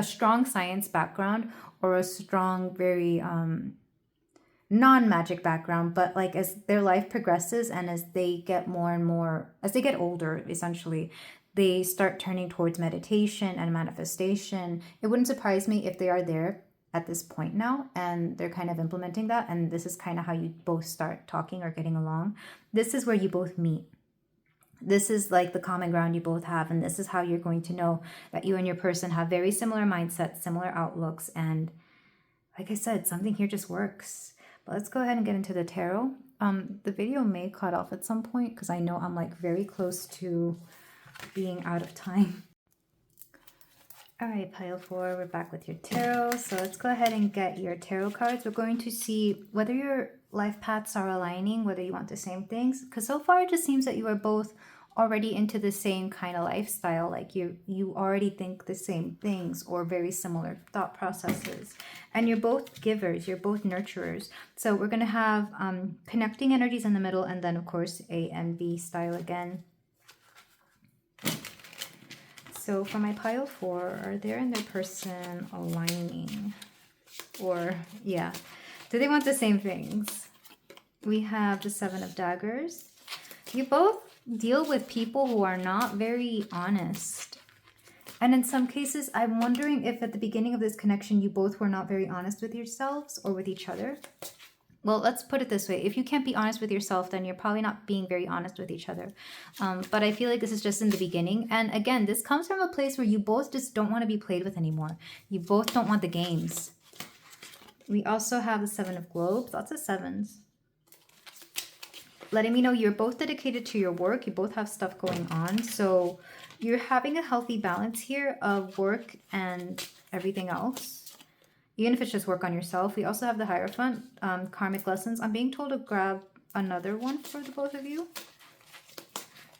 strong science background, or a strong, very non-magic background, but like as their life progresses and as they get as they get older, essentially, they start turning towards meditation and manifestation. It wouldn't surprise me if they are there at this point now and they're kind of implementing that, and this is kind of how you both start talking or getting along. This is where you both meet. This is like the common ground you both have, and this is how you're going to know that you and your person have very similar mindsets, similar outlooks, and like I said, something here just works. But let's go ahead and get into the tarot. The video may cut off at some point because I know I'm like very close to being out of time. All right, pile 4, we're back with your tarot. So let's go ahead and get your tarot cards. We're going to see whether your life paths are aligning, whether you want the same things. Because so far it just seems that you are both already into the same kind of lifestyle. Like you already think the same things or very similar thought processes. And you're both givers, you're both nurturers. So we're going to have connecting energies in the middle, and then of course A and B style again. So for my pile 4, are there and their person aligning? Or, yeah, do they want the same things? We have the 7 of Daggers. You both deal with people who are not very honest. And in some cases, I'm wondering if at the beginning of this connection, you both were not very honest with yourselves or with each other. Well, let's put it this way. If you can't be honest with yourself, then you're probably not being very honest with each other. But I feel like this is just in the beginning. And again, this comes from a place where you both just don't want to be played with anymore. You both don't want the games. We also have the 7 of Globes. Lots of 7s. Letting me know you're both dedicated to your work. You both have stuff going on. So you're having a healthy balance here of work and everything else. even if it's just work on yourself. We also have the Hierophant, karmic lessons. I'm being told to grab another one for the both of you.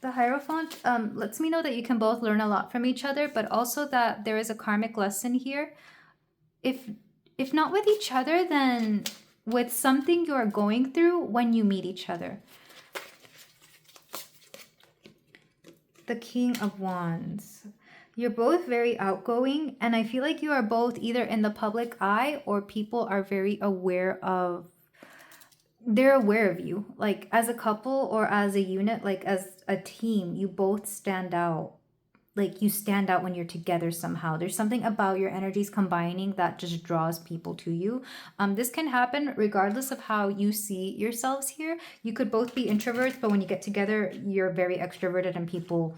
The Hierophant lets me know that you can both learn a lot from each other, but also that there is a karmic lesson here. If not with each other, then with something you're going through when you meet each other. The King of Wands. You're both very outgoing, and I feel like you are both either in the public eye or people are very aware of, they're aware of you. Like as a couple or as a unit, like as a team, you both stand out. Like you stand out when you're together somehow. There's something about your energies combining that just draws people to you. This can happen regardless of how you see yourselves here. You could both be introverts, but when you get together, you're very extroverted and people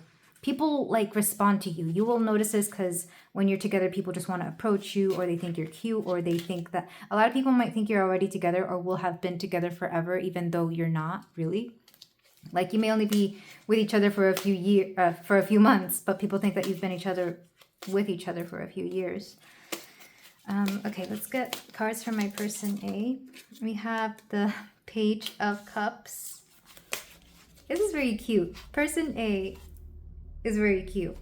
like respond to you. You will notice this because when you're together, people just want to approach you, or they think you're cute, or they think that a lot of people might think you're already together or will have been together forever, even though you're not really. Like you may only be with each other for a few for a few months, but people think that you've been with each other for a few years. Okay, let's get cards from my person A. We have the Page of Cups. This is very cute. Person A is very cute.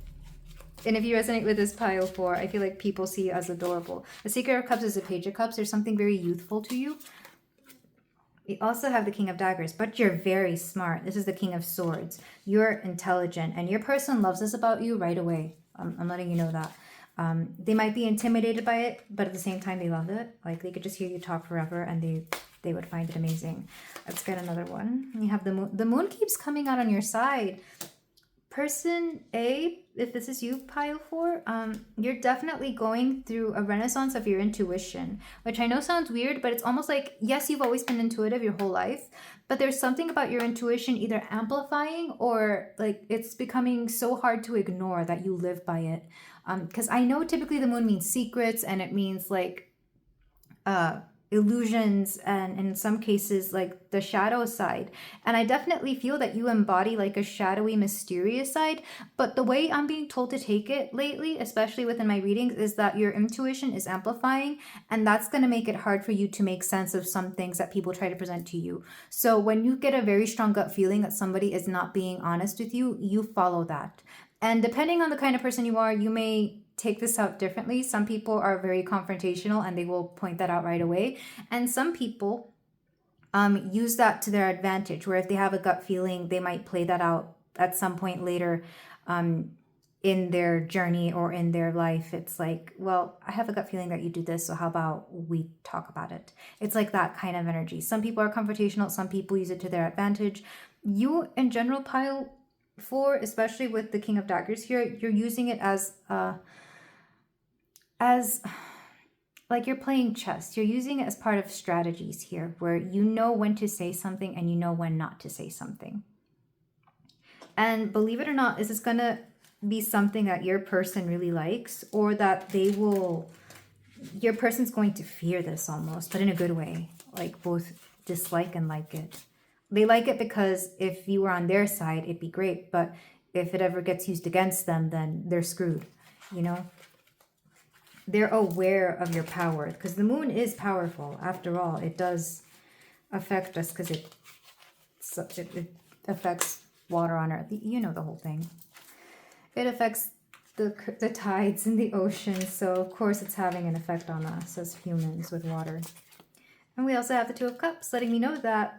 And if you resonate with this pile 4, I feel like people see you as adorable. The Secret of Cups is a Page of Cups. There's something very youthful to you. We also have the King of Daggers, but you're very smart. This is the King of Swords. You're intelligent, and your person loves this about you right away. I'm letting you know that. They might be intimidated by it, but at the same time, they love it. Like, they could just hear you talk forever, and they would find it amazing. Let's get another one. We have the moon. The moon keeps coming out on your side. Person A, if this is you, pile 4, you're definitely going through a renaissance of your intuition, which I know sounds weird, but it's almost like, yes, you've always been intuitive your whole life, but there's something about your intuition either amplifying or like it's becoming so hard to ignore that you live by it. Because I know typically the moon means secrets, and it means like illusions, and in some cases like the shadow side, and I definitely feel that you embody like a shadowy, mysterious side. But the way I'm being told to take it lately, especially within my readings, is that your intuition is amplifying, and that's going to make it hard for you to make sense of some things that people try to present to you. So when you get a very strong gut feeling that somebody is not being honest with you, you follow that. And depending on the kind of person you are, you may take this out differently. Some people are very confrontational and they will point that out right away. And some people use that to their advantage, where if they have a gut feeling, they might play that out at some point later in their journey or in their life. It's like, well, I have a gut feeling that you do this, so how about we talk about it? It's like that kind of energy. Some people are confrontational, some people use it to their advantage. You, in general, pile 4, especially with the King of Daggers here, you're using it as like you're playing chess. You're using it as part of strategies here, where you know when to say something and you know when not to say something. And believe it or not, is this going to be something that your person really likes, or that your person's going to fear this almost, but in a good way, like both dislike and like it. They like it because if you were on their side, it'd be great, but if it ever gets used against them, then they're screwed, you know? They're aware of your power, because the moon is powerful. After all, it does affect us because it affects water on Earth. You know the whole thing. It affects the tides in the ocean, so of course it's having an effect on us as humans with water. And we also have the Two of Cups, letting me know that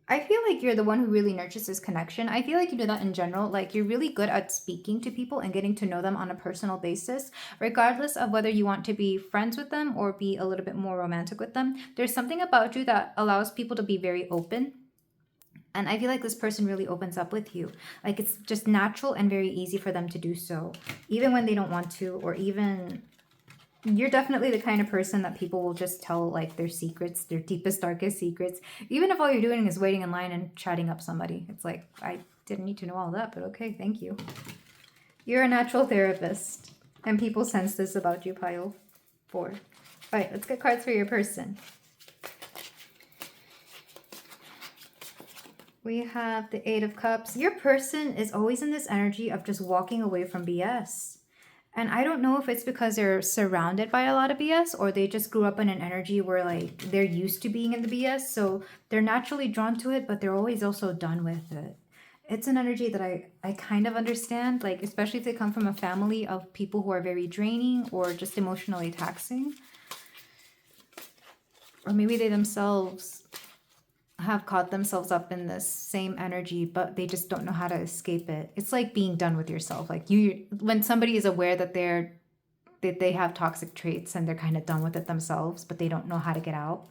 I feel like you're the one who really nurtures this connection. I feel like you do that in general. Like, you're really good at speaking to people and getting to know them on a personal basis, regardless of whether you want to be friends with them or be a little bit more romantic with them. There's something about you that allows people to be very open. And I feel like this person really opens up with you. Like, it's just natural and very easy for them to do so, even when they don't want to, or even... You're definitely the kind of person that people will just tell like their secrets, their deepest, darkest secrets, even if all you're doing is waiting in line and chatting up somebody. It's like, I didn't need to know all that, but okay, thank you. You're a natural therapist, and people sense this about you, pile 4. All right, let's get cards for your person. We have the Eight of Cups. Your person is always in this energy of just walking away from BS. And I don't know if it's because they're surrounded by a lot of BS, or they just grew up in an energy where like they're used to being in the BS. So they're naturally drawn to it, but they're always also done with it. It's an energy that I kind of understand, like especially if they come from a family of people who are very draining or just emotionally taxing. Or maybe they themselves have caught themselves up in this same energy, but they just don't know how to escape it. It's like being done with yourself. Like when somebody is aware that they have toxic traits and they're kind of done with it themselves, but they don't know how to get out.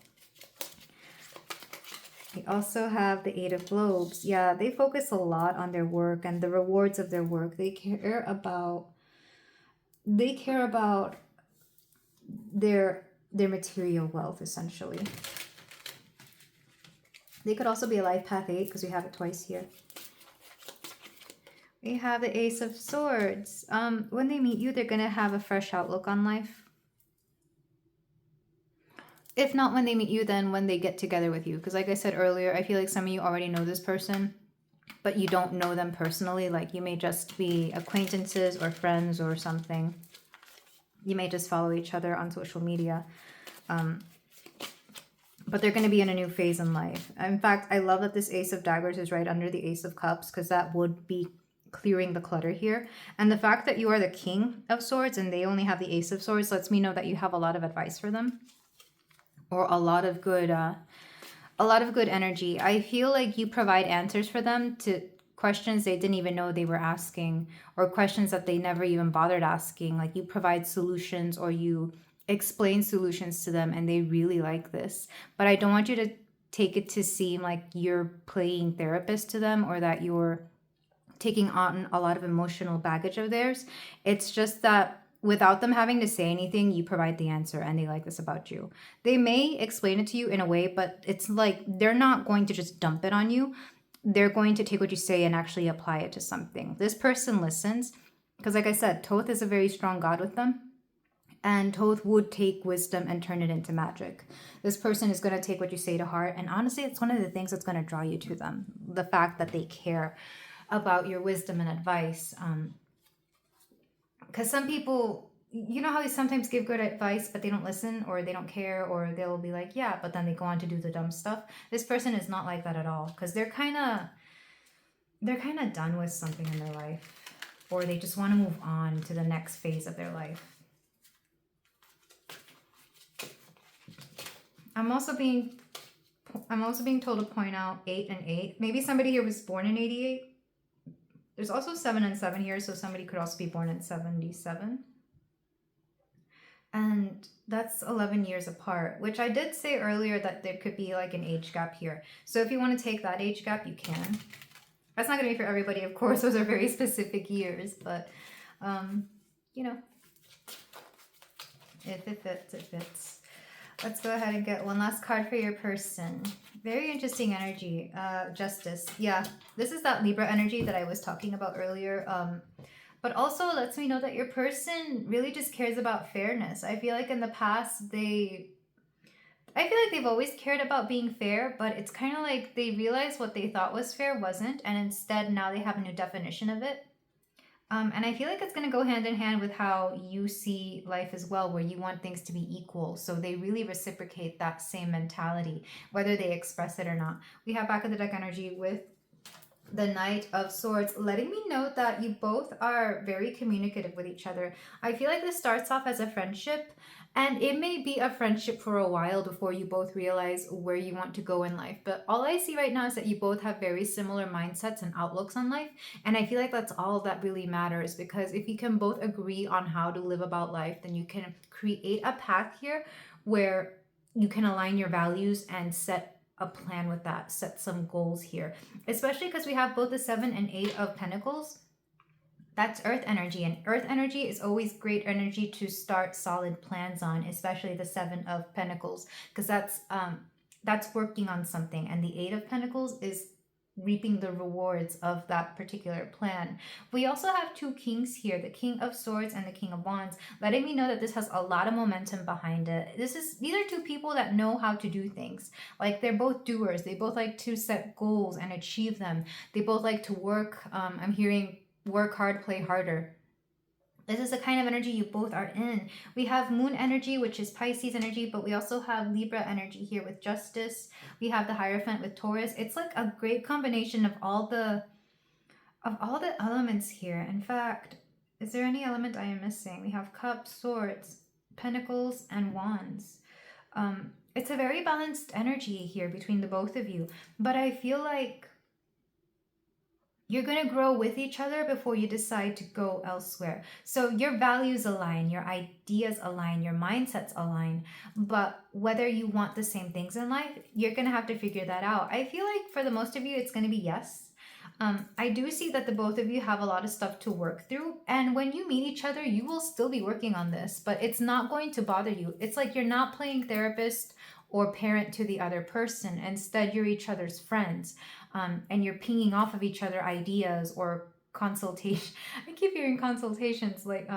We also have the Eight of Globes. Yeah, they focus a lot on their work and the rewards of their work. They care about their material wealth, essentially. They could also be a life path 8 because we have it twice here. We have the Ace of Swords. When they meet you, they're going to have a fresh outlook on life. If not when they meet you, then when they get together with you. Because like I said earlier, I feel like some of you already know this person, but you don't know them personally. Like you may just be acquaintances or friends or something. You may just follow each other on social media. But they're going to be in a new phase in life. In fact, I love that this Ace of Daggers is right under the Ace of Cups, because that would be clearing the clutter here. And the fact that you are the King of Swords and they only have the Ace of Swords lets me know that you have a lot of advice for them, or a lot of good energy. I feel like you provide answers for them to questions they didn't even know they were asking, or questions that they never even bothered asking. Like you provide solutions, or you explain solutions to them, and they really like this. But I don't want you to take it to seem like you're playing therapist to them, or that you're taking on a lot of emotional baggage of theirs. It's just that without them having to say anything, you provide the answer, and they like this about you. They may explain it to you in a way, but it's like they're not going to just dump it on you. They're going to take what you say and actually apply it to something. This person listens because, like I said, Thoth is a very strong god with them. And Thoth would take wisdom and turn it into magic. This person is going to take what you say to heart. And honestly, it's one of the things that's going to draw you to them. The fact that they care about your wisdom and advice. Because some people, you know how they sometimes give good advice, but they don't listen, or they don't care, or they'll be like, yeah, but then they go on to do the dumb stuff. This person is not like that at all. Because they're kind of done with something in their life. Or they just want to move on to the next phase of their life. I'm also being told to point out 8 and 8. Maybe somebody here was born in 88. There's also 7 and 7 here, so somebody could also be born in 77. And that's 11 years apart, which I did say earlier that there could be like an age gap here. So if you want to take that age gap, you can. That's not going to be for everybody, of course. Those are very specific years, but, you know, if it fits, it fits. Let's go ahead and get one last card for your person. Very interesting energy. Justice. Yeah, this is that Libra energy that I was talking about earlier. But also lets me know that your person really just cares about fairness. I feel like in the past, they've always cared about being fair, but it's kind of like they realized what they thought was fair wasn't, and instead now they have a new definition of it. And I feel like it's going to go hand in hand with how you see life as well, where you want things to be equal. So they really reciprocate that same mentality, whether they express it or not. We have back of the deck energy with the Knight of Swords, letting me know that you both are very communicative with each other. I feel like this starts off as a friendship, and it may be a friendship for a while before you both realize where you want to go in life. But all I see right now is that you both have very similar mindsets and outlooks on life. And I feel like that's all that really matters, because if you can both agree on how to live about life, then you can create a path here where you can align your values and set a plan with that, set some goals here, especially because we have both the 7 and 8 of Pentacles. That's earth energy, and earth energy is always great energy to start solid plans on, especially the 7 of Pentacles, because that's working on something, and the 8 of Pentacles is reaping the rewards of that particular plan. We also have two kings here, the King of Swords and the King of Wands, letting me know that this has a lot of momentum behind it. These are two people that know how to do things. Like, they're both doers. They both like to set goals and achieve them. They both like to work. I'm hearing work hard, play harder. This is the kind of energy you both are in. We have moon energy, which is Pisces energy, but we also have Libra energy here with Justice. We have the Hierophant with Taurus. It's like a great combination of all the elements here. In fact, is there any element I am missing? We have Cups, Swords, Pentacles, and Wands. It's a very balanced energy here between the both of you, but I feel like you're going to grow with each other before you decide to go elsewhere. So your values align, your ideas align, your mindsets align. But whether you want the same things in life, you're going to have to figure that out. I feel like for the most of you, it's going to be yes. I do see that the both of you have a lot of stuff to work through. And when you meet each other, you will still be working on this, but it's not going to bother you. It's like you're not playing therapist or parent to the other person. Instead, you're each other's friends. And you're pinging off of each other ideas or consultation. I keep hearing consultations like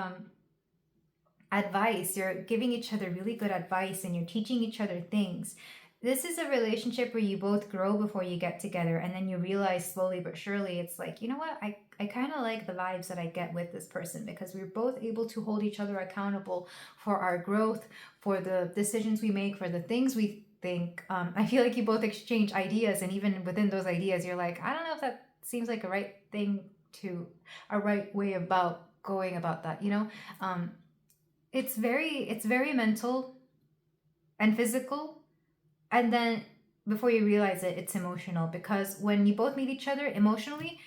advice. You're giving each other really good advice and you're teaching each other things. This is a relationship where you both grow before you get together, and then you realize slowly but surely it's like, you know what, I kind of like the vibes that I get with this person, because we're both able to hold each other accountable for our growth, for the decisions we make, for the things we think. I feel like you both exchange ideas, and even within those ideas you're like, I don't know if that seems like a right way about going about that, you know. It's very mental and physical, and then before you realize it, it's emotional, because when you both meet each other emotionally,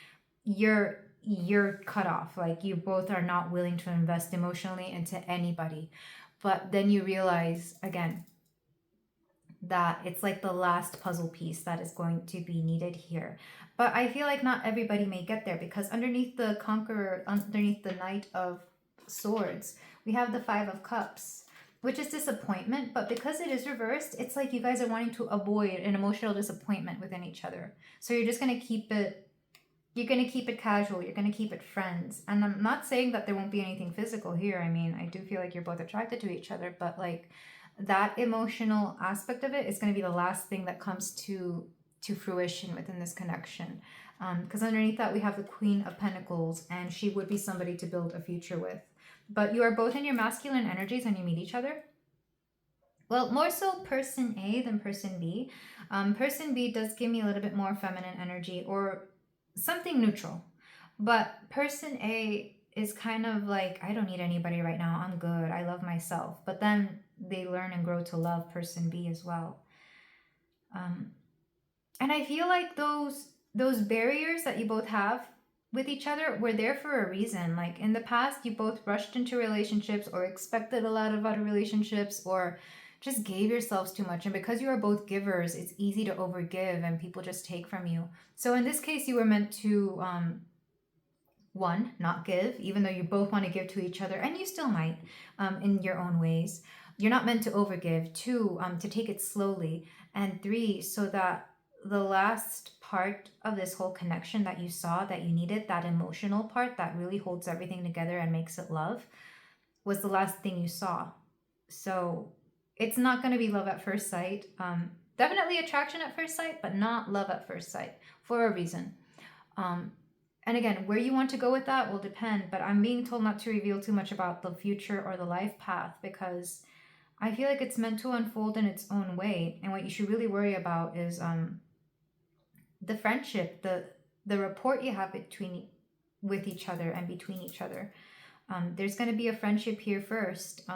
you're cut off. Like, you both are not willing to invest emotionally into anybody. But then you realize again that it's like the last puzzle piece that is going to be needed here. But I feel like not everybody may get there, because underneath the Conqueror, underneath the Knight of Swords, we have the Five of Cups, which is disappointment. But because it is reversed, it's like you guys are wanting to avoid an emotional disappointment within each other. So you're just going to keep it, you're going to keep it casual. You're going to keep it friends. And I'm not saying that there won't be anything physical here. I mean, I do feel like you're both attracted to each other, but like that emotional aspect of it is going to be the last thing that comes to fruition within this connection. Because underneath that, we have the Queen of Pentacles, and she would be somebody to build a future with. But you are both in your masculine energies when you meet each other. Well, more so person A than person B. Person B does give me a little bit more feminine energy or something neutral. But person A is kind of like, I don't need anybody right now. I'm good. I love myself. But then they learn and grow to love person B as well. And I feel like those barriers that you both have with each other were there for a reason. Like in the past, you both rushed into relationships or expected a lot of other relationships, or just gave yourselves too much. And because you are both givers, it's easy to overgive and people just take from you. So in this case, you were meant to, one, not give, even though you both want to give to each other, and you still might in your own ways. You're not meant to overgive. Two, to take it slowly. And three, so that the last part of this whole connection that you saw that you needed, that emotional part that really holds everything together and makes it love, was the last thing you saw. So it's not going to be love at first sight. Definitely attraction at first sight, but not love at first sight, for a reason. And again, where you want to go with that will depend, but I'm being told not to reveal too much about the future or the life path, because I feel like it's meant to unfold in its own way. And what you should really worry about is the friendship, the rapport you have with each other and between each other. There's going to be a friendship here first,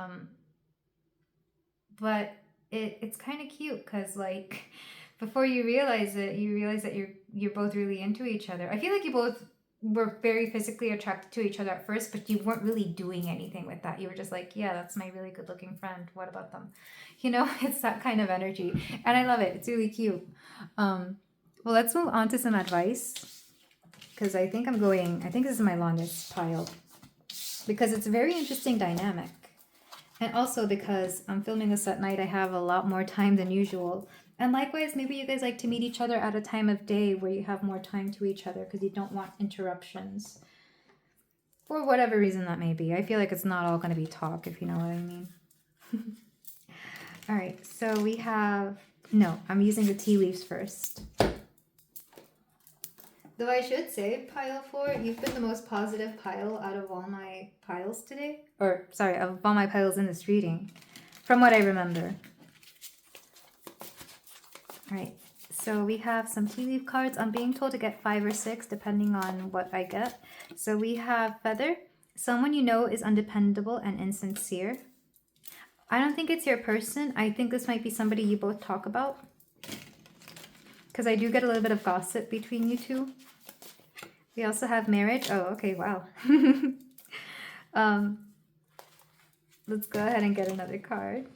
but it's kind of cute, because like before you realize it, you realize that you're both really into each other. I feel like you both were very physically attracted to each other at first, but you weren't really doing anything with that. You were just like, yeah, that's my really good looking friend, what about them? You know, it's that kind of energy, and I love it. It's really cute. Well, let's move on to some advice, because I think this is my longest pile, because it's a very interesting dynamic. And also because I'm filming this at night, I have a lot more time than usual. And likewise, maybe you guys like to meet each other at a time of day where you have more time to each other, because you don't want interruptions. For whatever reason that may be. I feel like it's not all going to be talk, if you know what I mean. All right, so we have... No, I'm using the tea leaves first. Though I should say, pile 4, you've been the most positive pile out of all my piles today. Or, sorry, of all my piles in this reading. From what I remember. Alright, so we have some tea leaf cards. I'm being told to get 5 or 6, depending on what I get. So we have Feather. Someone you know is undependable and insincere. I don't think it's your person. I think this might be somebody you both talk about. Because I do get a little bit of gossip between you two. We also have Marriage. Oh, okay, wow. Let's go ahead and get another card.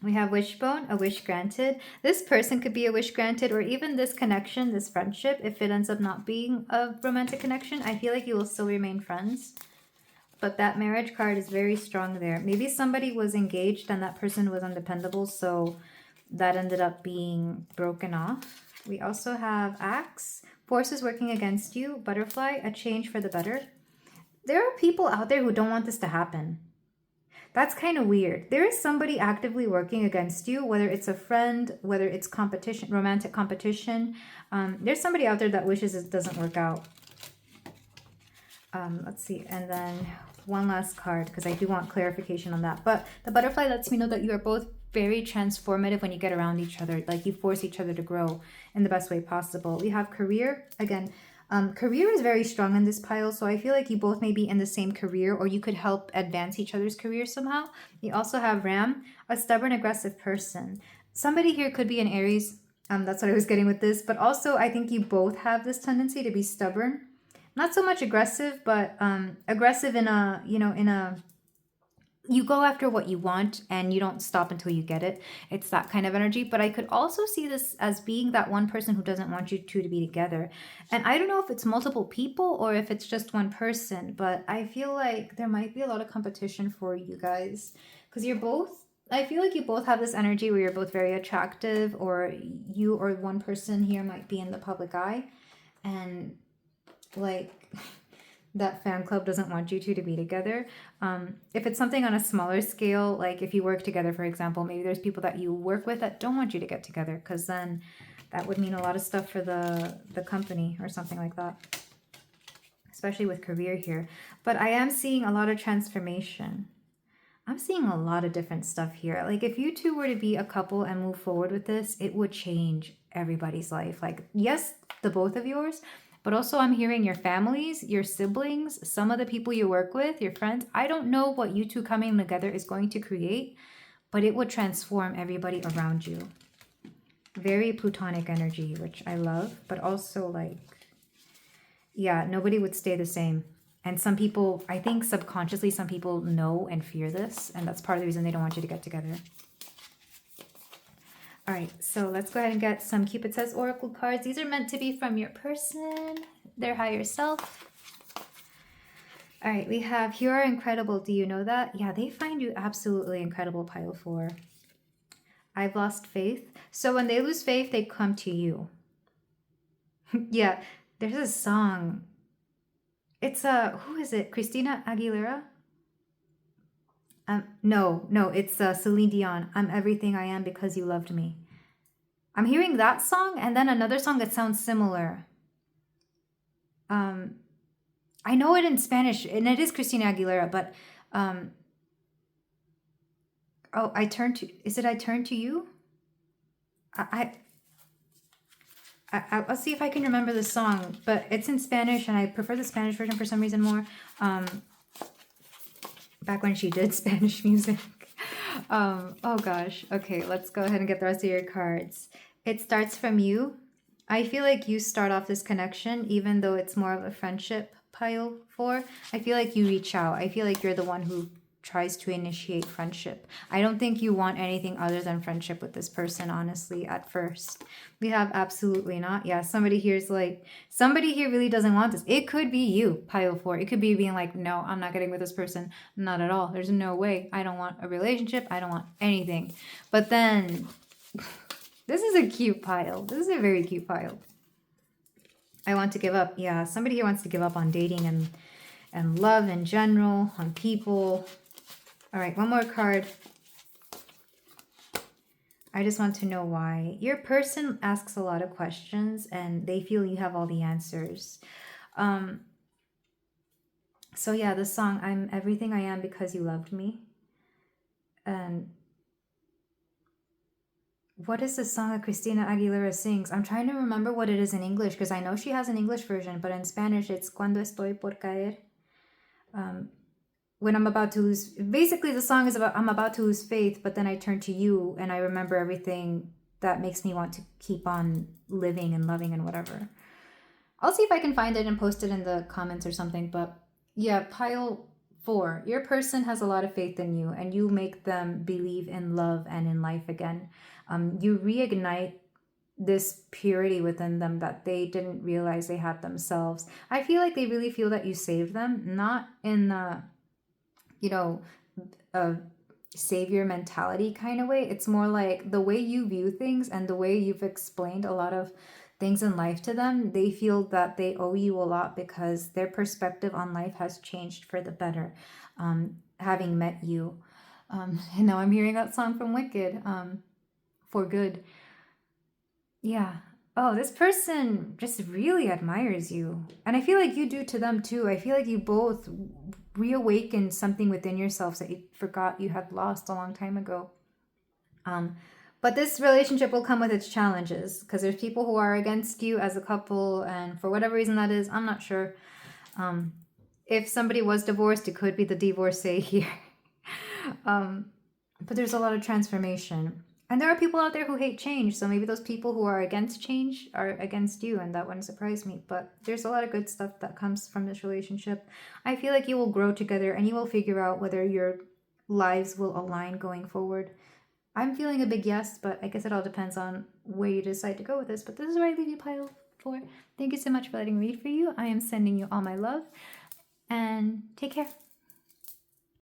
We have Wishbone, a wish granted. This person could be a wish granted, or even this connection, this friendship, if it ends up not being a romantic connection, I feel like you will still remain friends. But that Marriage card is very strong there. Maybe somebody was engaged and that person was undependable, so that ended up being broken off. We also have Axe, forces working against you. Butterfly, a change for the better. There are people out there who don't want this to happen. That's kind of weird. There is somebody actively working against you, whether it's a friend, whether it's competition, romantic competition. There's somebody out there that wishes it doesn't work out. Let's see. And then one last card, because I do want clarification on that. But the butterfly lets me know that you are both very transformative when you get around each other. Like you force each other to grow in the best way possible. We have Career. Again, career is very strong in this pile. So I feel like you both may be in the same career, or you could help advance each other's career somehow. You also have Ram, a stubborn, aggressive person. Somebody here could be an Aries. That's what I was getting with this. But also I think you both have this tendency to be stubborn. Not so much aggressive, but aggressive in a, you go after what you want and you don't stop until you get it. It's that kind of energy. But I could also see this as being that one person who doesn't want you two to be together. And I don't know if it's multiple people or if it's just one person, but I feel like there might be a lot of competition for you guys. Because you're both, I feel like you both have this energy where you're both very attractive, or you or one person here might be in the public eye. And like that fan club doesn't want you two to be together. If it's something on a smaller scale, like if you work together, for example, maybe there's people that you work with that don't want you to get together, because then that would mean a lot of stuff for the company or something like that, especially with career here. But I am seeing a lot of transformation. I'm seeing a lot of different stuff here. Like if you two were to be a couple and move forward with this, it would change everybody's life. Like, yes, the both of yours, but also I'm hearing your families, your siblings, some of the people you work with, your friends. I don't know what you two coming together is going to create, but it would transform everybody around you. Very Plutonic energy, which I love, but also like, yeah, nobody would stay the same. And some people, I think subconsciously, some people know and fear this, and that's part of the reason they don't want you to get together. All right, so let's go ahead and get some Cupid Says Oracle cards. These are meant to be from your person, their higher self. All right, we have, you are incredible. Do you know that? Yeah, they find you absolutely incredible, pile 4. I've lost faith. So when they lose faith, they come to you. Yeah, there's a song. It's who is it? Christina Aguilera? No, it's Celine Dion. I'm everything I am because you loved me. I'm hearing that song and then another song that sounds similar. I know it in Spanish, and it is Christina Aguilera, but oh, is it I Turn to You? I'll see if I can remember the song, but it's in Spanish and I prefer the Spanish version for some reason more. Back when she did Spanish music. Oh gosh. Okay, let's go ahead and get the rest of your cards. It starts from you. I feel like you start off this connection, even though it's more of a friendship, pile 4. I feel like you reach out. I feel like you're the one who tries to initiate friendship. I don't think you want anything other than friendship with this person, honestly, at first. We have absolutely not. Yeah, somebody here really doesn't want this. It could be you, pile 4. It could be being like, no, I'm not getting with this person. Not at all. There's no way. I don't want a relationship. I don't want anything. But then, this is a cute pile. This is a very cute pile. I want to give up. Yeah, somebody here wants to give up on dating and love in general, on people. All right, one more card. I just want to know why. Your person asks a lot of questions and they feel you have all the answers. So yeah, the song, I'm everything I am because you loved me. And what is the song that Christina Aguilera sings? I'm trying to remember what it is in English because I know she has an English version, but in Spanish it's Cuando estoy por caer. When I'm about to lose, basically the song is about I'm about to lose faith, but then I turn to you and I remember everything that makes me want to keep on living and loving and whatever. I'll see if I can find it and post it in the comments or something. But yeah, pile 4. Your person has a lot of faith in you and you make them believe in love and in life again. You reignite this purity within them that they didn't realize they had themselves. I feel like they really feel that you saved them, not in the, a savior mentality kind of way. It's more like the way you view things and the way you've explained a lot of things in life to them. They feel that they owe you a lot because their perspective on life has changed for the better, having met you. And now I'm hearing that song from Wicked, For Good. Yeah. Oh, this person just really admires you. And I feel like you do to them too. I feel like you both reawaken something within yourselves that you forgot you had lost a long time ago. But this relationship will come with its challenges because there's people who are against you as a couple, and for whatever reason that is, I'm not sure. If somebody was divorced, it could be the divorcee here. But there's a lot of transformation. And there are people out there who hate change, so maybe those people who are against change are against you, and that wouldn't surprise me. But there's a lot of good stuff that comes from this relationship. I feel like you will grow together, and you will figure out whether your lives will align going forward. I'm feeling a big yes, but I guess it all depends on where you decide to go with this. But this is where I leave you, pile 4. Thank you so much for letting me read for you. I am sending you all my love, and take care.